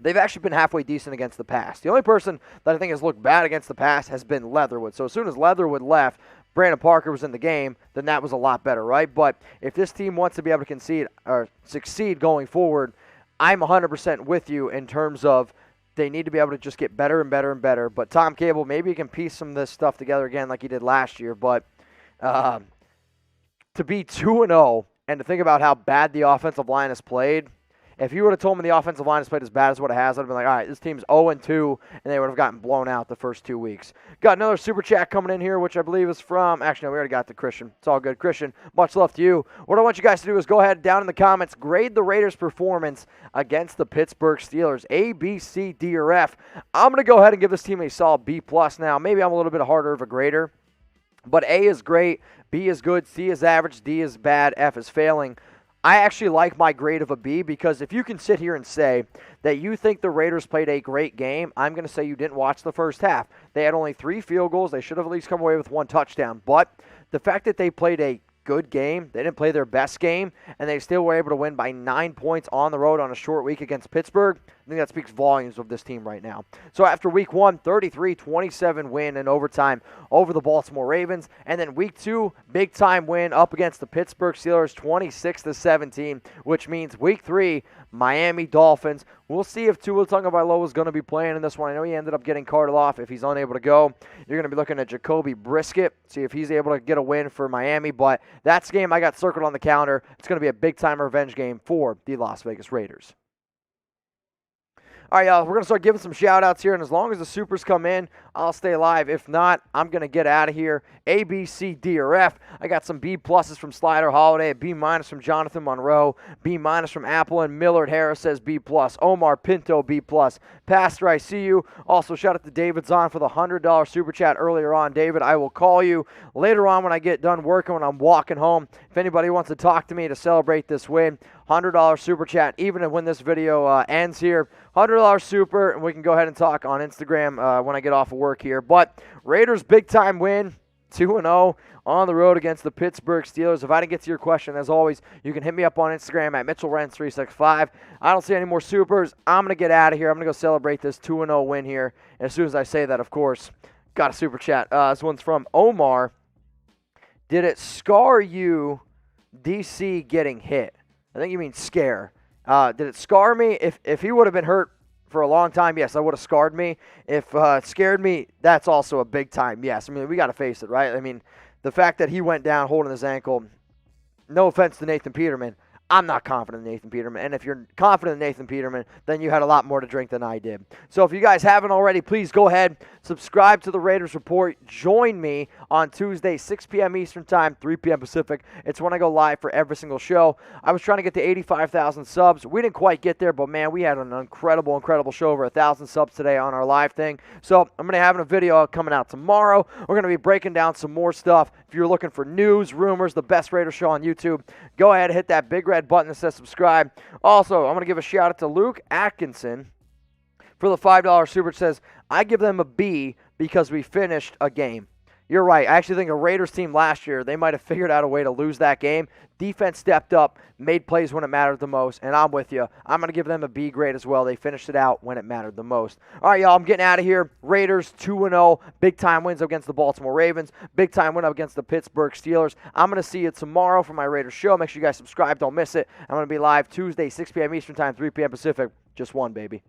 They've actually been halfway decent against the pass. The only person that I think has looked bad against the pass has been Leatherwood. So as soon as Leatherwood left, Brandon Parker was in the game, then that was a lot better, right? But if this team wants to be able to concede or succeed going forward, I'm 100% with you in terms of they need to be able to just get better and better and better. But Tom Cable, maybe he can piece some of this stuff together again like he did last year. But to be 2-0 and to think about how bad the offensive line has played, if you would have told me the offensive line has played as bad as what it has, I'd have been like, all right, this team's 0-2, and they would have gotten blown out the first 2 weeks. Got another Super Chat coming in here, which I believe is from, actually, no, we already got the Christian. It's all good. Christian, much love to you. What I want you guys to do is go ahead down in the comments, grade the Raiders' performance against the Pittsburgh Steelers, A, B, C, D, or F. I'm going to go ahead and give this team a solid B+ now. Maybe I'm a little bit harder of a grader, but A is great, B is good, C is average, D is bad, F is failing. I actually like my grade of a B because if you can sit here and say that you think the Raiders played a great game, I'm going to say you didn't watch the first half. They had only 3 field goals. They should have at least come away with 1 touchdown. But the fact that they played a good game, they didn't play their best game, and they still were able to win by 9 points on the road on a short week against Pittsburgh, I think that speaks volumes of this team right now. So after week 1, 33-27 win in overtime over the Baltimore Ravens, and then week 2, big-time win up against the Pittsburgh Steelers, 26-17, which means week 3, Miami Dolphins. We'll see if Tua Tagovailoa is going to be playing in this one. I know he ended up getting carted off. If he's unable to go, you're going to be looking at Jacoby Brissett, see if he's able to get a win for Miami. But that's the game I got circled on the calendar. It's going to be a big-time revenge game for the Las Vegas Raiders. All right, y'all, we're going to start giving some shout-outs here, and as long as the supers come in, I'll stay live. If not, I'm going to get out of here. A, B, C, D, or F. I got some B-pluses from Slider Holiday, a B- from Jonathan Monroe, B- from Apple, and Millard Harris says B+. Omar Pinto, B+. Pastor, I see you. Also, shout out to David Zahn for the $100 super chat earlier on. David, I will call you later on when I get done working, when I'm walking home. If anybody wants to talk to me to celebrate this win, $100 super chat, even when this video ends here. $100 super, and we can go ahead and talk on Instagram when I get off of work here. But Raiders big-time win, 2-0 on the road against the Pittsburgh Steelers. If I didn't get to your question, as always, you can hit me up on Instagram at Mitchell Renz 365. I don't see any more supers. I'm going to get out of here. I'm going to go celebrate this 2-0 win here. And as soon as I say that, of course, got a super chat. This one's from Omar. Did it scar you, DC getting hit? I think you mean scare. Did it scar me? If he would have been hurt for a long time, yes, that would have scarred me. If it scared me, that's also a big time yes. I mean, we got to face it, right? I mean, the fact that he went down holding his ankle, no offense to Nathan Peterman, I'm not confident in Nathan Peterman. And if you're confident in Nathan Peterman, then you had a lot more to drink than I did. So if you guys haven't already, please go ahead, subscribe to the Raiders Report. Join me on Tuesday, 6 p.m. Eastern Time, 3 p.m. Pacific. It's when I go live for every single show. I was trying to get to 85,000 subs. We didn't quite get there, but, man, we had an incredible, incredible show, over 1,000 subs today on our live thing. So I'm going to have a video coming out tomorrow. We're going to be breaking down some more stuff. If you're looking for news, rumors, the best Raiders show on YouTube, go ahead and hit that big red button that says subscribe. Also, I'm going to give a shout out to Luke Atkinson for the $5 super. It says, I give them a B because we finished a game. You're right. I actually think a Raiders team last year, they might have figured out a way to lose that game. Defense stepped up, made plays when it mattered the most, and I'm with you. I'm going to give them a B grade as well. They finished it out when it mattered the most. All right, y'all, I'm getting out of here. Raiders 2-0, big-time wins against the Baltimore Ravens, big-time win up against the Pittsburgh Steelers. I'm going to see you tomorrow for my Raiders show. Make sure you guys subscribe. Don't miss it. I'm going to be live Tuesday, 6 p.m. Eastern Time, 3 p.m. Pacific. Just one, baby.